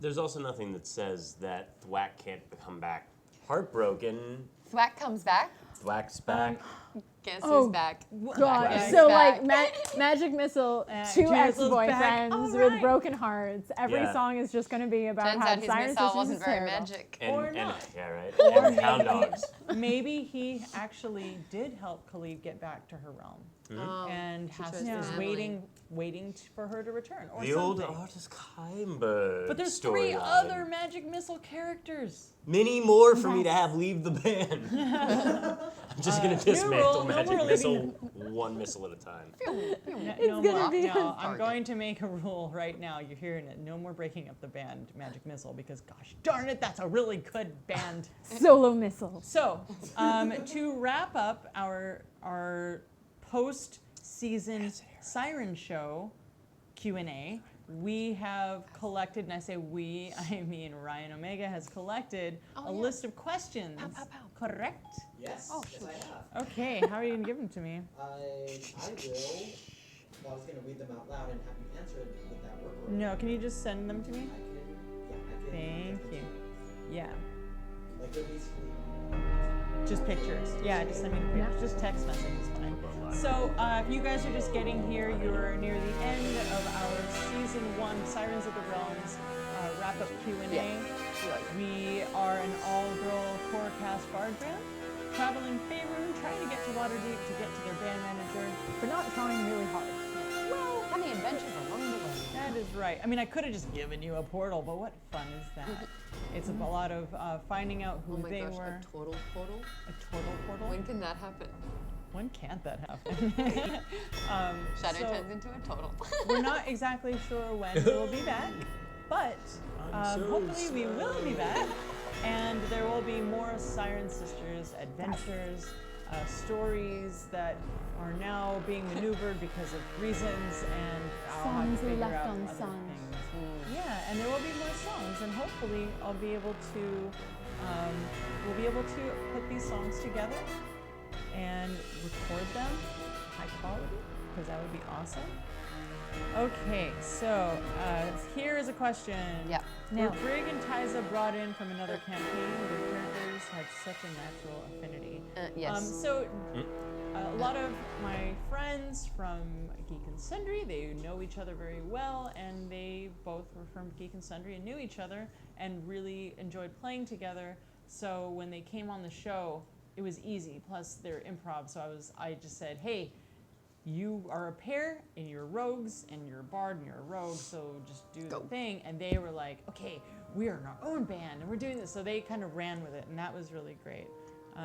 There's also nothing that says that Thwack can't come back heartbroken. Thwack comes back. Thwack's back. Guess Oh, who's back? God. Thwack is So back. like Magic Missile, two Jizzle's back. ex-boyfriends All with right. broken hearts. Every Yeah. song is just going to be about Turns how out his Sirens missile Sisters wasn't is very terrible. magic. Or not. Yeah, right. Or And hound dogs. Maybe he actually did help Khalib get back to her realm. Oh, And she has, chose is family. waiting for her to return. Or The old something. Artis Kaimberg. But there's three storyline. other Magic Missile characters. Many more for me to have leave the band. I'm just gonna dismantle rule, no Magic more Missile one missile at a time. No gonna more. be No, I'm going to make a rule right now. You're hearing it. No more breaking up the band Magic Missile, because gosh darn it, that's a really good band. Solo Missile. So, to wrap up our post-season Siren Show Q&A, we have collected, and I say we, I mean Ryan Omega has collected a list of questions. Correct? Yes, yes I have. Okay, how are you going to give them to me? I will. Well, I was going to read them out loud and have you answer it. Would that work? Or No, can you just send them to me? I can. Thank you. Yeah. Like they're basically. Just pictures. Yeah, just send me the pictures. Just text message is fine. So if you guys are just getting here, you're near the end of our season 1 Sirens of the Realms wrap-up Q&A. We are an all-girl core cast bard band, traveling Faerun, trying to get to Waterdeep to get to their band manager, but not trying really hard. Well, having adventures along the way. That is right. I mean, I could have just given you a portal, but what fun is that? It's a lot of finding out who Oh my they gosh, were. a turtle portal? A turtle portal? When can that happen? When can't that happen? Shadow so turns into a turtle. we're not exactly sure when we'll be back, but hopefully we will be back, and there will be more Siren Sisters adventures, stories that are now being maneuvered because of reasons, and I'll have to Songs figure left out unsung. things. Yeah, and there will be more songs, and hopefully I'll be able to, we'll be able to put these songs together and record them high quality, because that would be awesome. Okay, so here is a question. Yeah. Were Brig and Tyza brought in from another campaign where the characters had such a natural affinity? Yes. A lot of my friends from Geek and Sundry, they know each other very well, and they both were from Geek and Sundry and knew each other and really enjoyed playing together. So when they came on the show, it was easy. Plus they're improv, so I just said, hey, you are a pair, and you're rogues, and you're a bard, and you're a rogue, so just do the thing. And they were like, okay, we are in our own band, and we're doing this. So they kind of ran with it, and that was really great.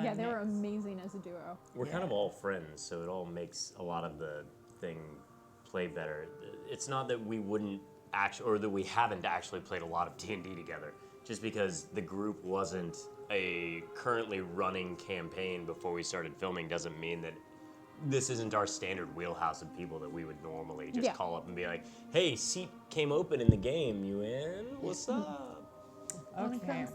Yeah, they were amazing as a duo. We're kind of all friends, so it all makes a lot of the thing play better. It's not that we wouldn't actually, or that we haven't actually played a lot of D&D together, just because the group wasn't a currently running campaign before we started filming doesn't mean that this isn't our standard wheelhouse of people that we would normally just call up and be like, hey, seat came open in the game, you in? What's up? Okay.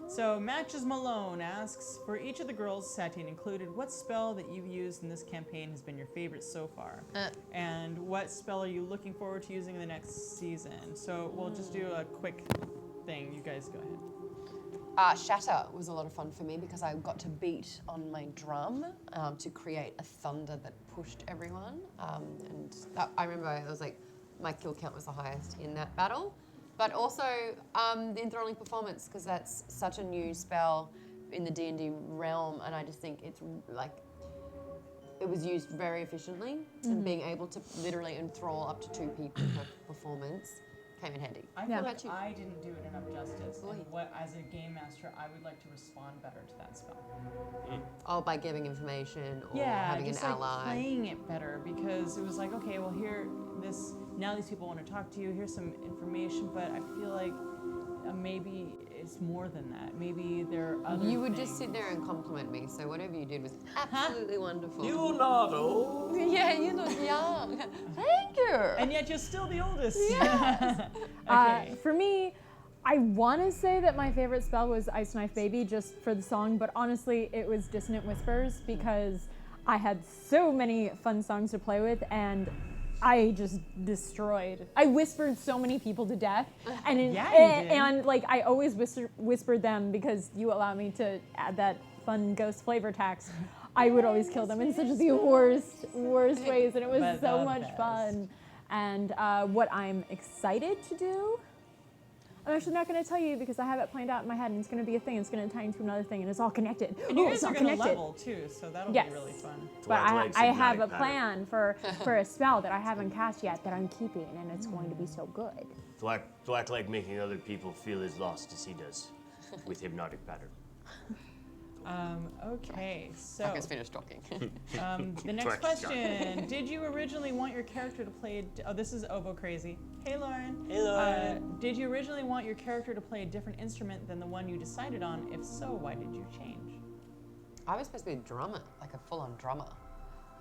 So Matches Malone asks, for each of the girls, Satine included, what spell that you've used in this campaign has been your favorite so far? And what spell are you looking forward to using in the next season? So we'll just do a quick thing. You guys go ahead. Shatter was a lot of fun for me because I got to beat on my drum to create a thunder that pushed everyone. I remember it was like my kill count was the highest in that battle. But also the enthralling performance, because that's such a new spell in the D&D realm, and I just think it's like it was used very efficiently, and being able to literally enthrall up to 2 people per performance came in handy. I feel like I didn't do it enough justice, and as a game master, I would like to respond better to that spell. Oh, by giving information or Yeah, having just an like ally. playing it better, because it was like, okay, well now these people want to talk to you, here's some information, but I feel like maybe it's more than that. Maybe there are other You would things. just sit there and compliment me, so whatever you did was absolutely wonderful. You're not old. Yeah, you look young. Thank you. And yet you're still the oldest. Yes. Okay. For me, I want to say that my favorite spell was Ice Knife Baby just for the song, but honestly, it was Dissonant Whispers because I had so many fun songs to play with, and I just destroyed. I whispered so many people to death, and and like I always whispered them because you allow me to add that fun ghost flavor tax. I would always kill them in such the worst ways, and it was so much fun. And what I'm excited to do, I'm actually not going to tell you because I have it planned out in my head, and it's going to be a thing. It's going to tie into another thing, and it's all connected. And you guys are going to level too, so that'll be really fun. But I have a plan for a spell that I haven't cast yet that I'm keeping, and it's going to be so good. To act like making other people feel as lost as he does with hypnotic pattern. Okay, so I guess finished talking. the next question: did you originally want your character to play? This is Ovo Crazy. Hey, Lauren. Hey, Lauren. Did you originally want your character to play a different instrument than the one you decided on? If so, why did you change? I was supposed to be a drummer, like a full-on drummer,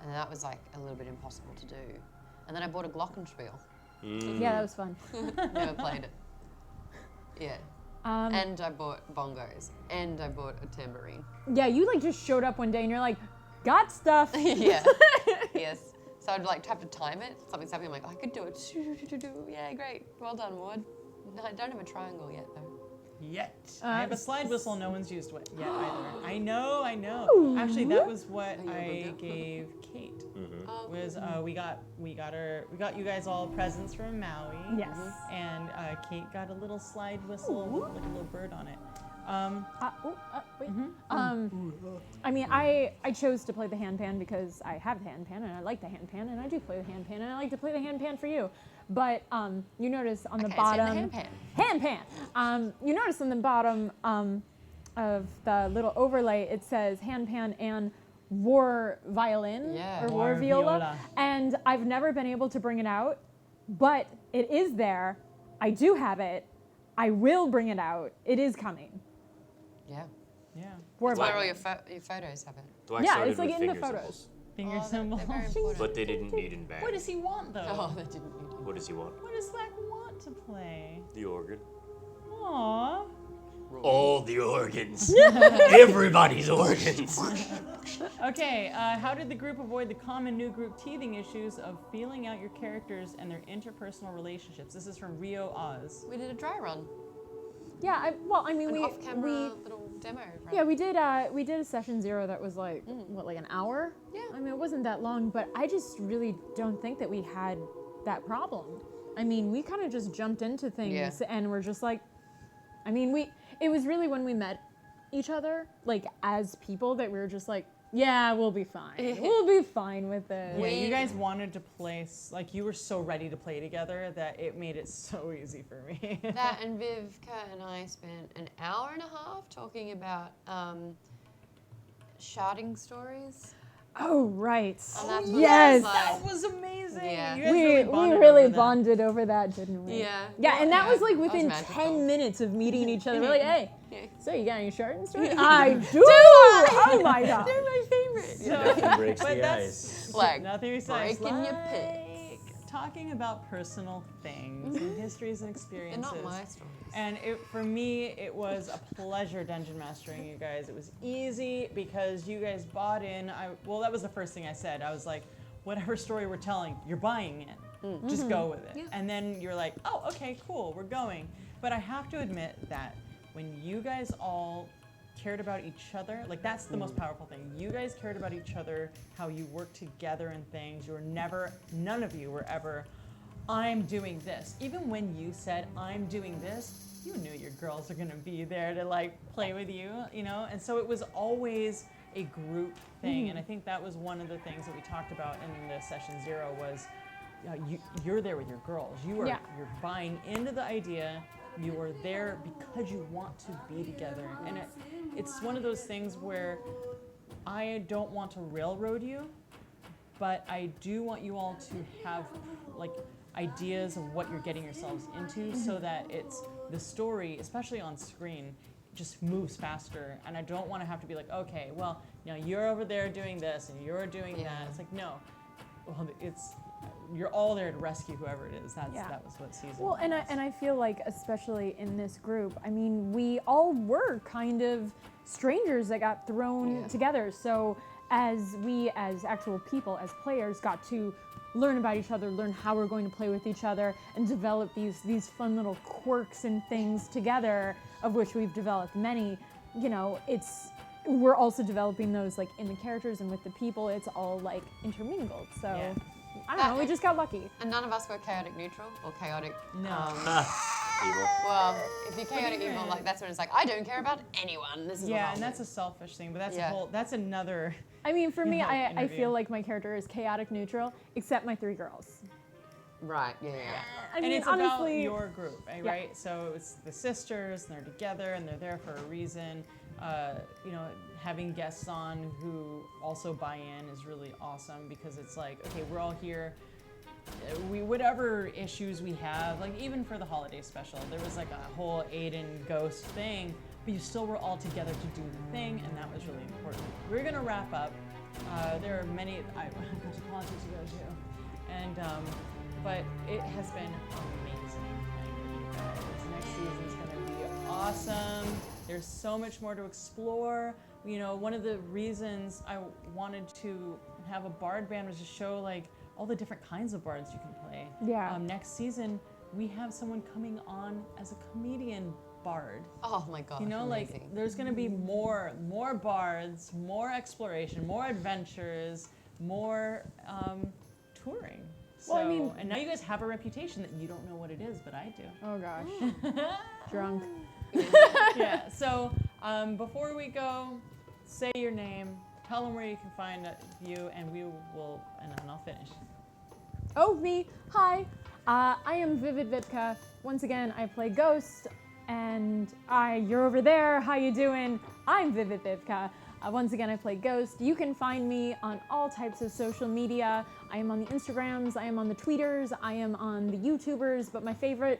and that was like a little bit impossible to do. And then I bought a glockenspiel. Yeah, that was fun. Never played it. Yeah. And I bought bongos, and I bought a tambourine. Yeah, you like just showed up one day and you're like, got stuff. Yeah. Yes. So I'd like have to time it. Something's happening. I'm like, I could do it. Yeah, great. Well done, Ward. No, I don't have a triangle yet, though. I have a slide whistle. No one's used yet either. I know. Actually, that was what I gave Kate. Was we got you guys all presents from Maui. Yes. And Kate got a little slide whistle with like a little bird on it. Wait. I mean, I chose to play the handpan because I have the handpan and I like the handpan and I do play the handpan and I like to play the handpan for you. But you notice on the bottom, handpan. You notice on the bottom of the little overlay, it says handpan and war violin or war viola. And I've never been able to bring it out, but it is there. I do have it. I will bring it out. It is coming. Yeah. Yeah. That's where all your photos have it. Dwight Yeah, started it's like with in the finger photos. symbols. Finger symbols. They're very important. But they didn't need in band. What does he want though? Oh, they didn't need it. What does he want? What does Slack want to play? The organ. Aww. All the organs. Everybody's organs. Okay, how did the group avoid the common new group teething issues of feeling out your characters and their interpersonal relationships? This is from Rio Oz. We did a dry run. Yeah, I mean, An we off-camera little demo. Right? Yeah, we did a session 0 that was like like an hour? Yeah. I mean, it wasn't that long, but I just really don't think that we had that problem. I mean, we kind of just jumped into things and we're just like, I mean, it was really when we met each other, like as people, that we were just like, yeah, we'll be fine. We'll be fine with this. Yeah, you guys wanted to play, like you were so ready to play together that it made it so easy for me. That and Vivka and I spent an hour and a half talking about sharding stories. Oh, right. And that's Yes. That was amazing. Yeah. You guys We really bonded over that, didn't we? Yeah. Yeah, and that was like was within magical. 10 minutes of meeting each other. We're like, hey, so you got any sharding stories? Yeah. I do! Oh my God. They're my favorite. Nothing breaks But the that's ice. Like nothing besides breaking your like pits. talking about personal things and histories and They're experiences. not my stories. And for me, it was a pleasure dungeon mastering you guys. It was easy because you guys bought in. Well, that was the first thing I said. I was like, whatever story we're telling, you're buying it. Just go with it. Yeah. And then you're like, oh, okay, cool, we're going. But I have to admit that when you guys all cared about each other, like that's the most powerful thing. You guys cared about each other, how you worked together and things. You were never, none of you were ever, I'm doing this. Even when you said, I'm doing this, you knew your girls are gonna be there to like play with you, you know? And so it was always a group thing. And I think that was one of the things that we talked about in the session 0 was, you're there with your girls. You're buying into the idea. You are there because you want to be together. And it's one of those things where I don't want to railroad you, but I do want you all to have like ideas of what you're getting yourselves into so that it's the story, especially on screen, just moves faster. And I don't want to have to be like, okay, well, you know, you're over there doing this and you're doing that. It's like, no, well, you're all there to rescue whoever it is. That was what season. Well, and I feel like, especially in this group, I mean, we all were kind of strangers that got thrown together. So as we, as actual people, as players, got to learn about each other, learn how we're going to play with each other, and develop these fun little quirks and things together, of which we've developed many. You know, we're also developing those like in the characters and with the people. It's all like intermingled. So. Yeah. I don't know, we just got lucky. And none of us were chaotic neutral or chaotic. No. Evil. Well, if you're chaotic evil, like that's when it's like, I don't care about anyone. This is what I'll and do. that's a selfish thing, but that's another. I mean, for me, I interview. feel like my character is chaotic neutral, except my 3 girls. Right, yeah. I And mean, it's honestly, about your group, right? So it's the sisters, and they're together, and they're there for a reason. You know, having guests on who also buy in is really awesome because it's like, okay, we're all here. Whatever issues we have, like even for the holiday special, there was like a whole Aiden ghost thing, but you still were all together to do the thing, and that was really important. We're gonna wrap up. There are many, I've got to concerts to go to, and but it has been amazing playing with you guys. Next season's gonna be awesome. There's so much more to explore. You know, one of the reasons I wanted to have a bard band was to show like all the different kinds of bards you can play. Yeah. Next season, we have someone coming on as a comedian bard. Oh my god. You know, amazing. like there's gonna be more bards, more exploration, more adventures, more touring. Well, I So- mean- and now you guys have a reputation that you don't know what it is, but I do. oh gosh, drunk. Yeah. So before we go, say your name. Tell them where you can find you, and we will, and then I'll finish. Oh, me. Hi. I am Vivid Vipka. Once again, I play Ghost, and you're over there. How you doing? I'm Vivid Vipka. Once again, I play Ghost. You can find me on all types of social media. I am on the Instagrams, I am on the Tweeters, I am on the YouTubers, but my favorite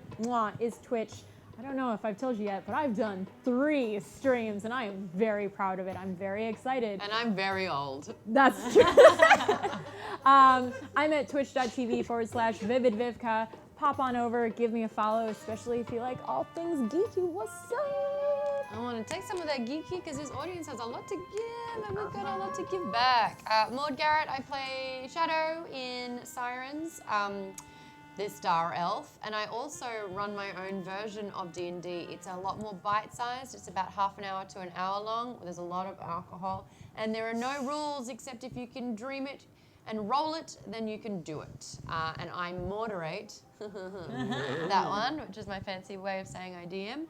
is Twitch. I don't know if I've told you yet, but I've done 3 streams, and I am very proud of it. I'm very excited. And I'm very old. That's true. I'm at twitch.tv/VividVivka. Pop on over, give me a follow, especially if you like all things geeky. What's up? I want to take some of that geeky because this audience has a lot to give and we've got a lot to give back. Maud Garrett, I play Shadow in Sirens, the Star Elf, and I also run my own version of D&D. It's a lot more bite-sized. It's about half an hour to an hour long. There's a lot of alcohol, and there are no rules except if you can dream it and roll it, then you can do it. And I moderate that one, which is my fancy way of saying I DM.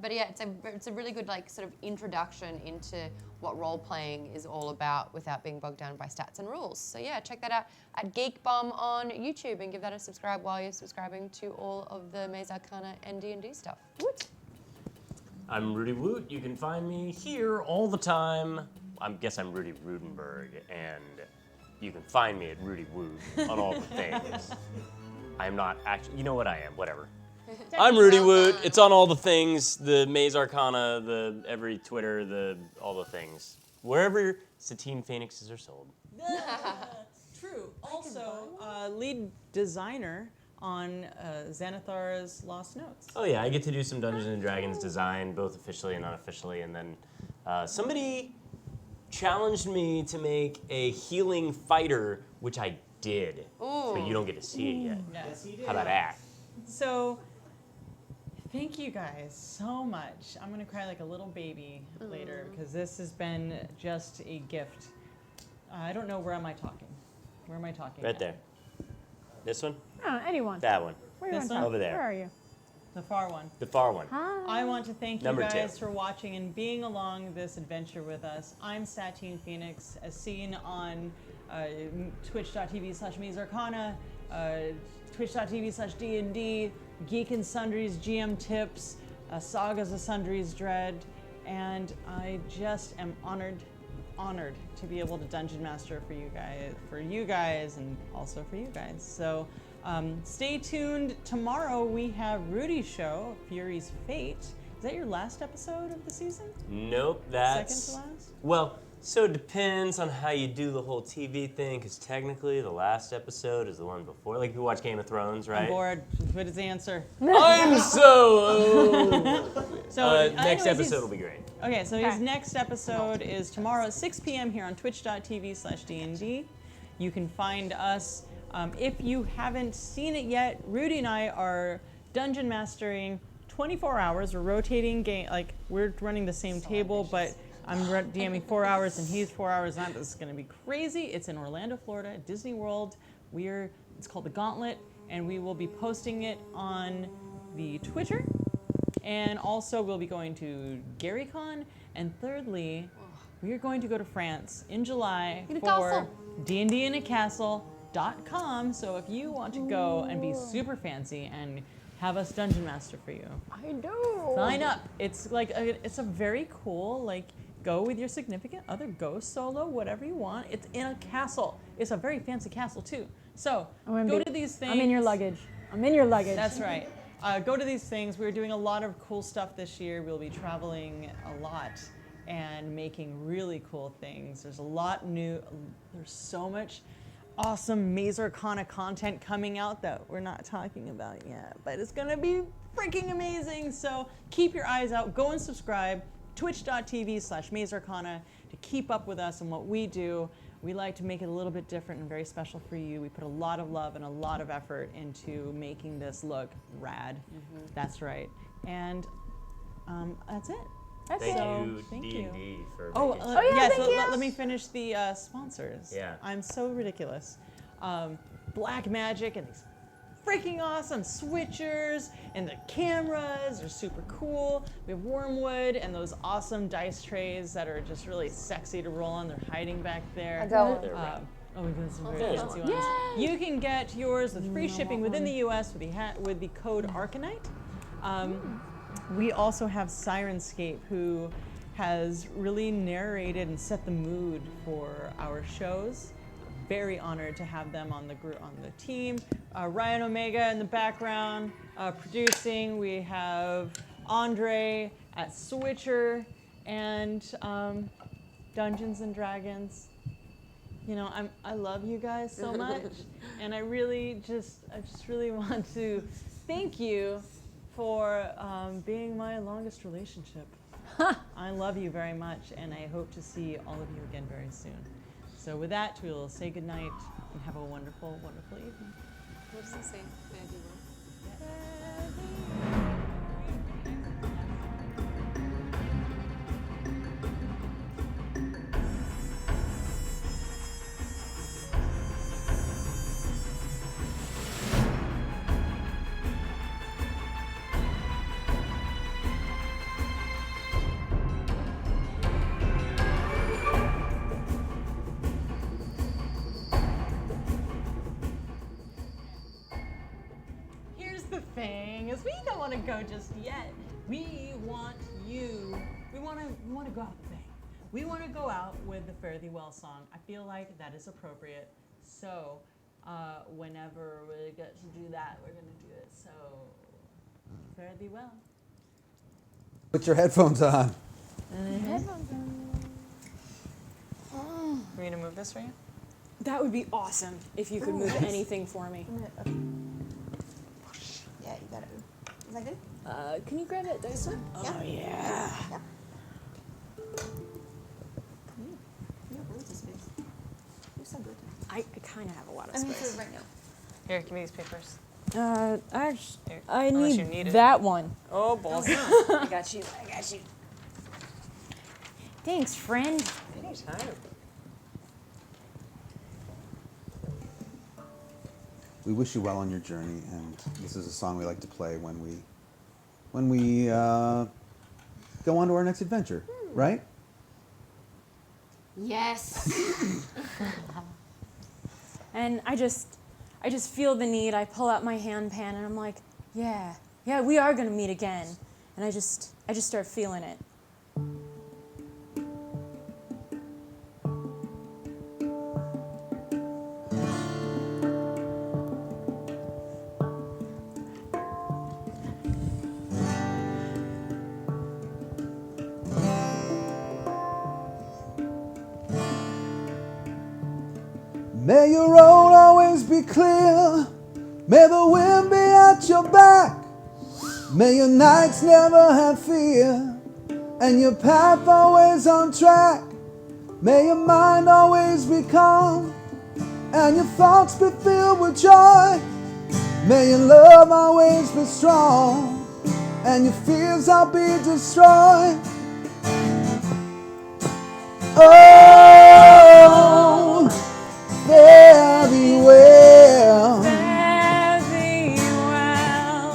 But yeah, it's a really good sort of introduction into what role-playing is all about without being bogged down by stats and rules. So yeah, check that out at Geek Bomb on YouTube and give that a subscribe while you're subscribing to all of the Maze Arcana and D&D stuff. Woot! I'm Rudy Woot. You can find me here all the time. I guess I'm Rudy Rudenberg, and you can find me at Rudy Woot on all the things. I am not actually, you know what I am, whatever. I'm Rudy Woot. It's on all the things, the Maze Arcana, the every Twitter, all the things. Wherever Satine Phoenixes are sold. True. Also, lead designer on Xanathar's Lost Notes. Oh yeah, I get to do some Dungeons and Dragons design, both officially and unofficially, and then somebody challenged me to make a healing fighter, which I did. Ooh. But you don't get to see it yet. Yes, he did. How about that? So, thank you guys so much. I'm gonna cry like a little baby later because this has been just a gift. I don't know, where am I talking? Where am I talking? Right at? there. This one? Oh, anyone. That one. Where do you This want to one? talk? Over there. Where are you? The far one. The far one. Hi. I want to thank you Number guys 2. for watching and being along this adventure with us. I'm Satine Phoenix, as seen on twitch.tv/MazeArcana, twitch.tv/D&D, Geek and Sundries GM Tips, Sagas of Sundries Dread, and I just am honored to be able to Dungeon Master for you guys, and also for you guys. So stay tuned. Tomorrow we have Rudy's show, Fury's Fate. Is that your last episode of the season? Nope, that's... Second to last? Well, so it depends on how you do the whole TV thing, because technically the last episode is the one before. Like, if you watch Game of Thrones, right? I'm bored. What is the answer? I'm so... So next anyways, episode will be great. Okay, so his next episode is tomorrow at 6 p.m. here on twitch.tv/DND. You can find us. If you haven't seen it yet, Rudy and I are dungeon mastering 24 hours. We're rotating game, like we're running the same table, but I'm DMing 4 hours and he's 4 hours. And this is going to be crazy. It's in Orlando, Florida, at Disney World. It's called The Gauntlet, and we will be posting it on the Twitter. And also we'll be going to GaryCon. And thirdly, we are going to go to France in July for dndinacastle.com. So if you want to go and be super fancy and have us dungeon master for you, I do. sign up. It's like it's a very cool, go with your significant other, go solo, whatever you want. It's in a castle. It's a very fancy castle too. So go to these things. I'm in your luggage. That's right. Go to these things. We're doing a lot of cool stuff this year. We'll be traveling a lot and making really cool things. There's a lot new. There's so much awesome Maze Arcana content coming out that we're not talking about yet, but it's gonna be freaking amazing. So keep your eyes out. Go and subscribe. Twitch.tv/MazeArcana to keep up with us and what we do. We like to make it a little bit different and very special for you. We put a lot of love and a lot of effort into making this look rad. That's right. And that's it. That's Thank it. you, Thank D&D, you. for Oh, making yes. thank you. Let me finish the sponsors. Yeah. I'm so ridiculous. Black Magic and these freaking awesome. Switchers and the cameras are super cool. We have wormwood and those awesome dice trays that are just really sexy to roll on. They're hiding back there. I got one. Oh, we've got some very there's fancy one. ones. You can get yours with free shipping within the U.S. with the code Arcanite. We also have Sirenscape, who has really narrated and set the mood for our shows. Very honored to have them on the team. Ryan Omega in the background producing. We have Andre at Switcher and Dungeons and Dragons. You know, I love you guys so much, and I just really want to thank you for being my longest relationship. I love you very much, and I hope to see all of you again very soon. So with that, we will say goodnight and have a wonderful, wonderful evening. What does it say? Here's the thing, is we don't want to go just yet. We want you. We want to go out the bang. We want to go out with the Fare Thee Well song. I feel like that is appropriate. So whenever we get to do that, we're gonna do it. So Fare Thee Well. Put your headphones on. For me to move this for you? That would be awesome if you could move anything for me. Yeah, you got it. Is that good? Can you grab it this one? Yeah. Oh, yeah. Yeah. You have loads of space. You're so good. I kind of have a lot of I mean, space. for right now. Here, give me these papers. I Unless you need need it. that one. Oh, balls. I got you. Thanks, friend. Anytime. We wish you well on your journey, and this is a song we like to play when we go on to our next adventure, right? Yes. And I just feel the need. I pull out my handpan and I'm like, yeah, we are gonna meet again. And I just start feeling it. May your road always be clear. May the wind be at your back. May your nights never have fear, and your path always on track. May your mind always be calm, and your thoughts be filled with joy. May your love always be strong, and your fears all be destroyed. Oh, fare thee well. Fare thee well.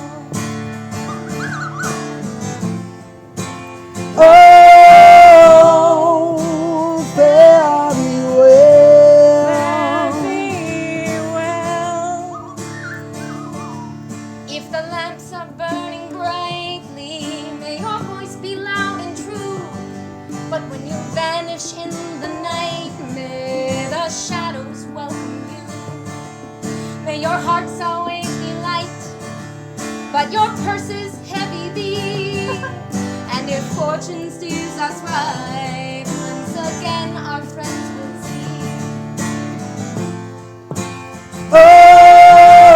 Oh, fare thee well. Fare thee well. If the lamps are burning brightly, may your voice be loud and true. But when you vanish in the night, may the shadows welcome you. May your hearts always be light, but your purse is heavy be. And if fortune steers us right, once again our friends will see.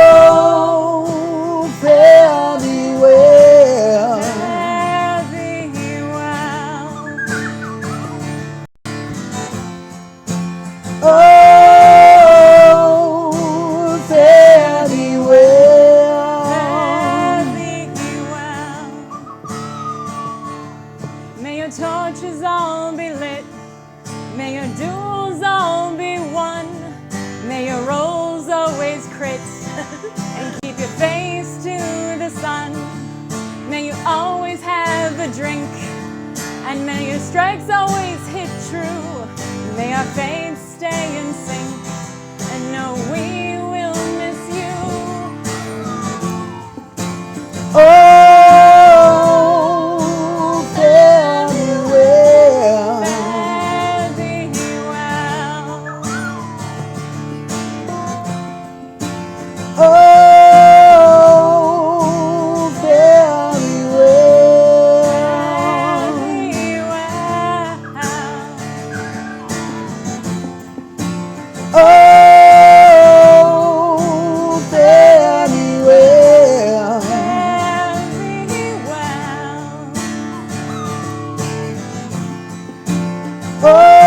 Oh, fare thee well. Fare thee well. Oh, fare thee well. Fare thee well. May your torches all be lit. May your duels all be won. May your rolls always crit and keep your and may your strikes always hit true. May our fates stay in sync, and know we will miss you. Oh, fare thee well. Fare thee well. Oh, fare thee well. Oh, fare thee well. Oh,